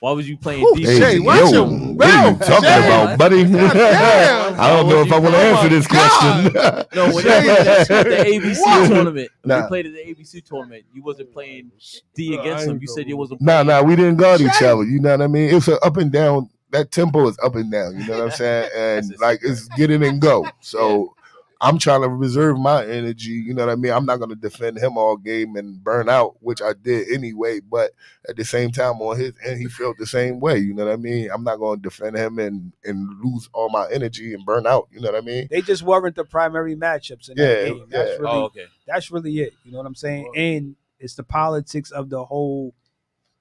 Why was you playing defense? Hey, what are you talking about, buddy? I don't know if I want to answer this question. No, when you played at the ABC tournament, when you played at the ABC tournament, you wasn't playing D against him. You said you wasn't playing. Nah, we didn't guard each other. You know what I mean? It's an up and down. That tempo is up and down. You know what I'm saying? And like, it's get in and go. So I'm trying to reserve my energy. You know what I mean? I'm not going to defend him all game and burn out, which I did anyway. But at the same time, on his end, he felt the same way. You know what I mean? I'm not going to defend him and lose all my energy and burn out. You know what I mean? They just weren't the primary matchups in that game. That's really it. You know what I'm saying? And it's the politics of the whole,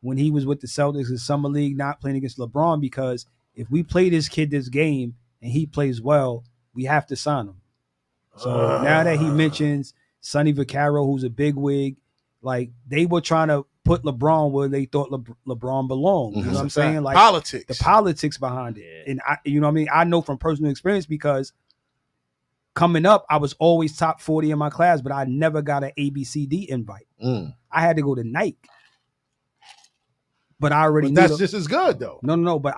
when he was with the Celtics in Summer League, not playing against LeBron, because if we play this kid this game and he plays well, we have to sign him. So now that he mentions Sonny Vaccaro, who's a bigwig, like, they were trying to put LeBron where they thought LeBron belonged. You know what I'm saying? Like, politics. The politics behind it. And you know what I mean? I know from personal experience, because coming up, I was always top 40 in my class, but I never got an ABCD invite. I had to go to Nike. But I already knew that's just as good, though. No, but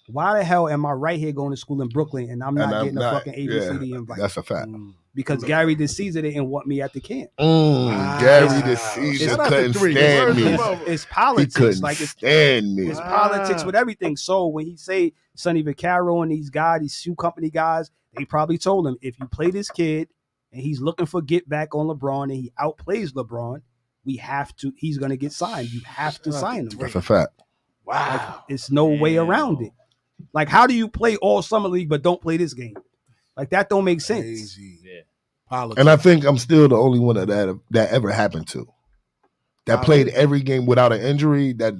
why the hell am I right here going to school in Brooklyn and I'm not getting a fucking ABCD invite? That's a fact. Because Gary DeCesar didn't want me at the camp. Gary DeCesar couldn't stand me. It's politics. He couldn't stand me. It's politics with everything. So when he say Sonny Vaccaro and these guys, these shoe company guys, they probably told him, if you play this kid and he's looking for get back on LeBron and he outplays LeBron, he's going to get signed. You have to sign him. That's a fact. Wow. Like, it's no way around it. Like, how do you play all summer league but don't play this game? Like, that don't make sense. Crazy. Yeah. Politics. And I think I'm still the only one that ever happened to. That played every game without an injury, that,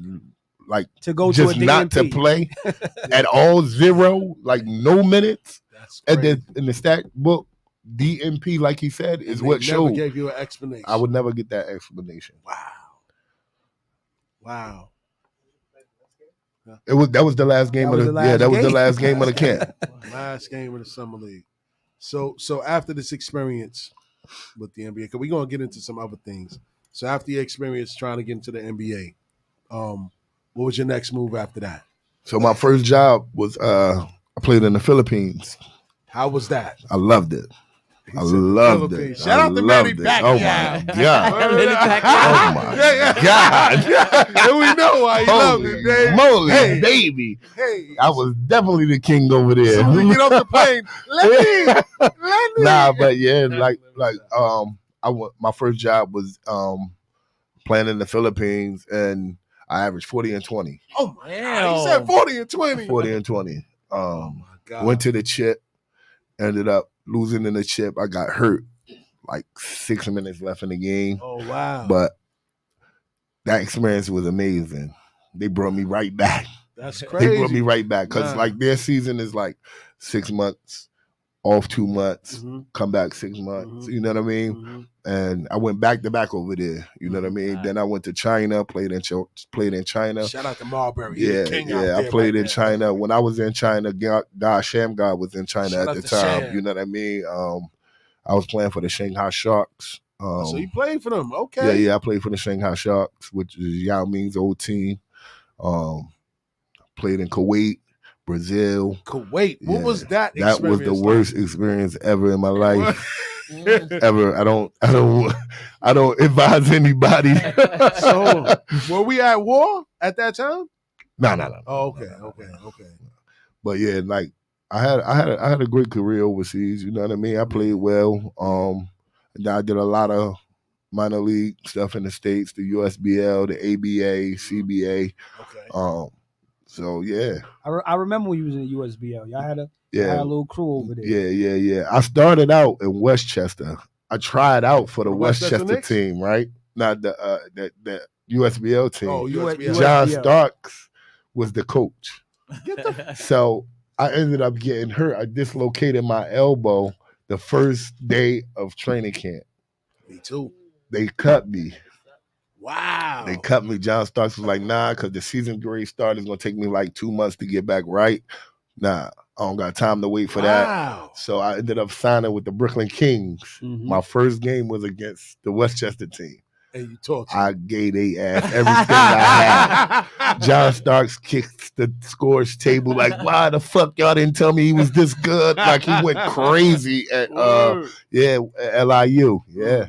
like, to go just to a not to play at all, 0, like no minutes in the stat book DNP, like he said, is And what they never showed. gave you an explanation. I would never get that explanation. Wow. That was the last game of the last game of the camp. Last game of the summer league. So after this experience with the NBA, because we're gonna get into some other things. So after your experience trying to get into the NBA, what was your next move after that? So my first job was I played in the Philippines. How was that? I loved it. I loved it. Shout out to Manny Pacquiao. Oh my God. Oh my God. And we know why he loved it, baby. Moly, baby. Hey. I was definitely the king over there. So we get off the plane. Lenny. Nah, but yeah, my first job was playing in the Philippines, and I averaged 40 and 20. Oh my God. He said 40 and 20. 40 and 20. Oh my God. Went to the chip, ended up losing in the chip. I got hurt like 6 minutes left in the game. Oh wow. But that experience was amazing. They brought me right back. That's crazy. They brought me right back because like their season is like 6 months, off 2 months, come back 6 months. You know what I mean? And I went back to back over there. You know what I mean? Then I went to China, played in China. Shout out to Marbury. Yeah. I played in China. When I was in China, Shamgar was in China at the time. Sham. You know what I mean? I was playing for the Shanghai Sharks. So you played for them? Okay. Yeah. I played for the Shanghai Sharks, which is Yao Ming's old team. Played in Kuwait, Brazil. Kuwait. What was that experience? That was the worst experience ever in my life. Ever. I don't advise anybody. So were we at war at that time? No. Oh, okay. But yeah, like I had a great career overseas. You know what I mean? I played well. I did a lot of minor league stuff in the States, the USBL, the ABA, CBA. Okay. So yeah. I remember when you was in the USBL. Y'all had a little crew over there. Yeah. I started out in Westchester. I tried out for the Westchester team, right? Not the USBL team. Oh, USBL. John Starks was the coach. So I ended up getting hurt. I dislocated my elbow the first day of training camp. Me too. They cut me. Wow. They cut me. John Starks was like, nah, because the season grade start is going to take me like 2 months to get back right. Nah, I don't got time to wait for that. So I ended up signing with the Brooklyn Kings. My first game was against the Westchester team. And you talked. I gave they ass everything I had. John Starks kicked the scores table like, why the fuck y'all didn't tell me he was this good? Like he went crazy at LIU. Yeah.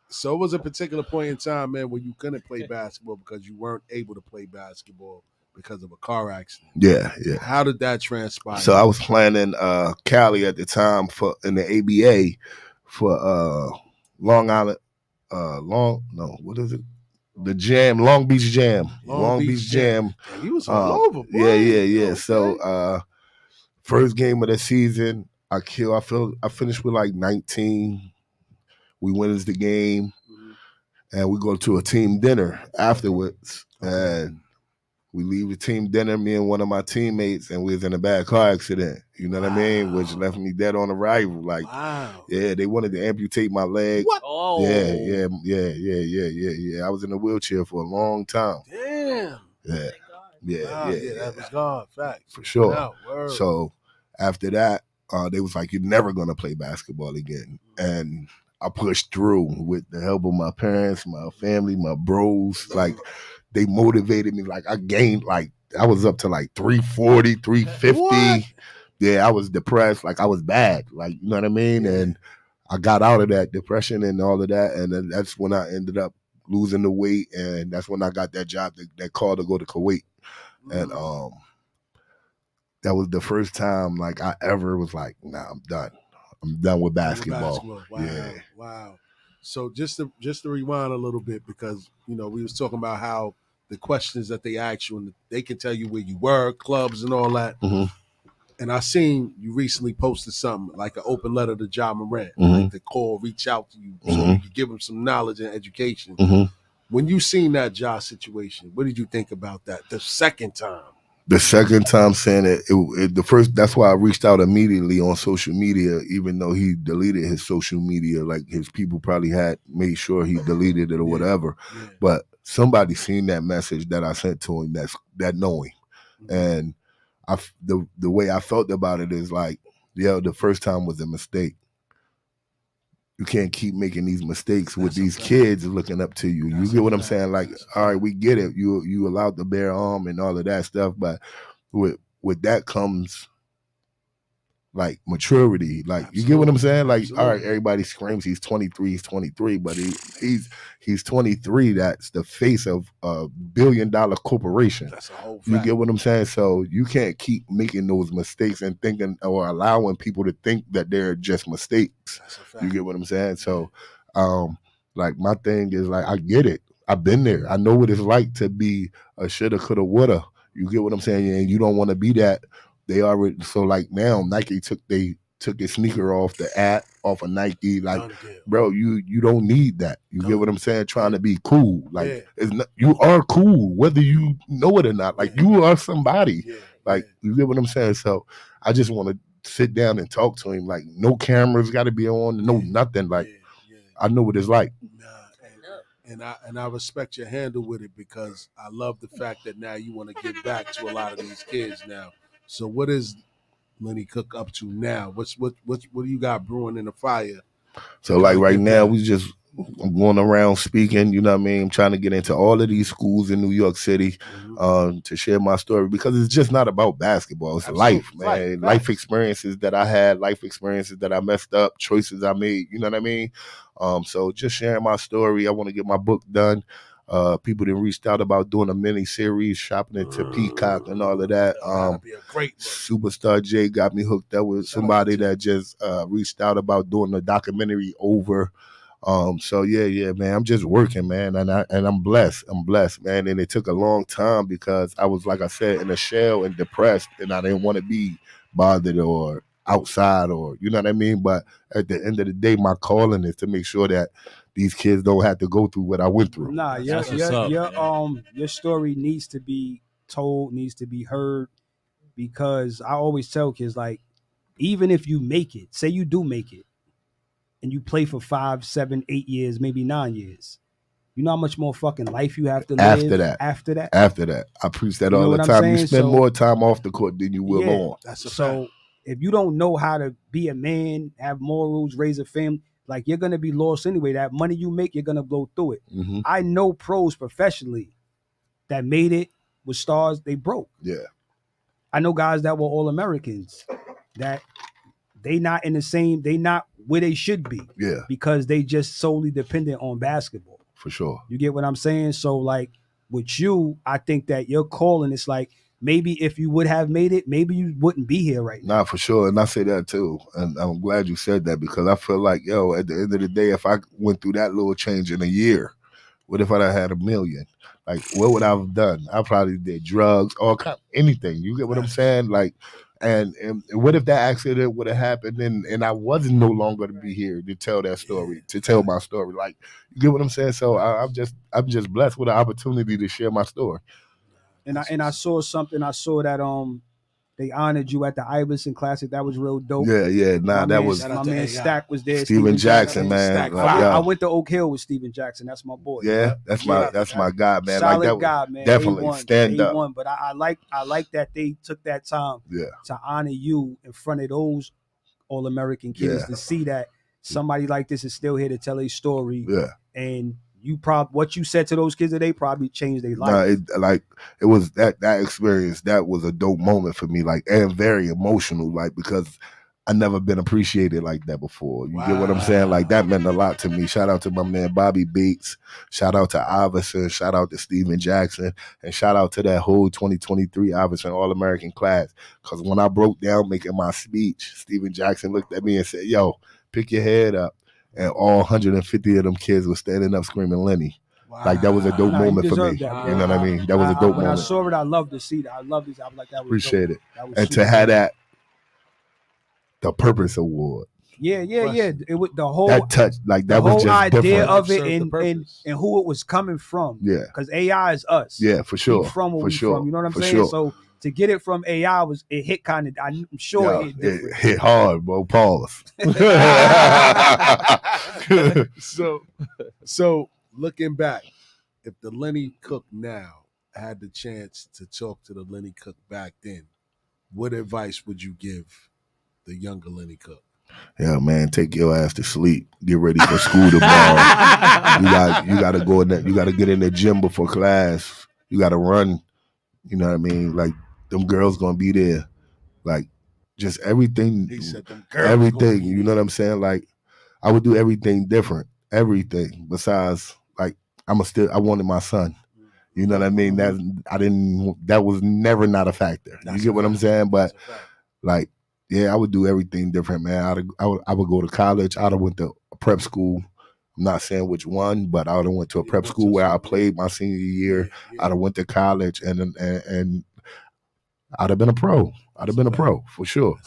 So it was a particular point in time, man, where you couldn't play basketball because you weren't able to play basketball because of a car accident. Yeah. How did that transpire? So I was playing in Cali at the time in the ABA for Long Island. What is it? The Jam, Long Beach Jam. Long Beach Jam. You was all over, boy. Yeah. Okay. So first game of the season, I finished with like 19. We wins the game, and we go to a team dinner afterwards. And we leave the team dinner, me and one of my teammates, and we was in a bad car accident. You know what I mean? Which left me dead on arrival. Like, yeah, they wanted to amputate my leg. What? Oh. Yeah. I was in a wheelchair for a long time. Damn. Yeah. That was gone. Facts. For sure. So after that, they was like, you're never going to play basketball again. And I pushed through with the help of my parents, my family, my bros. Like, they motivated me. Like, I gained, like, I was up to like 340, 350. What? Yeah, I was depressed. Like, I was bad. Like, you know what I mean? Yeah. And I got out of that depression and all of that. And then that's when I ended up losing the weight. And that's when I got that job, that call to go to Kuwait. And that was the first time, like, I ever was like, nah, I'm done. I'm done with basketball. Wow. So just to rewind a little bit, because we was talking about how the questions that they ask you, and they can tell you where you were, clubs and all that. And I seen you recently posted something like an open letter to Ja Morant, like to reach out to you so you could give him some knowledge and education. When you seen that Ja situation, what did you think about that the second time? The second time saying it, the first, that's why I reached out immediately on social media, even though he deleted his social media, like his people probably had made sure he deleted it or whatever. Yeah. But somebody seen that message that I sent to him that know him. And the way I felt about it is like, yeah, the first time was a mistake. You can't keep making these mistakes with these kids looking up to you. You get what I'm saying? Like, all right, we get it. You allowed to bear arm and all of that stuff, but with that comes like maturity. Like, you get what I'm saying? Like, all right, everybody screams he's 23, but he's 23. That's the face of a $1 billion corporation. That's a whole fact. You get what I'm saying? So you can't keep making those mistakes and thinking or allowing people to think that they're just mistakes. That's a fact. You get what I'm saying? So, like, my thing is, like, I get it. I've been there. I know what it's like to be a shoulda, coulda, woulda. You get what I'm saying? And you don't want to be that. They already, so like now Nike took his sneaker off the app, off of Nike. Like, bro, you don't need that. You get what I'm saying? Trying to be cool. Like, it's not, you are cool, whether you know it or not. Like, you are somebody. Like, you get what I'm saying? So I just want to sit down and talk to him. Like, no cameras got to be on, no nothing. Like, I know what it's like. And I respect your handle with it, because I love the fact that now you want to give back to a lot of these kids now. So what is Lenny Cooke up to now? What do you got brewing in the fire? So like right now, I'm going around speaking, you know what I mean? I'm trying to get into all of these schools in New York City to share my story, because it's just not about basketball. It's life, man. Life experiences that I had, life experiences that I messed up, choices I made, you know what I mean? So just sharing my story. I want to get my book done. People that reached out about doing a mini series, shopping into Peacock and all of that. That'd be a great book. Superstar J got me hooked up with somebody that just reached out about doing a documentary over. So yeah, man, I'm just working, man, and I'm blessed. I'm blessed, man. And it took a long time because I was, like I said, in a shell and depressed, and I didn't want to be bothered or outside, or you know what I mean. But at the end of the day, my calling is to make sure that these kids don't have to go through what I went through. Nah, your story needs to be told, needs to be heard, because I always tell kids, like, even if you make it, say you do make it, and you play for 5, 7, 8 years, maybe 9 years, you know how much more fucking life you have to live after that. I preach that all the time. You spend more time off the court than you will on. That's a fact. If you don't know how to be a man, have morals, raise a family, like, you're going to be lost anyway. That money you make, you're going to blow through it. Mm-hmm. I know pros professionally that made it with stars, they broke. Yeah. I know guys that were All-Americans that they not where they should be. Yeah. Because they just solely dependent on basketball. For sure. You get what I'm saying? So, like, with you, I think that your calling is like, maybe if you would have made it, maybe you wouldn't be here right now. Nah, for sure. And I say that too. And I'm glad you said that, because I feel like, at the end of the day, if I went through that little change in a year, what if I had $1 million? Like, what would I have done? I probably did drugs, anything. You get what I'm saying? Like, and what if that accident would have happened and I wasn't no longer to be here to tell that story, to tell my story? Like, you get what I'm saying? So I'm just blessed with the opportunity to share my story. And I saw something. I saw that they honored you at the Iverson Classic. That was real dope. Yeah. Nah, that was my man Stack was there. Steven Jackson, man. I went to Oak Hill with Steven Jackson. That's my boy. Yeah, that's my guy, man. Solid like that guy, man. Definitely A1, stand A1. up. But I like that they took that time to honor you in front of those All-American kids, to see that somebody like this is still here to tell a story. Yeah. And what you said to those kids today probably changed their life. It was that experience. That was a dope moment for me, like, and very emotional, like, because I never been appreciated like that before. You get what I'm saying? Like, that meant a lot to me. Shout out to my man Bobby Bates. Shout out to Iverson. Shout out to Steven Jackson. And shout out to that whole 2023 Iverson All-American class. Because when I broke down making my speech, Steven Jackson looked at me and said, "Yo, pick your head up." And all 150 of them kids were standing up screaming Lenny. Wow. Like, that was a dope moment for me. That, you know what I mean? That was a dope moment. When I saw it, I loved to see that. I love this. I was like, that was appreciate dope. it. And to have that, the Purpose Award. Yeah. It was the whole that touch, like, that was just idea different. of it and who it was coming from. Yeah. Because AI is us. Yeah, for sure. We from where for we sure. from. You know what I'm for saying? Sure. So to get it from AI it hit kind of. I'm sure it hit different. It hit hard, bro. Pause. So looking back, if the Lenny Cooke now had the chance to talk to the Lenny Cooke back then, what advice would you give the younger Lenny Cooke? Yeah, man, take your ass to sleep. Get ready for school tomorrow. you got to go in there. You got to get in the gym before class. You got to run. You know what I mean? Like, them girls gonna be there. Like, just everything. He said them girls everything. You know what I'm saying? Like, I would do everything different. Everything. Besides, like, I wanted my son. You know what I mean? That was never not a factor. You get what I'm saying? But like, yeah, I would do everything different, man. I would go to college. I'd have went to a prep school. I'm not saying which one, but I would have went to a prep school where I played my senior year. I'd have went to college and I'd have been a pro. I'd have been a pro for sure.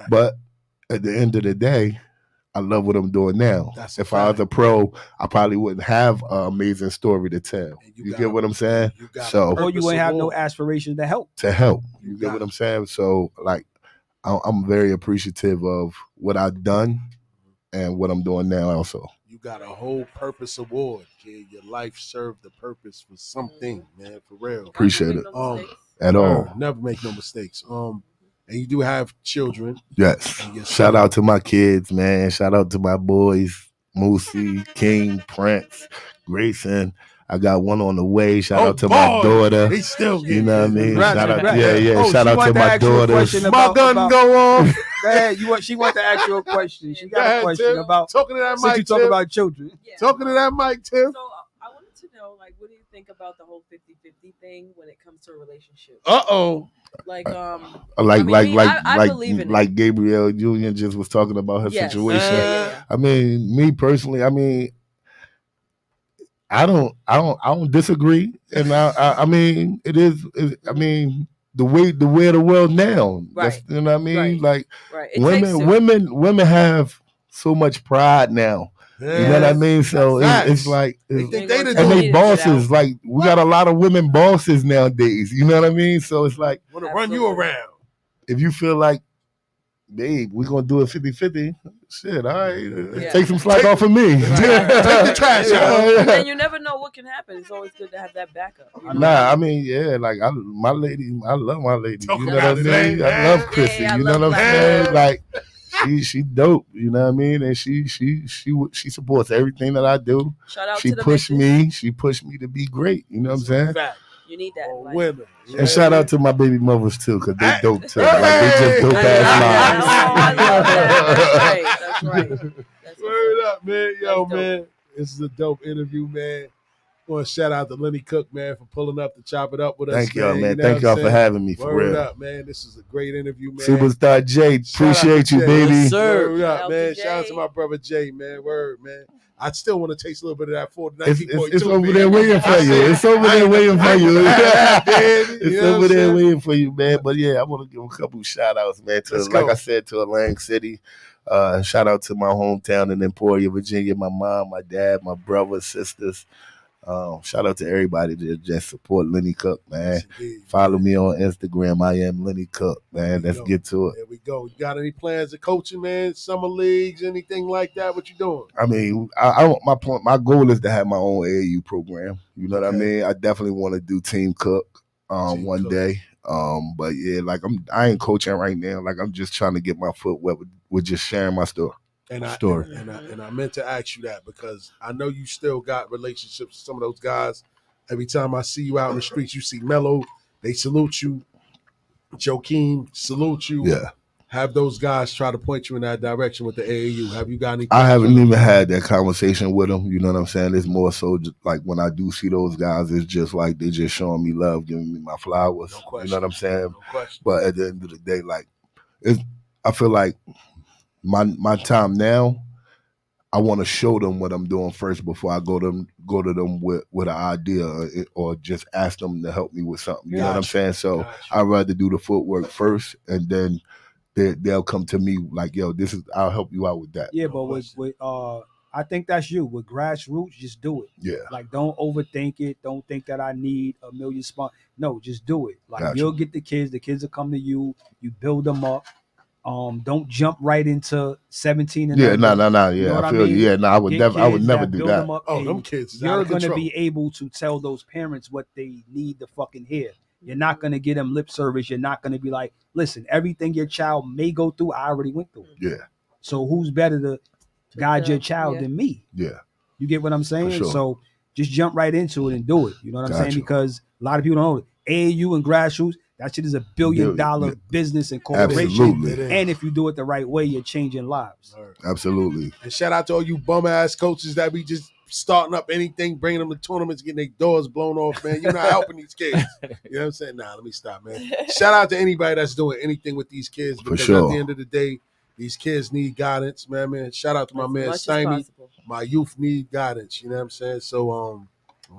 But at the end of the day, I love what I'm doing now. If I was a pro, I probably wouldn't have an amazing story to tell. You get what I'm saying? Or you wouldn't have no aspirations to help. You get what I'm saying? So, like, I'm very appreciative of what I've done and what I'm doing now also. You got a whole purpose award, kid. Your life served the purpose for something, man, for real. Appreciate it. At all. Never make no mistakes. And you do have children. Yes. Shout out to my kids, man. Shout out to my boys, Moosey, King, Prince, Grayson. I got one on the way. Shout out to my daughter. He's still, you know what I mean? Shout out, Oh, shout out to my daughters. My gun go off. She wants to ask you a question. She got a question Tim. about talking to that mic. You talk about children. Yeah. Talking to that mic, Tim. So I wanted to know, like, what do you think about the whole 50-50 thing when it comes to a relationship? Like like Gabrielle Union just was talking about her situation. Yeah. I mean, me personally, I don't disagree, and I mean, I mean, the way of the world now. Right. You know what I mean? Right. Like, women have so much pride now. Yes. You know what I mean? So it's like, and they bosses. Like, we got a lot of women bosses nowadays. You know what I mean? So it's like, want to run you around. If you feel like, babe, we're going to do it 50-50, shit, all right. Take some slack off of me. Take the trash out. And you never know what can happen. It's always good to have that backup. You know? Nah, I mean, like, my lady, I love my lady. You know what I'm saying? I love Chrissy. You know what I'm saying? Like, she dope. You know what I mean? And she supports everything that I do. Shout out she to the pushed bitches. me. She pushed me to be great. You know what I'm saying? You need that. Women. And shout out to my baby mothers too, because they dope too. Like, they just dope ass moms. I love that. That's right. That's Word up, man. Yo, man. This is a dope interview, man. I want to shout out to Lenny Cooke, man, for pulling up to chop it up with us. Thank y'all, man. You know Thank y'all for having me, for Word real. up, man. This is a great interview, man. Superstar Jay, appreciate you, baby. Yes, sir. Word up, man. Shout out to my brother Jay, man. Word, man. I still want to taste a little bit of that 49.2. It's over there waiting for you. It's over there waiting for you. It's over there waiting for you, man. But yeah, I want to give a couple shout outs, man. Like I said, to Atlantic City. Shout out to my hometown in Emporia, Virginia. My mom, my dad, my brothers, sisters. Shout out to everybody that just support Lenny Cooke, man. Follow me on Instagram. I am Lenny Cooke, man. Let's get to it. There we go. You got any plans of coaching, man? Summer leagues, anything like that? What you doing? I mean, my goal is to have my own AAU program. You know what I mean? I definitely want to do Team Cook one day. But yeah, like I ain't coaching right now. Like, I'm just trying to get my foot wet with just sharing my story. And I meant to ask you that because I know you still got relationships with some of those guys. Every time I see you out in the streets, you see Mello, they salute you. Joakim, salute you. Yeah. Have those guys try to point you in that direction with the AAU? Have you got any? I haven't even had that conversation with them. You know what I'm saying? It's more so just like when I do see those guys, it's just like they just showing me love, giving me my flowers. No question. You know what I'm saying? No question. But at the end of the day, like, I feel like my time now, I want to show them what I'm doing first before I go to them with an idea or just ask them to help me with something. You know what I'm saying? So I'd rather do the footwork first, and then they'll come to me like, yo, I'll help you out with that. Yeah, but with I think that's you. With grassroots, just do it. Yeah. Like, don't overthink it. Don't think that I need a million sponsors. No, just do it. Like, Gotcha. you'll get the kids. The kids will come to you. You build them up. Don't jump right into 17 and Yeah, under. no. You know Yeah, what I feel mean? you. Yeah, no, I would Get never kids never that do build that. them up, Oh, them and kids is out you're of gonna control. be able to tell those parents what they need to fucking hear. You're not gonna get them lip service. You're not gonna be like, listen, everything your child may go through, I already went through. Yeah, So who's better to guide your tell, child yeah. than me? yeah. You get what I'm saying? sure. So just jump right into it and do it. You know what I'm saying? Gotcha. Because a lot of people don't know it. AAU and grassroots, that shit is $1 billion Yeah. business and corporation. Absolutely. And if you do it the right way, you're changing lives. Absolutely. And shout out to all you bum ass coaches that be just starting up anything, bringing them to tournaments, getting their doors blown off, man. You're not helping these kids. You know what I'm saying? Nah, let me stop, man. Shout out to anybody that's doing anything with these kids, because sure. at the end of the day, these kids need guidance, man. Shout out to my As man much as Steiny. possible. My youth need guidance. You know what I'm saying? So on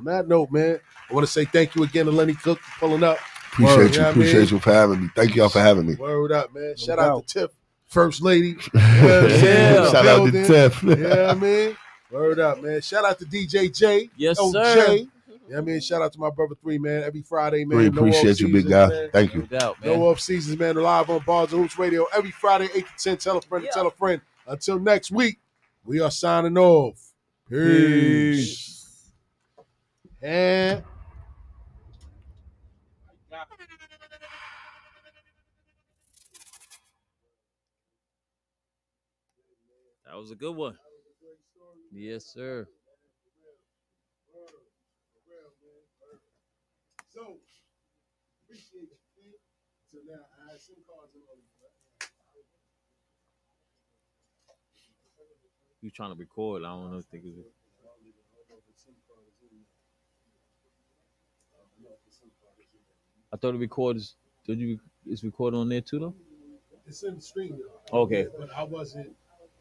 that note, man, I want to say thank you again to Lenny Cooke for pulling up. Appreciate you. know what I Appreciate mean? you for having me. Thank y'all for having me. Word up, man. Shout doubt. out to Tiff, First Lady. You know what I'm saying? In the Shout out to building. Tiff. You know what I mean? Word up, man. Shout out to DJ J. Yes, OJ. sir. You know what I mean? Shout out to my brother 3, man. Every Friday, man. We No appreciate you, big off-seasons, guy. man. Thank you. No doubt, man. No off seasons, man. Live on Bars and Hoops Radio every Friday, 8 to 10. Tell a friend to tell a friend. Until next week, we are signing off. Peace. And That was a good one. Yes, sir. so, appreciate you. So now I have some cards in order. You trying to record? I don't know. Think it's I thought the record is. Did you? Is recorded on there too, though? It's in the stream, though. Okay. But I wasn't.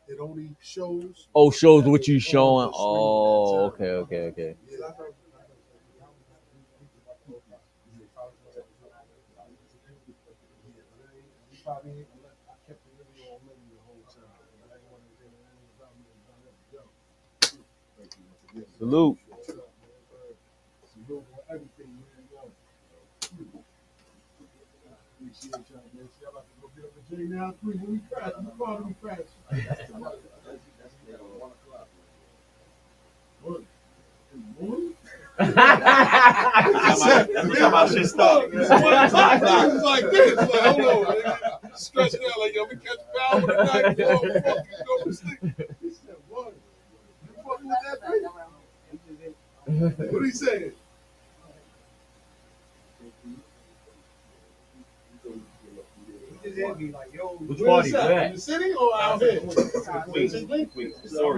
It only shows. Oh, shows what you showing. Oh, okay. Salute. Appreciate y'all, man. See, I'm about to go get up a J now. 3 when we crash. I'm calling me crash. That's 1 o'clock. What? In the morning? That's how my shit started. It's 1 o'clock. It's like this. Like, hold on, man. Stretching out like, yo, we catch power tonight. Yo, fucking go to sleep. He said, what? You fucking with that thing? What he saying? Which party? Where In the city or out here? at? So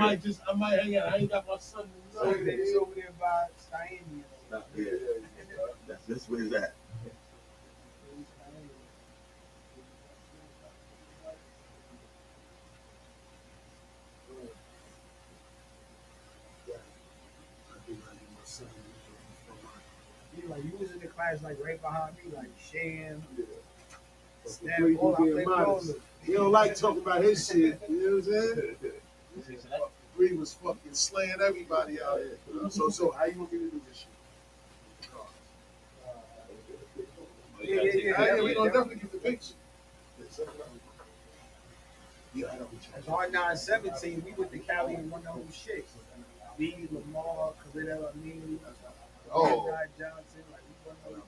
I might hang out. I ain't got my son. It's over there by Steiny. That's where it's at. Like you was in the class like right behind me, like Sham. He don't like talking about his shit. You know what I'm saying? Bree was fucking slaying everybody out here. So how you want me to do this shit? Yeah, we gonna definitely get the picture. It's hard 9-17. We went to Cali and won the whole shit. B, Lamar, Khalil, Amin, Johnson, like we won the whole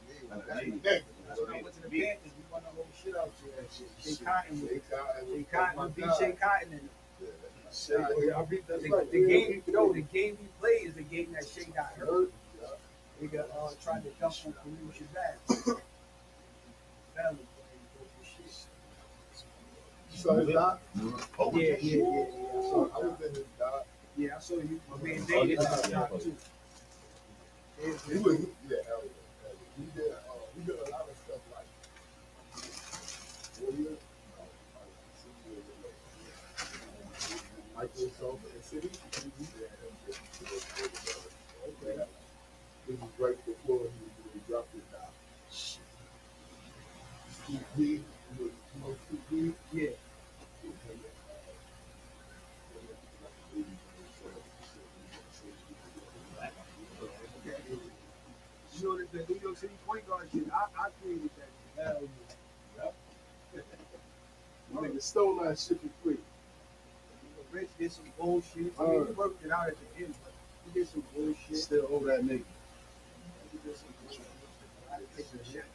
shit. When I went to the Panthers, we won the whole shit out there. Shea Cotton, beat Shea Cotton in the game we played is the game that Shea got hurt. They got tried to dump on Kareem Shabazz. So his doc? Yeah. So I was in his doc. Yeah, I saw you. My man David got shot too. He was, hell yeah. He did a lot of stuff like 4 years. Microsoft and City. Okay. This is right before he dropped it down. Yeah. the New York City point guard shit. I created that. Hell yeah. Yep. Nigga stole that shit for free. Rich did some bullshit. I mean, he worked it out at the end, but he did some bullshit. Still owe that nigga. He did some bullshit. I had to take that shit.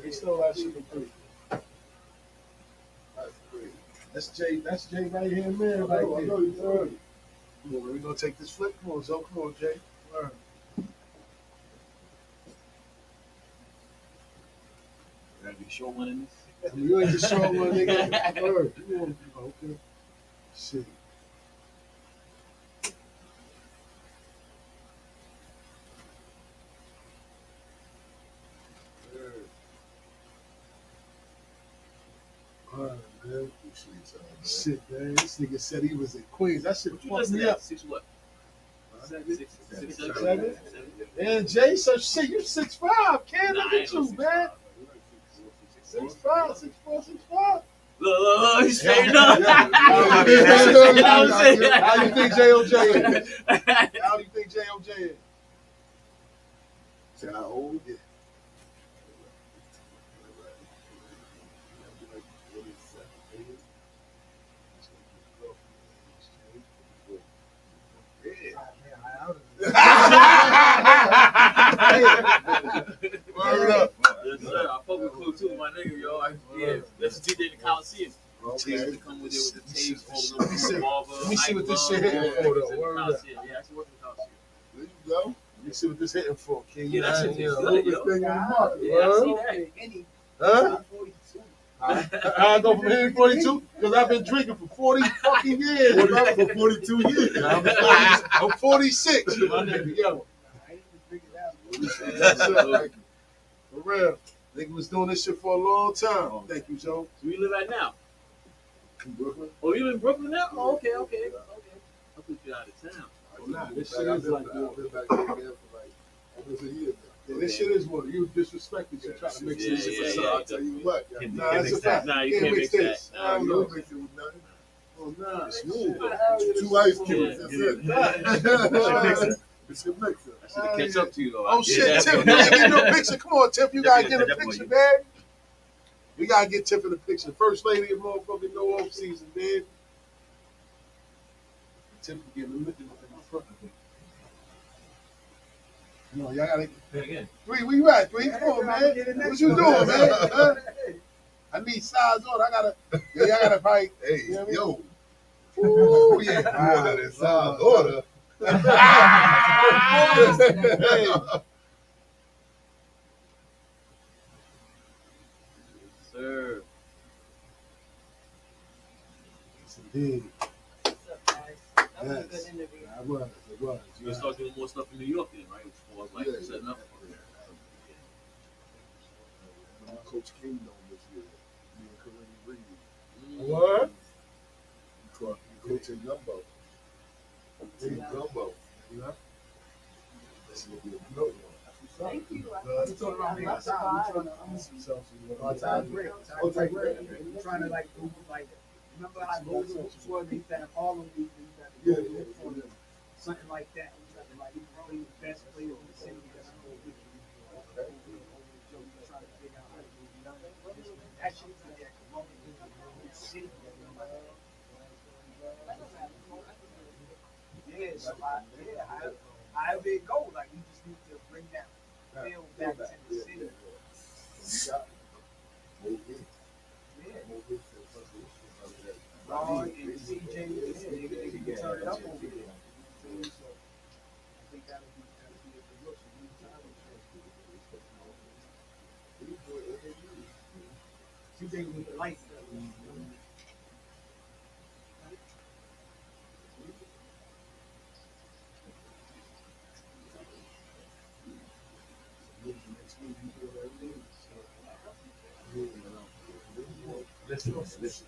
They stole that shit for free. That's crazy. That's Jay right here, man. Right there. I know you heard it. We're gonna take this flip. Come on, Zoe. Come on, Jay. Learn. Gotta be short one in this. You ain't the short one, nigga. Learn. Okay. Shit. Alright, man. Shit, man. This nigga said he was in Queens. That shit fucked me up. 6 what? 7? And Jay, so shit, you 6'5", kid. Look at you, man. 6'5", 6'4", 6'5". Look, he's straight up. How you think J.O.J. is? How do you think J.O.J. is? Say how old? Yeah. Word up. Yes, sir. I fuck with Cooke too, my nigga, yo. That's DJ in the Coliseum. He used to come with it with the tapes, all over the revolver. Let me see what this shit hitting for, though. Word up. Yeah, I actually worked in the Coliseum. There you go. Let me see what this hitting for, King. Yeah, that shit is good, This yo. thing on the market. Yeah, I see that. Huh? I go from here to 42 because I've been drinking for 40 fucking years. For 42 years. I'm 46, my nigga. Yo. For real. Nigga was doing this shit for a long time. Thank you, Joe. So where you live at now? In Brooklyn. Oh, you live in Brooklyn now? Oh, okay. I put you out of town. Nah, this shit is like yeah, this shit is water. You disrespected. You try to mix this shit. So I'll tell you what. Nah, that's a fact. Nah, you can't mix that. I don't know. Mix it with nothing. Oh, nah. It's smooth. 2 ice cubes. That's it. It's a mixer. I should have catch up to you though. Oh shit, Tip, you ain't get no picture. Come on, Tip, you gotta get a picture, man. We gotta get Tip in the picture. First lady of motherfucking no off season, man. Tip can get a look in the front of it. No, y'all gotta get again. Three, where you at? Three, come on, man. What you doing, man? Huh? I need size on. I gotta. Yeah, y'all gotta fight. Hey, you know what I mean? yo. Ooh, yeah. More than that size order. Hey. Sir. Yes, indeed. What's up, guys? That was a Yes. good interview. It was. You gonna start doing more stuff in New York then, right? As far as like setting up. Coach King on this year. Me and Kareem Reed. What? Coaching Gumbo. Gumbo. Yeah. This is gonna be a good one. Thank you. I'm talking about me. I'm trying to like do like remember how those before they used to have all of these things that look for them, something like that. Like he's probably the best player in the city because I'm going to try to figure out how to do it. Actually, yeah, city. Yeah, so however it go, like you just need to bring that feel back to the city. Ron and CJ, they can turn it up over there. So I think that'll be a good look. CJ with the lights. Listen.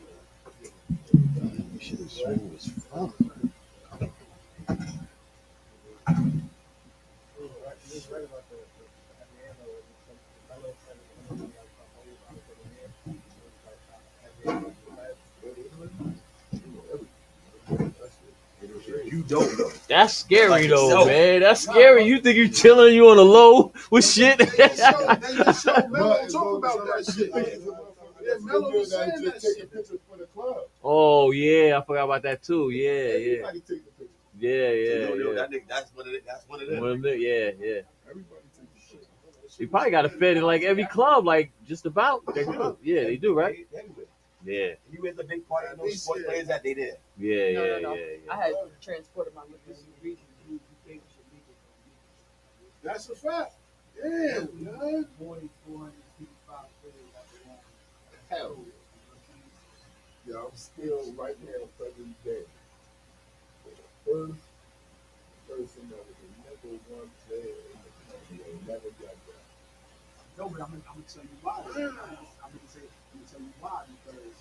Shit is swing was fun. dope though. That's scary Like though, yourself. man. That's scary. You think you chilling, you on the low with shit? They just show Melo talk about that shit. Yeah, Melo was saying that shit. Oh yeah, I forgot about that too. Yeah. Yeah. That's what it is. That's what it is. Yeah. You probably got a Fed in like every club, like just about. They do. Yeah, they do, right? Yeah. You was a big part of those sports players that they did. Yeah. I had transported my liquor to the region. That's a fact. Damn, man. 4,455 players at the moment. Hell yeah. I'm still right now present day. First person that was a number one player in the country and never got that. No, but I'm gonna tell you why. I'm gonna tell you why, because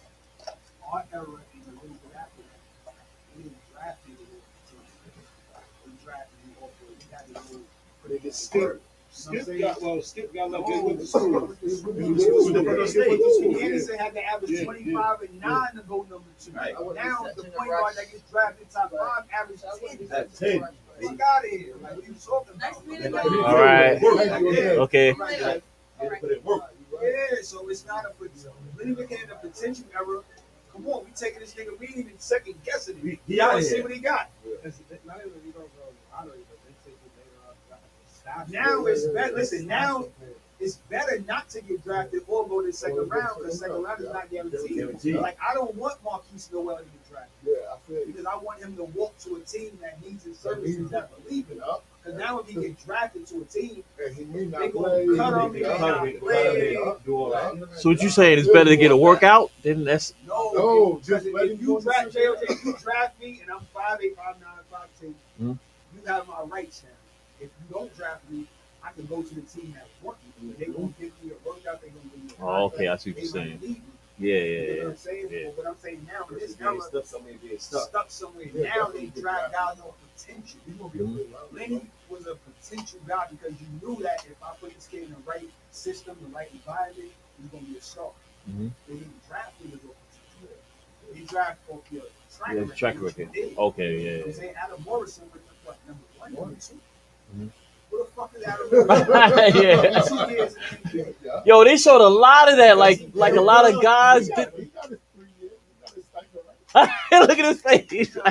our era and the little bit after that, we didn't draft it. We drafted it off the, we had to go put it in Skip got like they went to school. Anderson had to average 25 and 9 to go number 2. Right. Now the point guard that gets drafted top 5 average 10. That's 10. Fuck out of here. Like, what are you talking about? All right. Okay. Yeah, so it's not a potential. Lenny became a potential error. Come on, we taking this nigga. We ain't even second guessing it. He out Let's see here. what he got. Now it's better. Listen, now it's better not to get drafted or go to the second round because second round is not guaranteed. Like, I don't want Marquise Noel to get drafted. Yeah, I feel you. Because I want him to walk to a team that needs his services, that believe in him. Because now if he get drafted to a team, And he may they not gonna play. cut him, he may not play. So what you saying? It's better to get a workout? Then that's No, just if let him you go draft to the JOJ, if you draft me and I'm 5'8", 5'9", 5'10", Hmm. you have my rights now. If you don't draft me, I can go to the team that wants me. They gonna give me a workout. They gonna give me a Oh, okay, I contract. see what They you're gonna saying. need me. yeah. You know what I'm saying? Yeah. But what I'm saying now, this Being era stuck somewhere, being stuck somewhere. Now they draft guys on potential. Mhm. Lenny was a potential guy because you knew that if I put this kid in the right system, the right environment, he's gonna be a star. Mhm. They didn't draft him as a potential. They draft off your track Yeah, record. track which you record. did. Okay, You know what I'm yeah. saying? Adam Morrison was what, number 1, number 2? Mhm. Who the fuck is Adam Morrison? Yeah. 2 years in the NBA. Yo, they showed a lot of that. Like a lot of guys. He got his 3 years. He got his stipend, right? Look at his face. I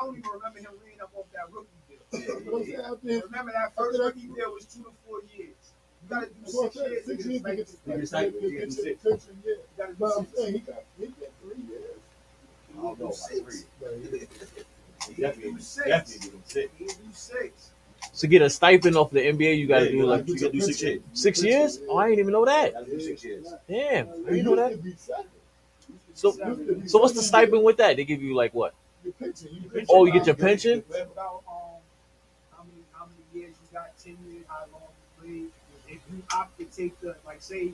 don't even remember him reading up off that rookie deal. What's that out there? Remember that first rookie deal was 2 to 4 years. You gotta do 6 years. 6 to years get to his get the stipend. pension, yeah. You gotta But do I'm 6. saying he got 3 years. I don't know. He do 6. Definitely do 6. He do 6. To get a stipend off the NBA, you gotta do like you gotta do 6 years. 6 years. Oh, I didn't even know that. Gotta do 6 years. Damn, I It didn't know that. used to be 7. So what's the stipend with that? They give you like what? Your pension. Oh, you get your pension? About how many years you got, 10 years, how long you played. If you opt to take the, like, say